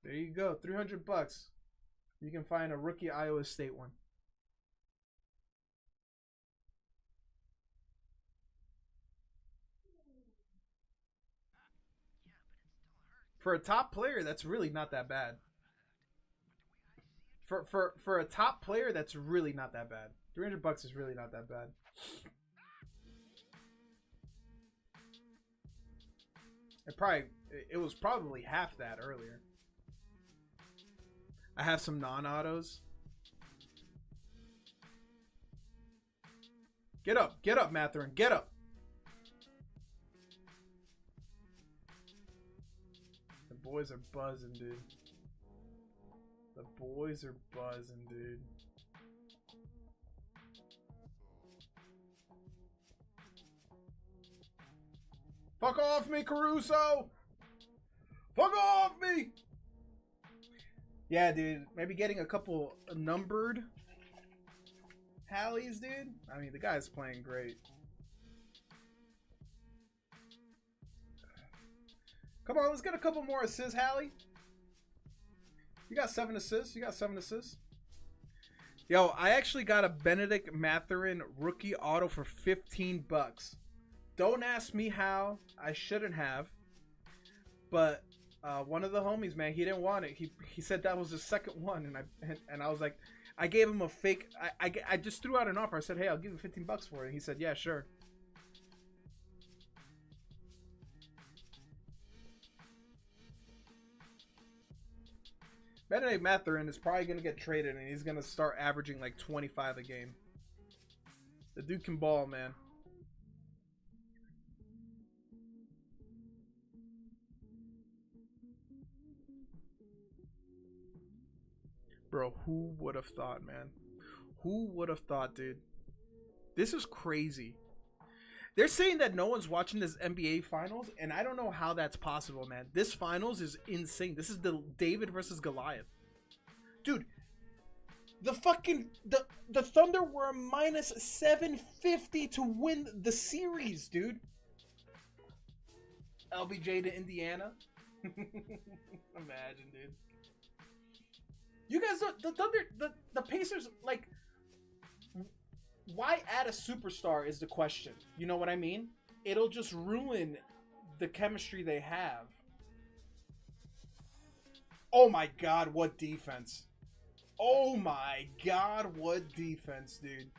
There you go, $300. You can find a rookie Iowa State one. For a top player, that's really not that bad. For a top player, that's really not that bad. $300 is really not that bad. It was probably half that earlier. I have some non-autos. Get up, Matherin, get up. The boys are buzzing, dude. The boys are buzzing, dude. Fuck off me, Caruso! Fuck off me! Yeah, dude. Maybe getting a couple numbered Hallies, dude. I mean, the guy's playing great. Come on, let's get a couple more assists, Hallie. You got 7 assists. You got 7 assists. Yo, I actually got a Benedict Mathurin rookie auto for $15. Don't ask me how. I shouldn't have. But one of the homies, man, he didn't want it. He said that was the second one, and I was like, I gave him a fake. I just threw out an offer. I said, hey, I'll give you $15 for it. And he said, yeah, sure. Benedict Mathurin is probably going to get traded, and he's going to start averaging like 25 a game. The dude can ball, man. Bro, who would have thought, man? Who would have thought, dude? This is crazy. They're saying that no one's watching this NBA Finals, and I don't know how that's possible, man. This Finals is insane. This is the David versus Goliath. Dude, the Thunder were minus 750 to win the series, dude. LBJ to Indiana. Imagine, dude. You guys, the Thunder, the Pacers, like, why add a superstar is the question. You know what I mean? It'll just ruin the chemistry they have. Oh my God, what defense. Oh my God, what defense, dude.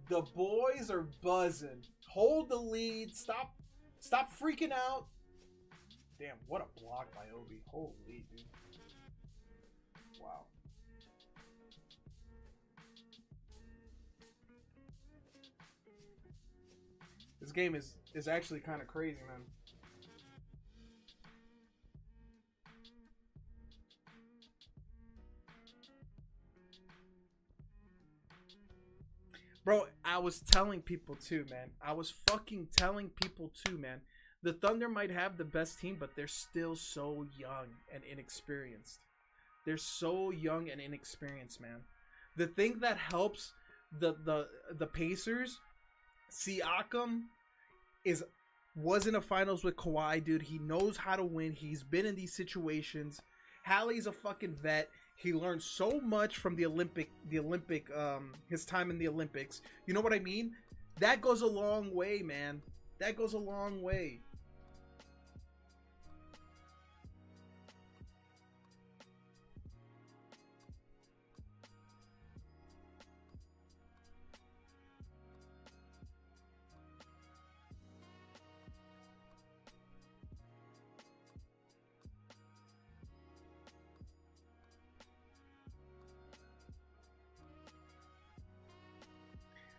The boys are buzzing. Hold the lead. Stop freaking out. Damn, what a block by Obi. Holy, dude. Wow. This game is actually kind of crazy, man. Bro, I was telling people too, man. I was fucking telling people too, man. The Thunder might have the best team, but they're still so young and inexperienced. They're so young and inexperienced, man. The thing that helps the Pacers, Siakam was in a finals with Kawhi, dude. He knows how to win. He's been in these situations. Hallie's a fucking vet. He learned so much from his time in the Olympics. You know what I mean? That goes a long way, man. That goes a long way.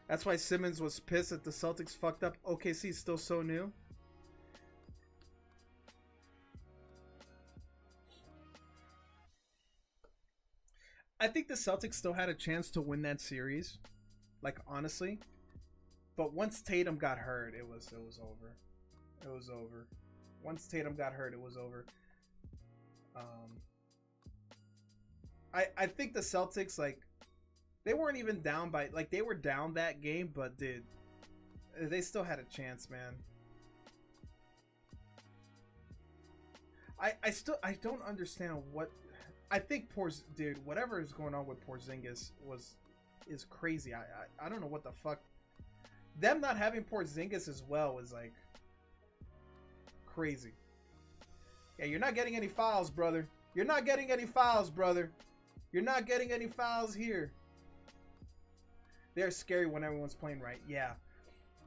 That's why Simmons was pissed that the Celtics fucked up. OKC is still so new. I think the Celtics still had a chance to win that series, like honestly. But once Tatum got hurt, it was over. It was over. Once Tatum got hurt, it was over. I think the Celtics, like, they weren't even down by, like, they were down that game, but dude, they still had a chance, man. I don't understand what. I think dude, whatever is going on with Porzingis is crazy. I don't know what the fuck. Them not having Porzingis as well is like crazy. Yeah, you're not getting any fouls, brother. You're not getting any fouls, brother. You're not getting any fouls here. They're scary when everyone's playing right. Yeah.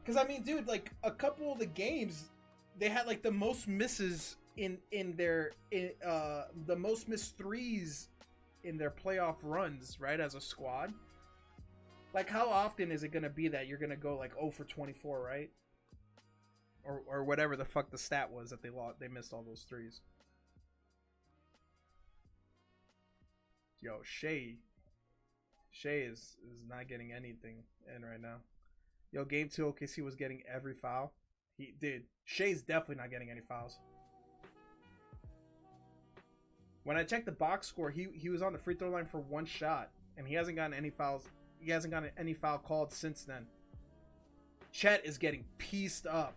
Because, I mean, dude, like, a couple of the games, they had, like, the most misses the most missed threes in their playoff runs, right, as a squad. Like, how often is it going to be that you're going to go, like, 0 for 24, right? Or whatever the fuck the stat was that they missed all those threes. Yo, Shea is not getting anything in right now. Yo, game 2, OKC was getting every foul. Shea's definitely not getting any fouls. When I checked the box score, he was on the free throw line for 1 shot, and he hasn't gotten any fouls. He hasn't gotten any foul called since then. Chet is getting pieced up.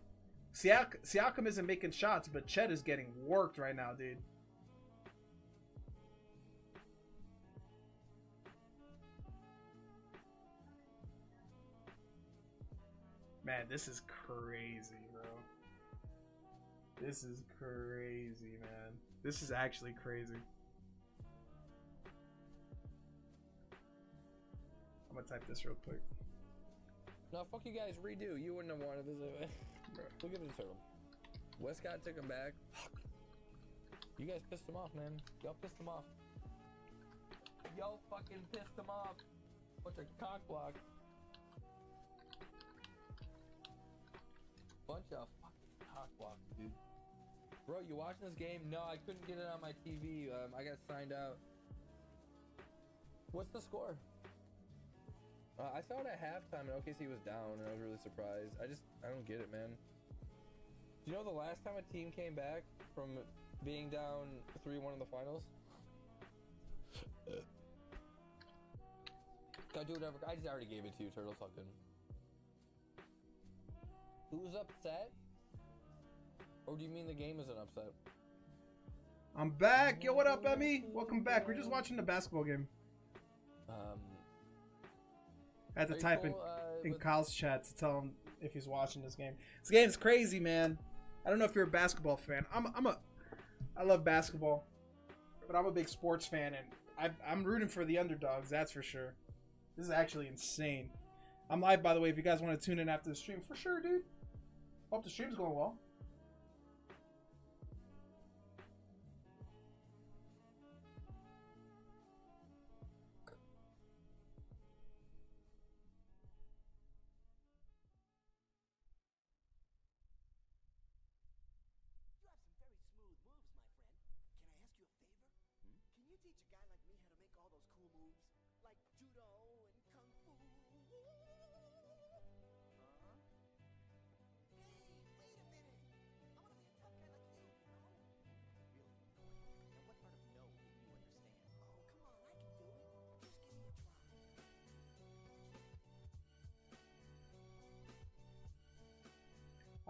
Siakam isn't making shots, but Chet is getting worked right now, dude. Man, this is crazy, bro. This is crazy, man. This is actually crazy. I'm gonna type this real quick. No, fuck you guys, redo. You wouldn't have wanted this anyway. Look at the turtle. Westcott took him back. You guys pissed him off, man. Y'all pissed him off. Y'all fucking pissed him off. Bunch of cock block. Bunch of fucking cock blocks, dude. Bro, you watching this game? No, I couldn't get it on my TV. I got signed out. What's the score? I saw it at halftime and OKC was down and I was really surprised. I don't get it, man. Do you know the last time a team came back from being down 3-1 in the finals? Gotta do whatever. I just already gave it to you, Turtle fucking. Who's upset? Or do you mean the game is an upset? I'm back. Yo, what up, Emmy? Welcome back. We're just watching the basketball game. I had to type in Kyle's chat to tell him if he's watching this game. This game's crazy, man. I don't know if you're a basketball fan. I love basketball, but I'm a big sports fan, and I'm rooting for the underdogs. That's for sure. This is actually insane. I'm live, by the way. If you guys want to tune in after the stream, for sure, dude. Hope the stream's going well. Teach a guy like me how to make all those cool moves, like judo and kung fu. Hey, wait a minute. I want to be a tough guy like you, Really? Now what part of no didn't you understand? Oh, come on, I can do it. Just give me a try.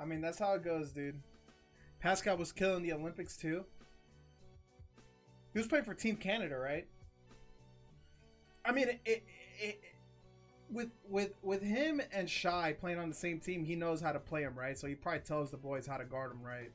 I mean, that's how it goes, dude. Pascal was killing the Olympics too. He was playing for Team Canada, right? I mean, with him and Shai playing on the same team, he knows how to play him, right? So he probably tells the boys how to guard him, right?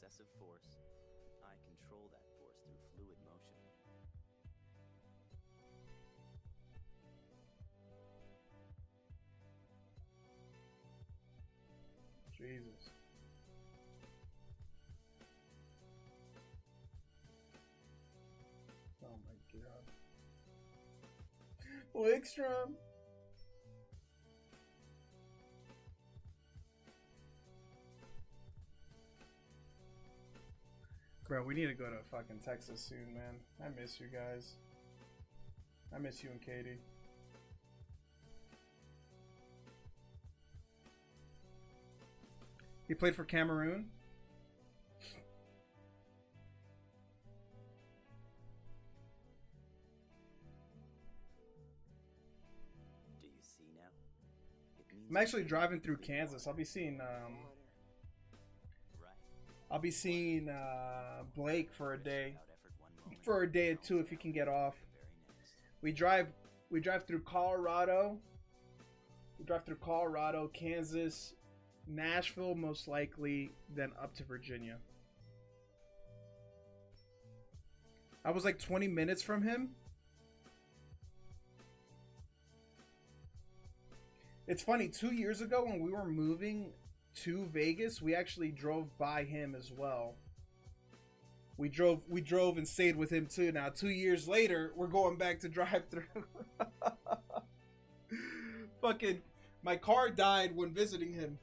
excessive force, I control that force through fluid motion. Jesus. Oh my god. Wickstrom. Bro, we need to go to fucking Texas soon, man. I miss you guys. I miss you and Katie. He played for Cameroon. Do you see now? It means I'm actually driving through Kansas. I'll be seeing Blake for a day. For a day or two if he can get off. We drive through Colorado. We drive through Colorado, Kansas, Nashville most likely, then up to Virginia. I was like 20 minutes from him. It's funny, 2 years ago when we were moving to Vegas, we actually drove by him as well. We drove and stayed with him too. Now 2 years later, we're going back to drive through. Fucking, my car died when visiting him.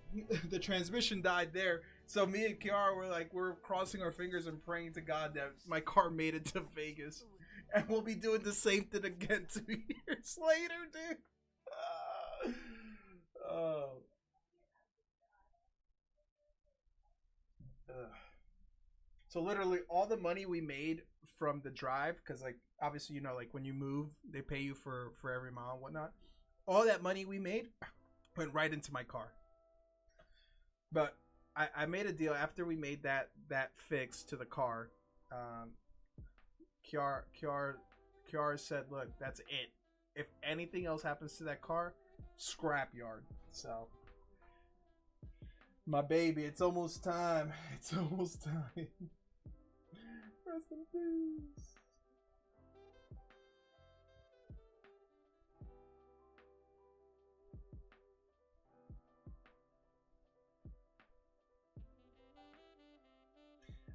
The transmission died there. So me and Kiara were like, we're crossing our fingers and praying to God that my car made it to Vegas. And we'll be doing the same thing again 2 years later, dude. Oh. So literally all the money we made from the drive, because like obviously, you know, like when you move they pay you for every mile and whatnot, all that money we made went right into my car. But I made a deal after we made that fix to the car. Kiara said, look, that's it. If anything else happens to that car, scrap yard. So my baby, it's almost time. It's almost time. Rest in peace.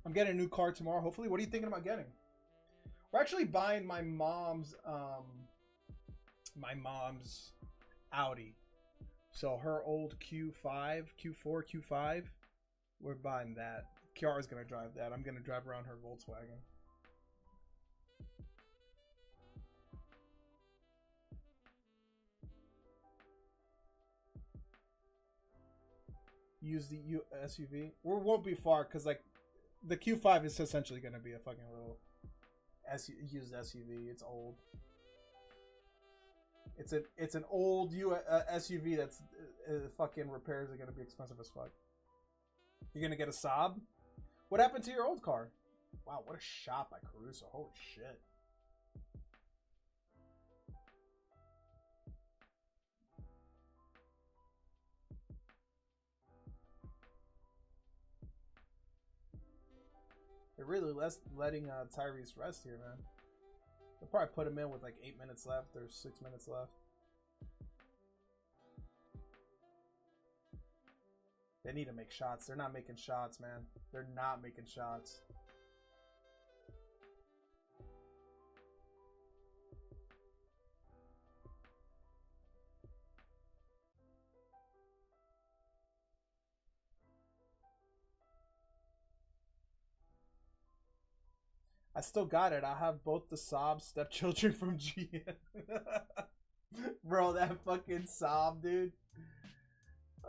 I'm getting a new car tomorrow, hopefully. What are you thinking about getting? We're actually buying my mom's Audi. So her old Q4, Q5, we're buying that. Kiara's gonna drive that. I'm gonna drive around her Volkswagen. Use the SUV. We won't be far because like the Q5 is essentially gonna be a fucking little used SUV. It's old. It's an old SUV that's fucking repairs are gonna be expensive as fuck. You're gonna get a Saab? What happened to your old car? Wow, what a shot by Caruso. Holy shit. They're really letting Tyrese rest here, man. They'll probably put him in with like 8 minutes left or 6 minutes left. They need to make shots. They're not making shots, man. They're not making shots. I still got it. I have both the Saab stepchildren from GM. Bro, that fucking Saab, dude.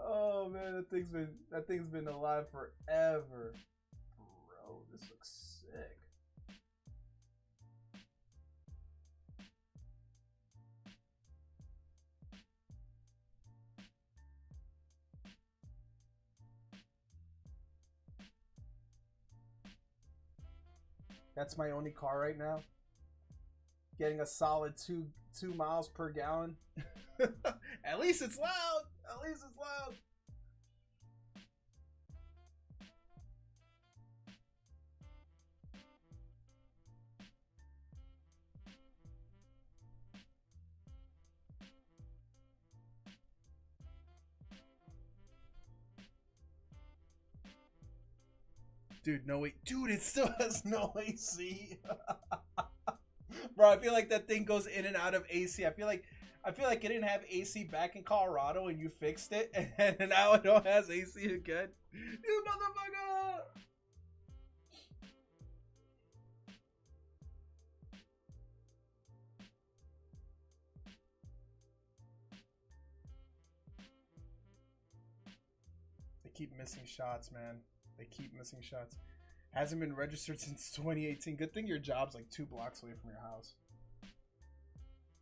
Oh man, that thing's been alive forever. Bro, this looks sick. That's my only car right now. Getting a solid two miles per gallon. At least it's loud. At least it's loud. Dude, no wait. Dude, it still has no AC. Bro, I feel like that thing goes in and out of AC. I feel like it didn't have AC back in Colorado and you fixed it, and now it don't has AC again. You motherfucker! They keep missing shots, man. They keep missing shots. Hasn't been registered since 2018. Good thing your job's like 2 blocks away from your house.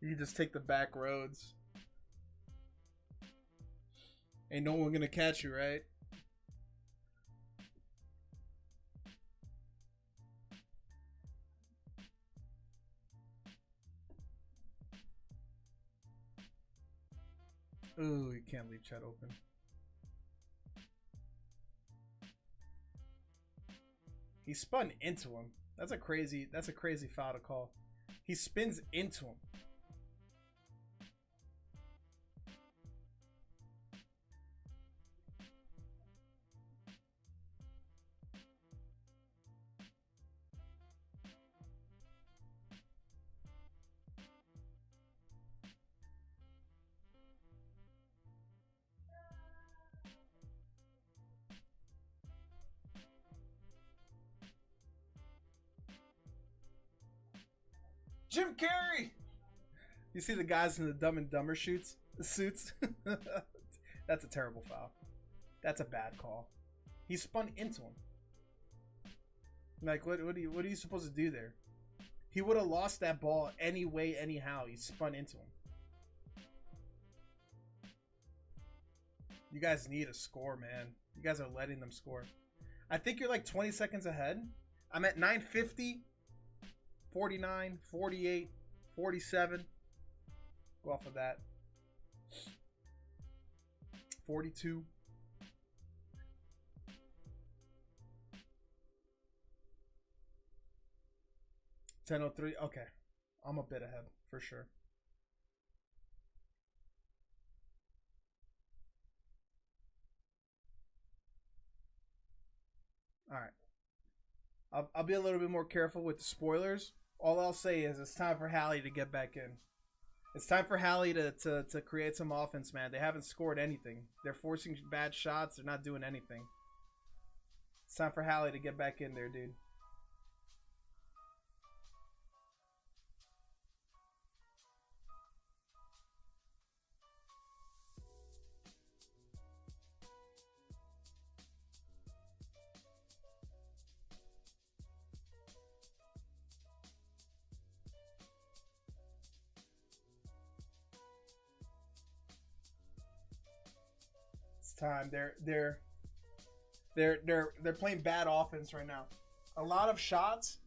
You can just take the back roads. Ain't no one gonna catch you, right? Ooh, you can't leave chat open. He spun into him. That's a crazy foul to call. He spins into him. Jim Carrey! You see the guys in the Dumb and Dumber suits? That's a terrible foul. That's a bad call. He spun into him. Like, what are you supposed to do there? He would have lost that ball anyway, anyhow. He spun into him. You guys need a score, man. You guys are letting them score. I think you're like 20 seconds ahead. I'm at 950. 49, 48, 47. Go off of that. 42. $10.03. Okay. I'm a bit ahead for sure. All right. I'll be a little bit more careful with the spoilers. All I'll say is it's time for Hallie to get back in. It's time for Hallie to create some offense, man. They haven't scored anything. They're forcing bad shots. They're not doing anything. It's time for Hallie to get back in there, dude. Time. They're playing bad offense right now. A lot of shots,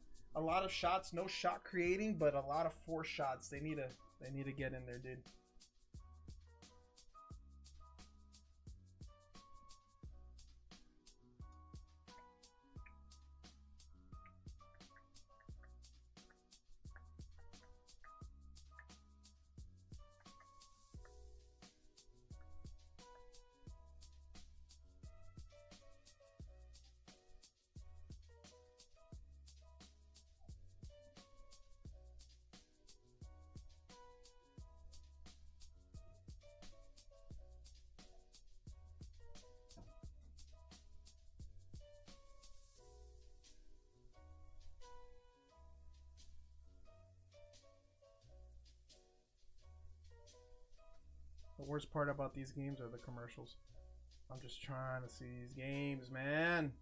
no shot creating, but a lot of forced shots. They need to get in there, dude. The worst part about these games are the commercials. I'm just trying to see these games, man.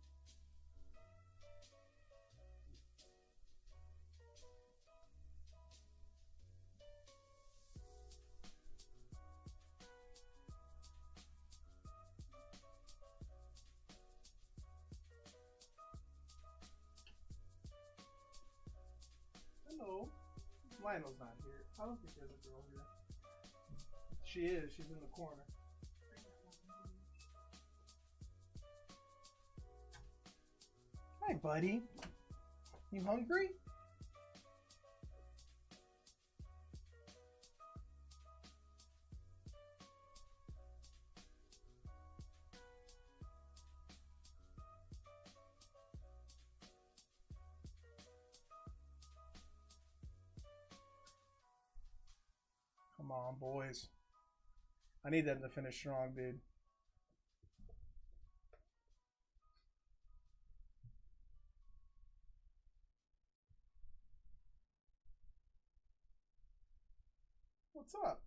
Hello. Lionel's not here. I don't think there's a girl here. She is. She's in the corner. Hi, buddy. You hungry? on, boys. I need them to finish strong, dude. What's up?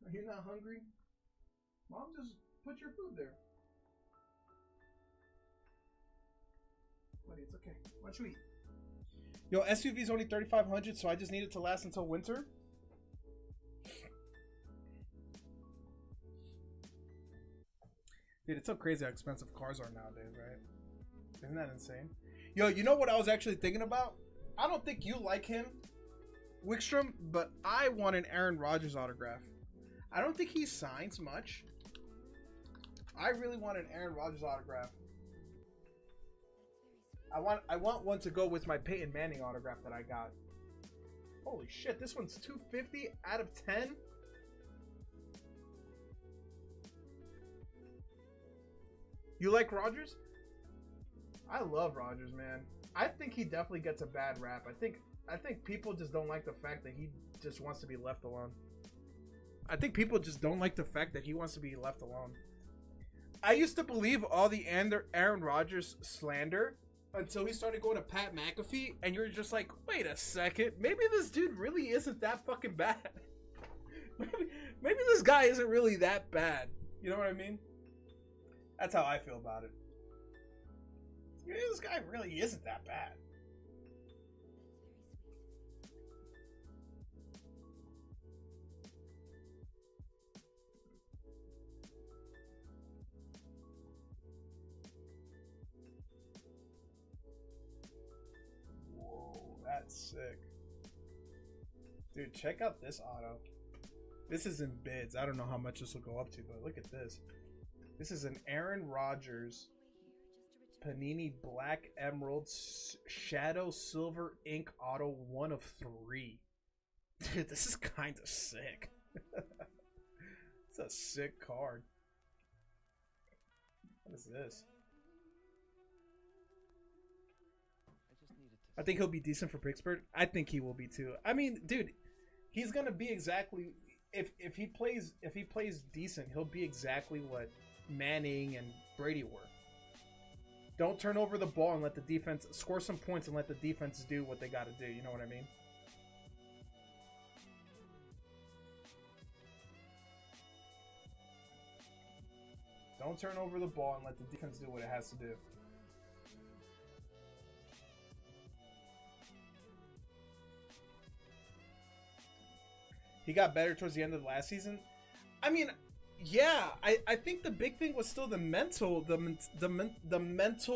Are you not hungry? Mom, just put your food there. Buddy, it's okay. Why don't you eat? Yo, SUV's only 3,500, so I just need it to last until winter. Dude, it's so crazy how expensive cars are nowadays, right? Isn't that insane? Yo, you know what I was actually thinking about? I don't think you like him, Wickstrom, but I want an Aaron Rodgers autograph. I don't think he signs much. I really want an Aaron Rodgers autograph. I want one to go with my Peyton Manning autograph that I got. Holy shit, this one's 250 out of 10. You like Rodgers? I love Rodgers, man. I think he definitely gets a bad rap. I think people just don't like the fact that he just wants to be left alone. I think people just don't like the fact that he wants to be left alone. I used to believe all the Aaron Rodgers slander until he started going to Pat McAfee, and you're just like, wait a second, maybe this dude really isn't that fucking bad. maybe this guy isn't really that bad. You know what I mean? That's how I feel about it. Maybe this guy really isn't that bad. That's sick. Dude, check out this auto. This is in bids. I don't know how much this will go up to, but look at this. This is an Aaron Rodgers Panini Black Emerald Shadow Silver Ink Auto 1 of 3. Dude, this is kind of sick. It's a sick card. What is this? I think he'll be decent for Pittsburgh. I think he will be too. I mean, dude, he's gonna be exactly if he plays decent, he'll be exactly what Manning and Brady were. Don't turn over the ball and let the defense score some points and let the defense do what they got to do. You know what I mean? Don't turn over the ball and let the defense do what it has to do. He got better towards the end of the last season. I mean, yeah, I think the big thing was still the mental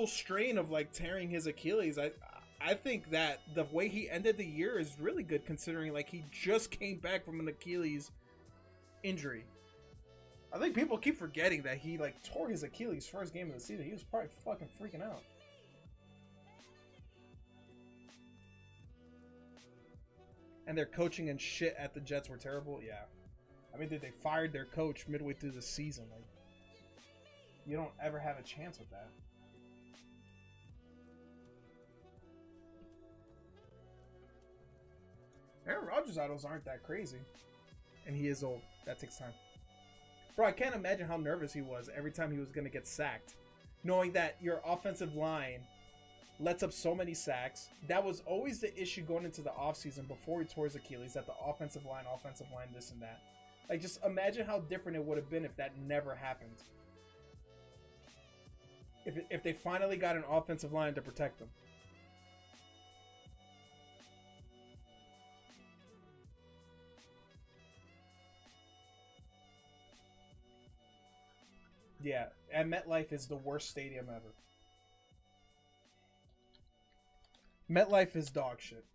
strain of like tearing his Achilles. I think that the way he ended the year is really good considering like he just came back from an Achilles injury. I think people keep forgetting that he like tore his Achilles first game of the season. He was probably fucking freaking out. And their coaching and shit at the Jets were terrible. Yeah. I mean, they fired their coach midway through the season. Like, you don't ever have a chance with that. Aaron Rodgers autos aren't that crazy. And he is old. That takes time. Bro, I can't imagine how nervous he was every time he was going to get sacked. Knowing that your offensive line lets up so many sacks. That was always the issue going into the offseason before he tore his Achilles, that the offensive line, this and that. Like, just imagine how different it would have been if that never happened. If they finally got an offensive line to protect them. Yeah, and MetLife is the worst stadium ever. MetLife is dog shit.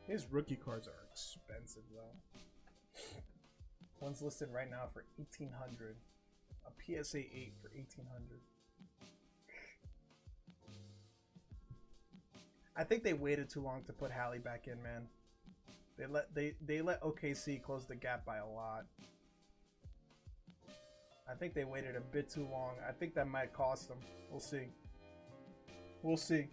His rookie cards are expensive, though. One's listed right now for 1,800. A PSA 8 for 1,800. I think they waited too long to put Hallie back in, man. They let OKC close the gap by a lot. I think they waited a bit too long. I think that might cost them. We'll see. We'll see.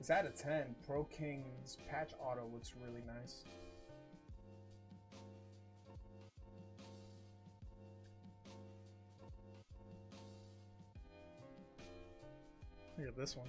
It's out of 10. Pro King's patch auto looks really nice. Look at this one.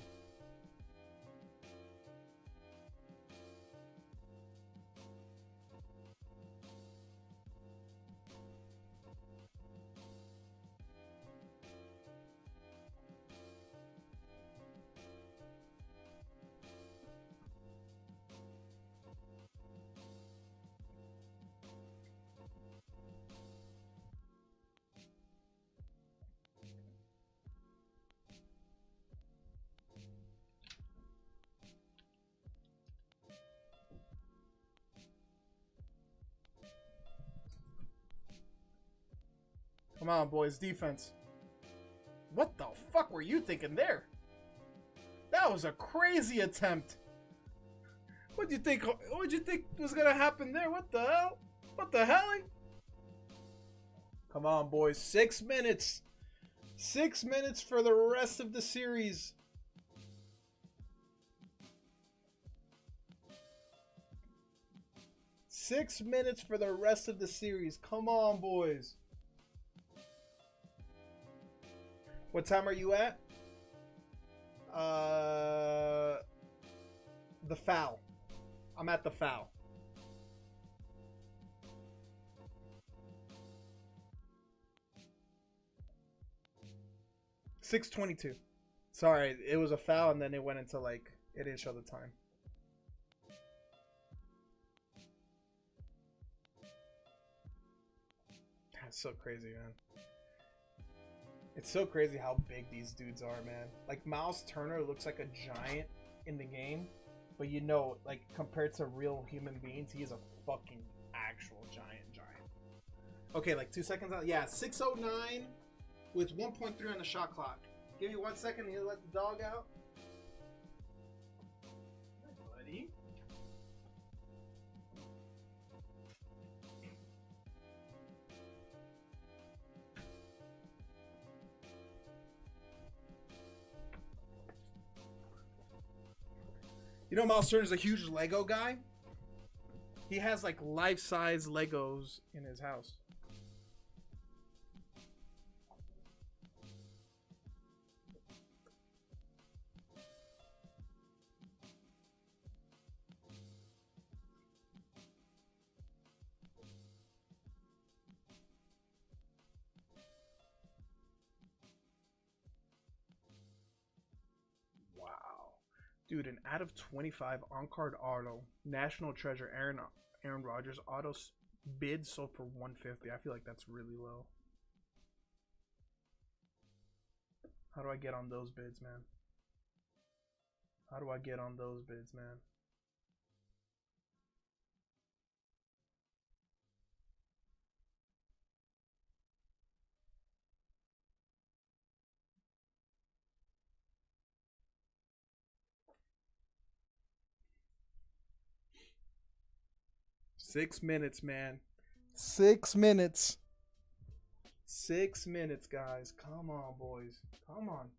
Come on, boys. Defense. What the fuck were you thinking there? That was a crazy attempt. What'd you think was gonna happen there? What the hell? What the hell? Come on, boys. 6 minutes. 6 minutes for the rest of the series. Six minutes for the rest of the series. Come on, boys. What time are you at? The foul. I'm at the foul. $6:22. Sorry, it was a foul and then it went into like it didn't show the time. That's so crazy, man. It's so crazy how big these dudes are, man. Like, Miles Turner looks like a giant in the game, but you know, like, compared to real human beings, he is a fucking actual giant. Okay, like 2 seconds out. Yeah, 6:09 with 1.3 on the shot clock. Give me 1 second to let the dog out. Hi, buddy. You know, Miles Turner's a huge Lego guy. He has like life-size Legos in his house. Dude, an out of 25 on-card auto, National Treasure, Aaron Rodgers auto bid sold for $150. I feel like that's really low. How do I get on those bids, man? How do I get on those bids, man? Six minutes, man. 6 minutes. 6 minutes, guys. Come on, boys. Come on.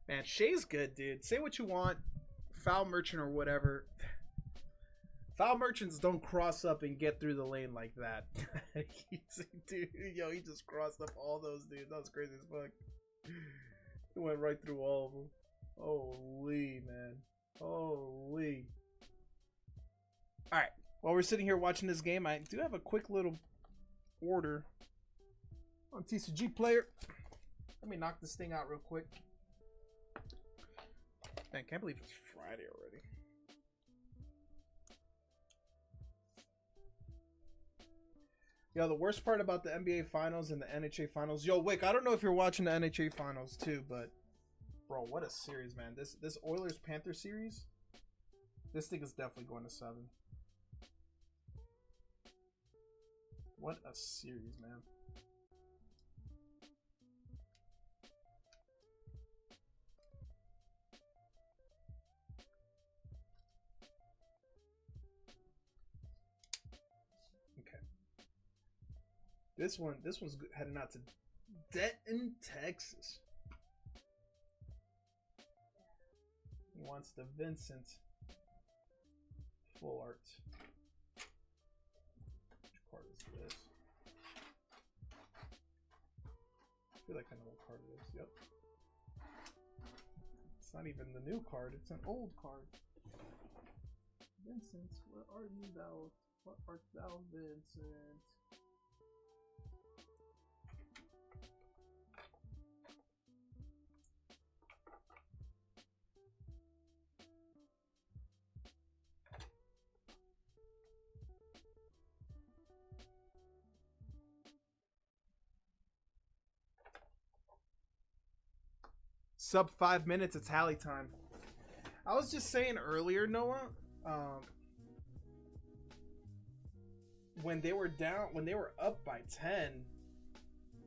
Man, Shea's good, dude. Say what you want. Foul merchant or whatever. Foul merchants don't cross up and get through the lane like that. Dude, yo, he just crossed up all those dudes. That was crazy as fuck. He went right through all of them. Holy, man. Holy. Alright. While we're sitting here watching this game, I do have a quick little order on TCG Player. Let me knock this thing out real quick. Man, I can't believe it's Friday already. Yo, the worst part about the NBA Finals and the NHA Finals. Yo, Wick, I don't know if you're watching the NHA Finals too, but bro, what a series, man. This Oilers Panther series. This thing is definitely going to 7. What a series, man. This one's heading out to Denton, Texas. He wants the Vincent full art. Which card is this? I feel like I know what card it is. Yep. It's not even the new card, it's an old card. Vincent, where are you thou? What art thou, Vincent? Sub 5 minutes, it's Hallie time. I was just saying earlier, Noah, when they were down, when they were up by 10,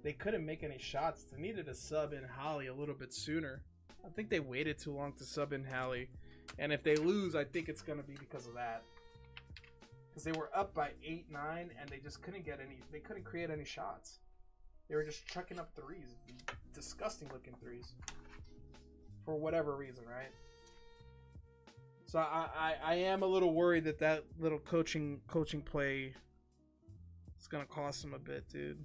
they couldn't make any shots. They needed to sub in Hallie a little bit sooner. I think they waited too long to sub in Hallie. And if they lose, I think it's going to be because of that. Because they were up by 8-9, and they just couldn't get any, they couldn't create any shots. They were just chucking up threes. Disgusting looking threes. For whatever reason, right? So I am a little worried that little coaching play is gonna cost him a bit, dude.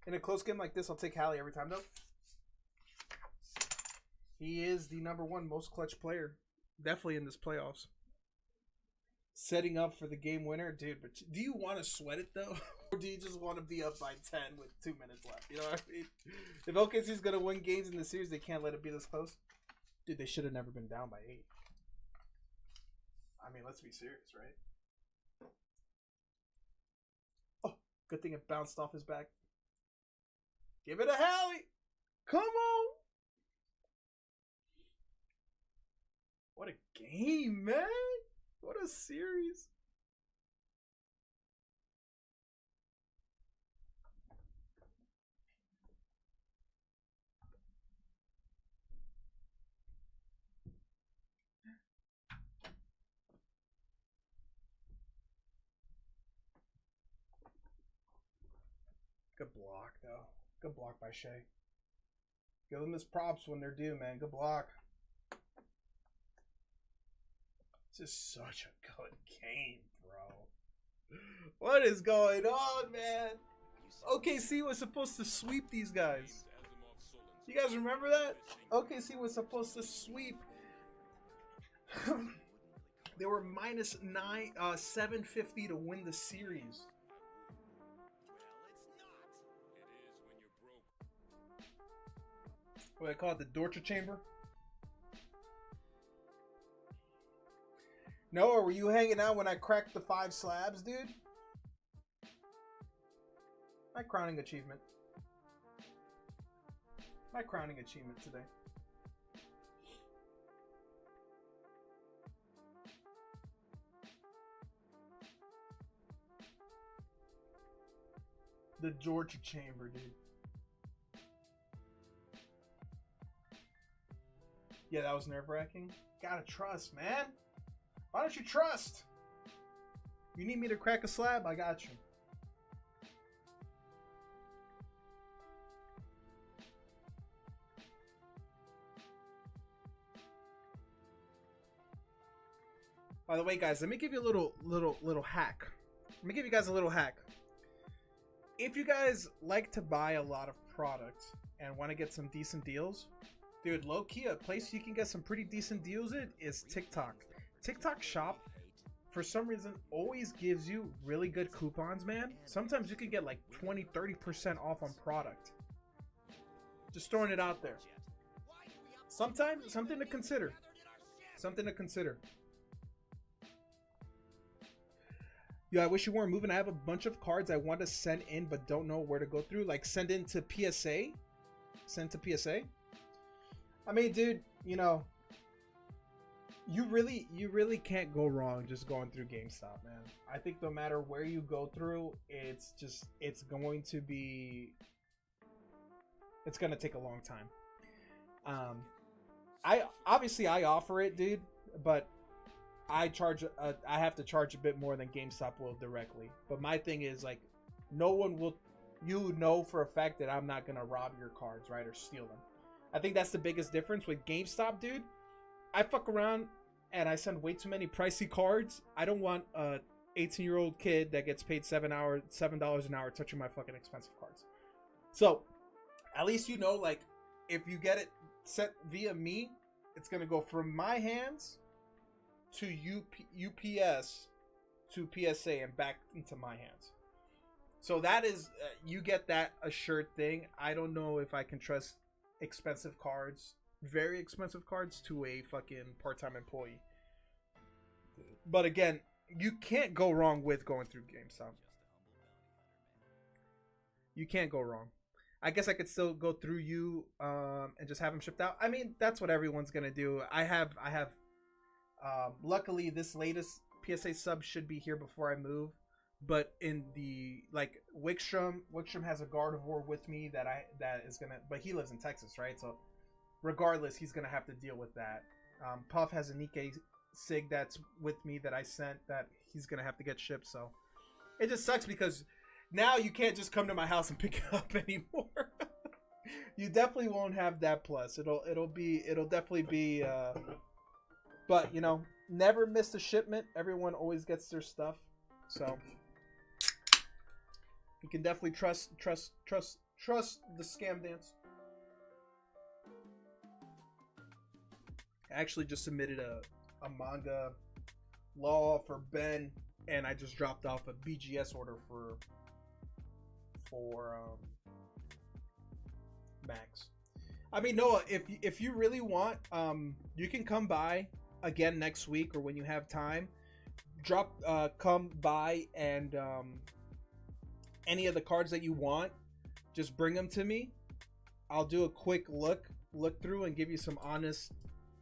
In a close game like this, I'll take Hallie every time, though. He is the #1 most clutch player. Definitely in this playoffs. Setting up for the game winner. Dude, but do you want to sweat it, though? Or do you just want to be up by 10 with 2 minutes left? You know what I mean? If OKC's going to win games in the series, they can't let it be this close. Dude, they should have never been down by 8. I mean, let's be serious, right? Oh, good thing it bounced off his back. Give it a Hallie. Come on. What a game, man. What a series. Good block, though. Good block by Shea. Give them his props when they're due, man. Good block. This is such a good game, bro. What is going on, man? OKC was supposed to sweep these guys. You guys remember that? OKC was supposed to sweep. They were minus 750 to win the series. What I call it, the torture chamber? Noah, were you hanging out when I cracked the 5 slabs, dude? My crowning achievement. My crowning achievement today. The Georgia Chamber, dude. Yeah, that was nerve-wracking. Gotta trust, man. Why don't you trust? You need me to crack a slab? I got you. By the way, guys, let me give you a little hack. Let me give you guys a little hack. If you guys like to buy a lot of products and want to get some decent deals, dude, low-key, a place you can get some pretty decent deals in is TikTok. TikTok Shop, for some reason, always gives you really good coupons, man. Sometimes you can get like 20-30% off on product. Just throwing it out there. Sometimes, something to consider. Something to consider. Yo, I wish you weren't moving. I have a bunch of cards I want to send in but don't know where to go through. Like send into PSA. Send to PSA. I mean, dude, you know, you really can't go wrong just going through GameStop, man. I think no matter where you go through, it's going to take a long time. I offer it, dude, but I have to charge a bit more than GameStop will directly. But my thing is, like, no one will, you know for a fact that I'm not gonna rob your cards, right, or steal them. I think that's the biggest difference with GameStop, dude. I fuck around and I send way too many pricey cards. I don't want a 18-year-old kid that gets paid $7 an hour touching my fucking expensive cards. So at least you know, like, if you get it sent via me, it's gonna go from my hands to UPS to PSA and back into my hands. So that is, you get that assured thing. I don't know if I can trust expensive cards, very expensive cards, to a fucking part-time employee. But again, you can't go wrong with going through GameStop. You can't go wrong. I guess I could still go through you and just have them shipped out. I mean, that's what everyone's gonna do. I have luckily this latest PSA sub should be here before I move. But in the, like, Wickstrom has a Gardevoir with me that is gonna, but he lives in Texas, right? So regardless, he's gonna have to deal with that. Puff has a Nikkei Sig that's with me that I sent that he's gonna have to get shipped. So it just sucks because now you can't just come to my house and pick it up anymore. You definitely won't have that plus. It'll definitely be. But you know, never miss a shipment. Everyone always gets their stuff. So you can definitely trust the scam dance. I actually just submitted a manga law for Ben, and I just dropped off a BGS order for Max. I mean, Noah, if you really want, you can come by again next week or when you have time. Come by and any of the cards that you want, just bring them to me. I'll do a quick look through and give you some honest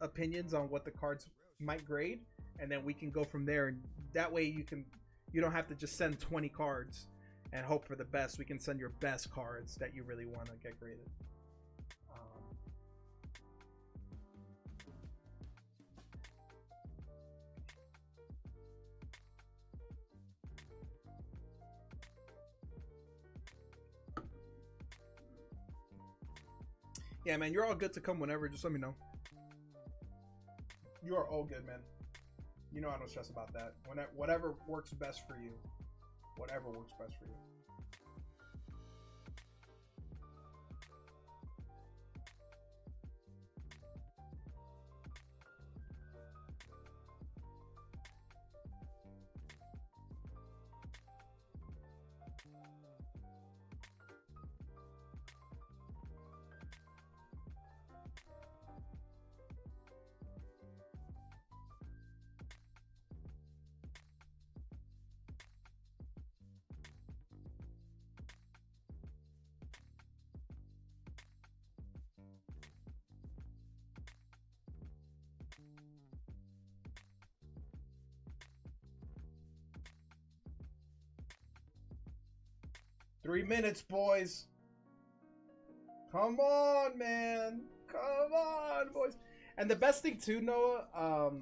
opinions on what the cards might grade, and then we can go from there. And that way you don't have to just send 20 cards and hope for the best. We can send your best cards that you really want to get graded. Yeah, man, you're all good to come whenever. Just let me know. You are all good, man. You know I don't stress about that. Whatever works best for you. Whatever works best for you. 3 minutes, boys. Come on, man. Come on, boys. And the best thing too, Noah,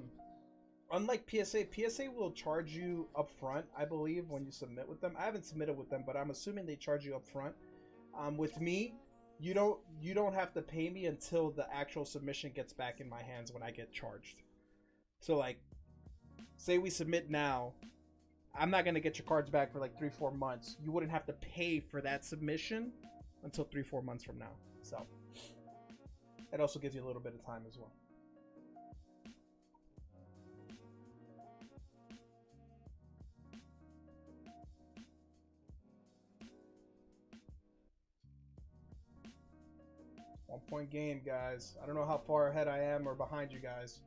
unlike PSA will charge you up front, I believe, when you submit with them. I haven't submitted with them, but I'm assuming they charge you up front. With me, you don't have to pay me until the actual submission gets back in my hands when I get charged. So like, say we submit now, I'm not gonna get your cards back for like 3-4 months. You wouldn't have to pay for that submission until 3-4 months from now. So it also gives you a little bit of time as well. One-point game, guys. I don't know how far ahead I am or behind you guys.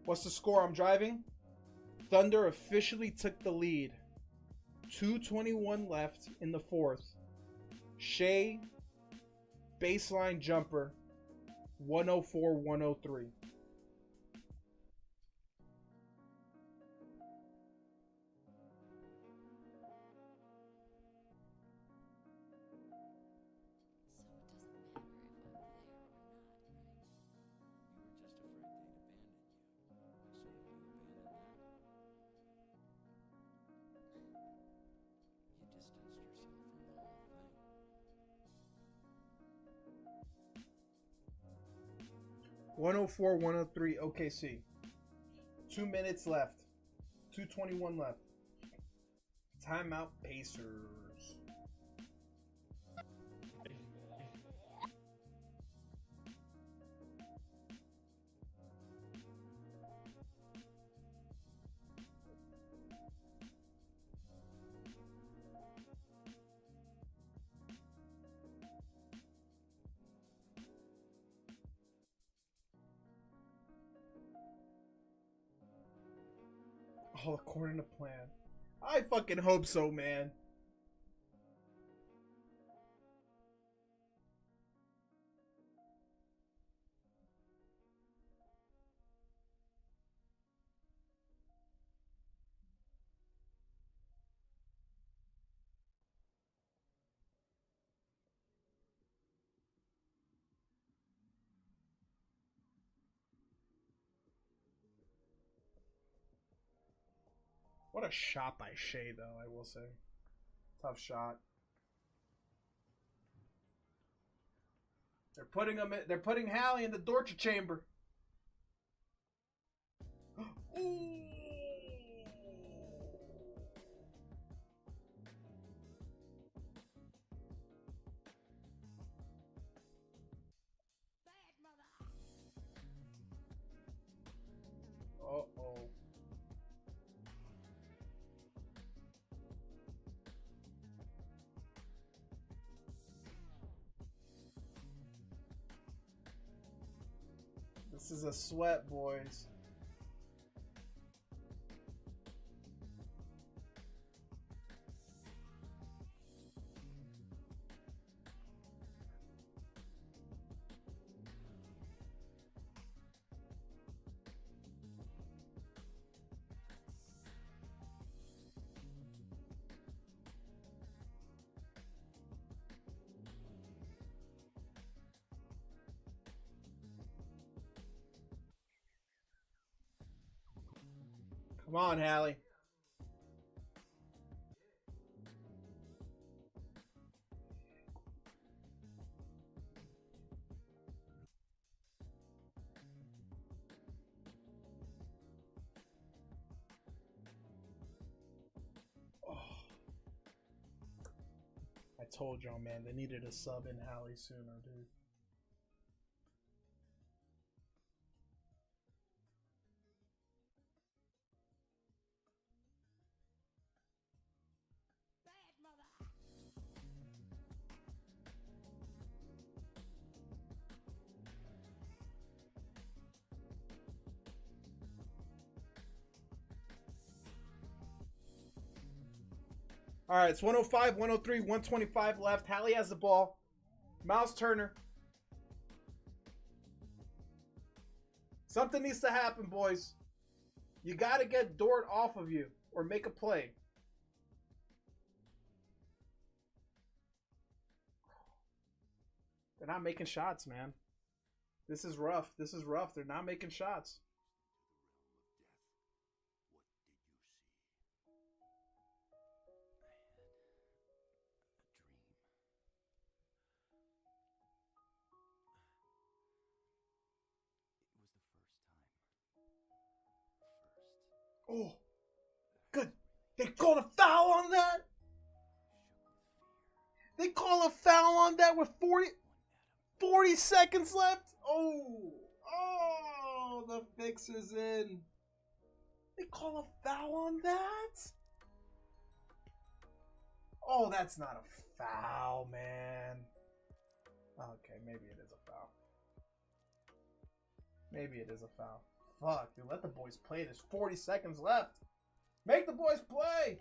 What's the score? I'm driving. Thunder officially took the lead. 2:21 left in the fourth. Shea, baseline jumper, 104-103. You were just afraid to abandon you. So you abandoned that. 104-103 OKC. 2 minutes left. 2:21 left. Timeout Pacers. All according to plan. I fucking hope so, man. What a shot by Shea, though, I will say. Tough shot. They're putting him. They're putting Hallie in the torture chamber. Ooh. Uh-oh. This is a sweat, boys. Come on, Hallie. Oh. I told y'all, man, they needed a sub in Hallie sooner, dude. All right, it's 105, 103, 125 left. Hallie has the ball. Miles Turner. Something needs to happen, boys. You got to get Dort off of you or make a play. They're not making shots, man. This is rough. This is rough. They're not making shots. Oh, good. They called a foul on that. They call a foul on that with 40 seconds left. Oh, the fix is in. They call a foul on that? Oh, that's not a foul, man. Okay, maybe it is a foul. Maybe it is a foul. Fuck, dude, let the boys play. There's 40 seconds left. Make the boys play.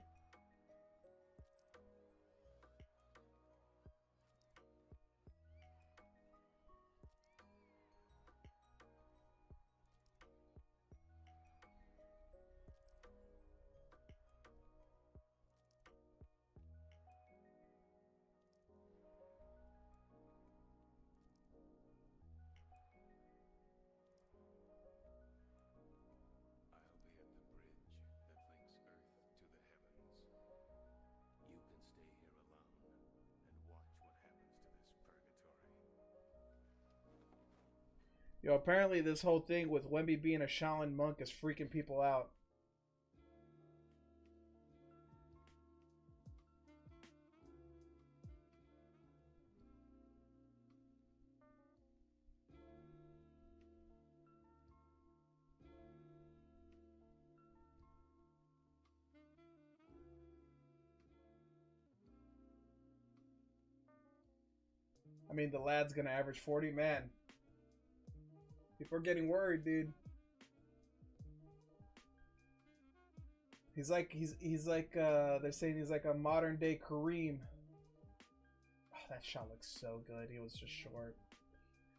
Yo, apparently this whole thing with Wemby being a Shaolin monk is freaking people out. I mean, the lad's gonna average 40, man. People are getting worried, dude. He's like they're saying he's like a modern day Kareem. Oh, that shot looks so good. He was just short.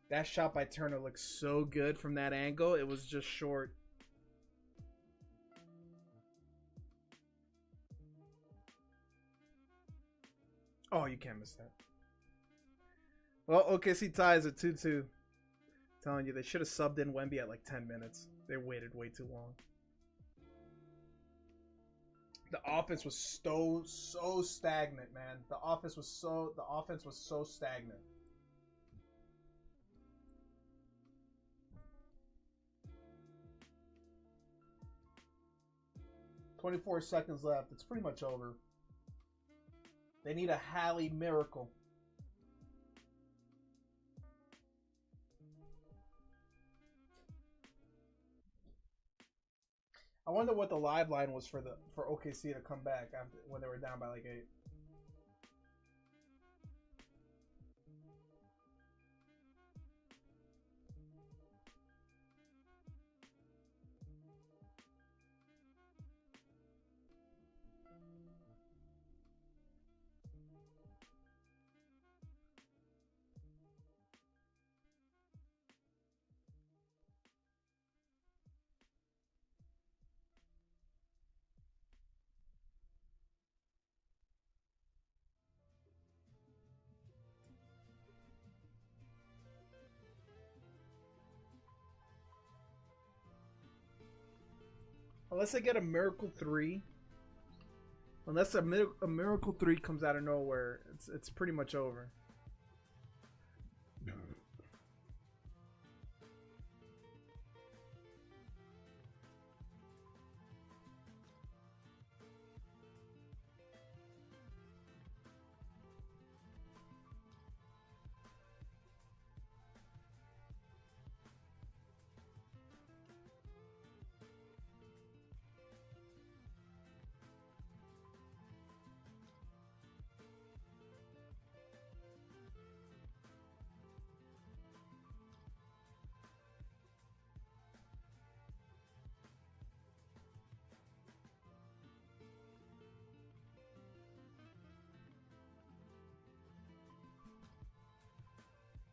That shot by Turner looks so good from that angle. It was just short. Oh, you can't miss that. Well, OKC ties at 2-2. Telling you, they should have subbed in Wemby at like 10 minutes. They waited way too long. The offense was so stagnant, man. The offense was so stagnant. "24 seconds left. It's pretty much over. They need a Halle miracle." I wonder what the live line was for OKC to come back after when they were down by like 8. Unless they get a miracle 3. Unless a miracle 3 comes out of nowhere, it's pretty much over.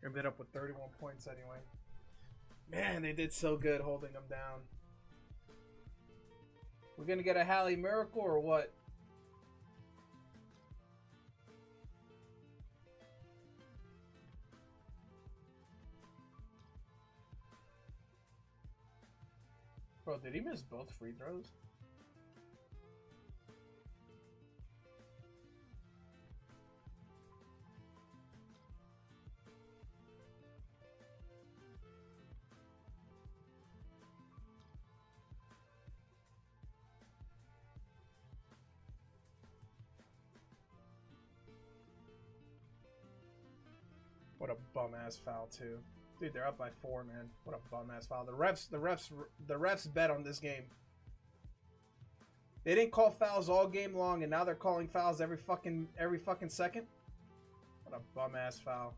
Ended up with 31 points anyway. Man, they did so good holding them down. We're gonna get a Halle miracle or what? Bro, did he miss both free throws? What a bum ass foul too. Dude, they're up by 4, man. What a bum ass foul. The refs bet on this game. They didn't call fouls all game long, and now they're calling fouls every fucking second. What a bum ass foul.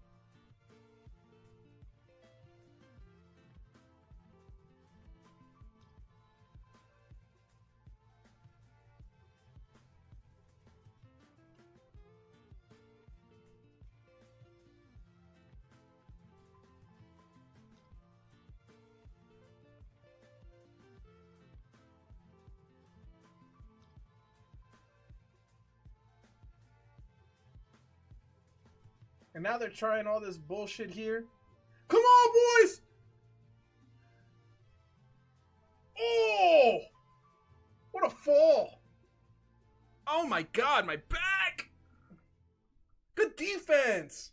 And now they're trying all this bullshit here. Come on, boys! Oh! What a fall! Oh my god, my back! Good defense!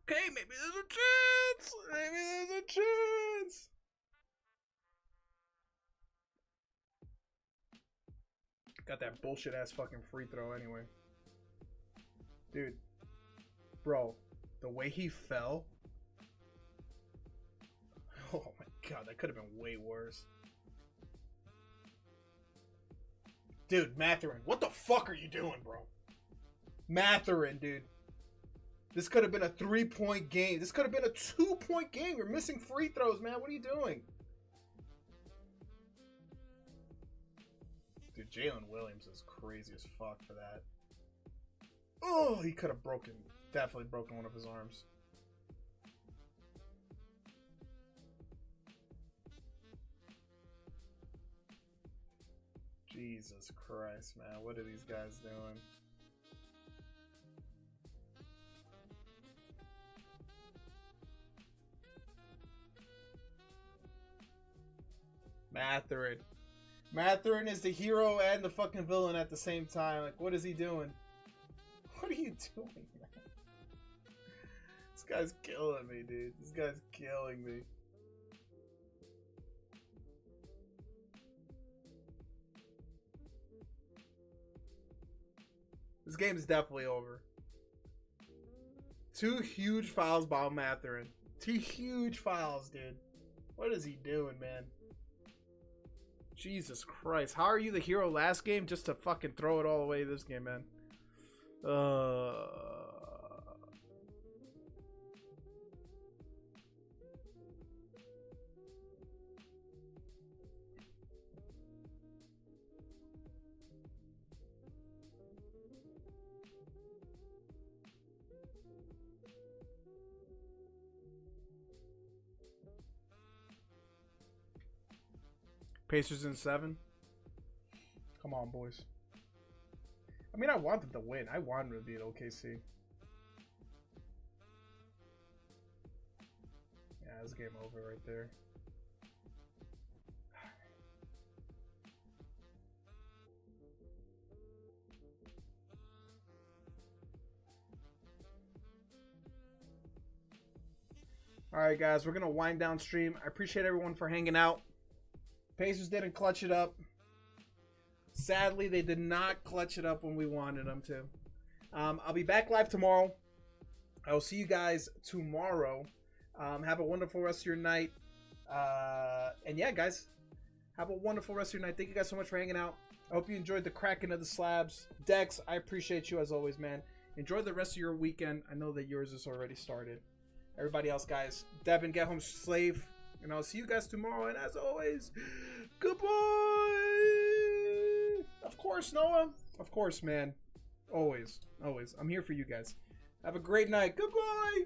Okay, maybe there's a chance! Maybe there's a chance! Got that bullshit ass fucking free throw anyway. Dude. Bro, the way he fell. Oh my god, that could have been way worse. Dude, Mathurin, what the fuck are you doing, bro? Mathurin, dude. This could have been a 3-point game. This could have been a 2-point game. You're missing free throws, man. What are you doing? Dude, Jalen Williams is crazy as fuck for that. Oh, he could have definitely broken one of his arms. Jesus Christ, man. What are these guys doing? Mathurin. Mathurin is the hero and the fucking villain at the same time. Like, what is he doing? What are you doing, man? This guy's killing me, dude. This guy's killing me. This game is definitely over. 2 huge fouls by Mathurin. 2 huge fouls, dude. What is he doing, man? Jesus Christ. How are you the hero last game just to fucking throw it all away this game, man? Pacers in 7. Come on, boys. I mean, I want them to win. I want them to beat OKC. Yeah, this game over right there. All right, guys, we're going to wind down stream. I appreciate everyone for hanging out. Pacers didn't clutch it up. Sadly, they did not clutch it up when we wanted them to. I'll be back live tomorrow. I will see you guys tomorrow. Have a wonderful rest of your night. And yeah, guys, have a wonderful rest of your night. Thank you guys so much for hanging out. I hope you enjoyed the cracking of the slabs. Dex, I appreciate you as always, man. Enjoy the rest of your weekend. I know that yours has already started. Everybody else, guys, Devin, get home safe. And I'll see you guys tomorrow. And as always, goodbye. Of course, Noah. Of course, man. Always. Always. I'm here for you guys. Have a great night. Goodbye.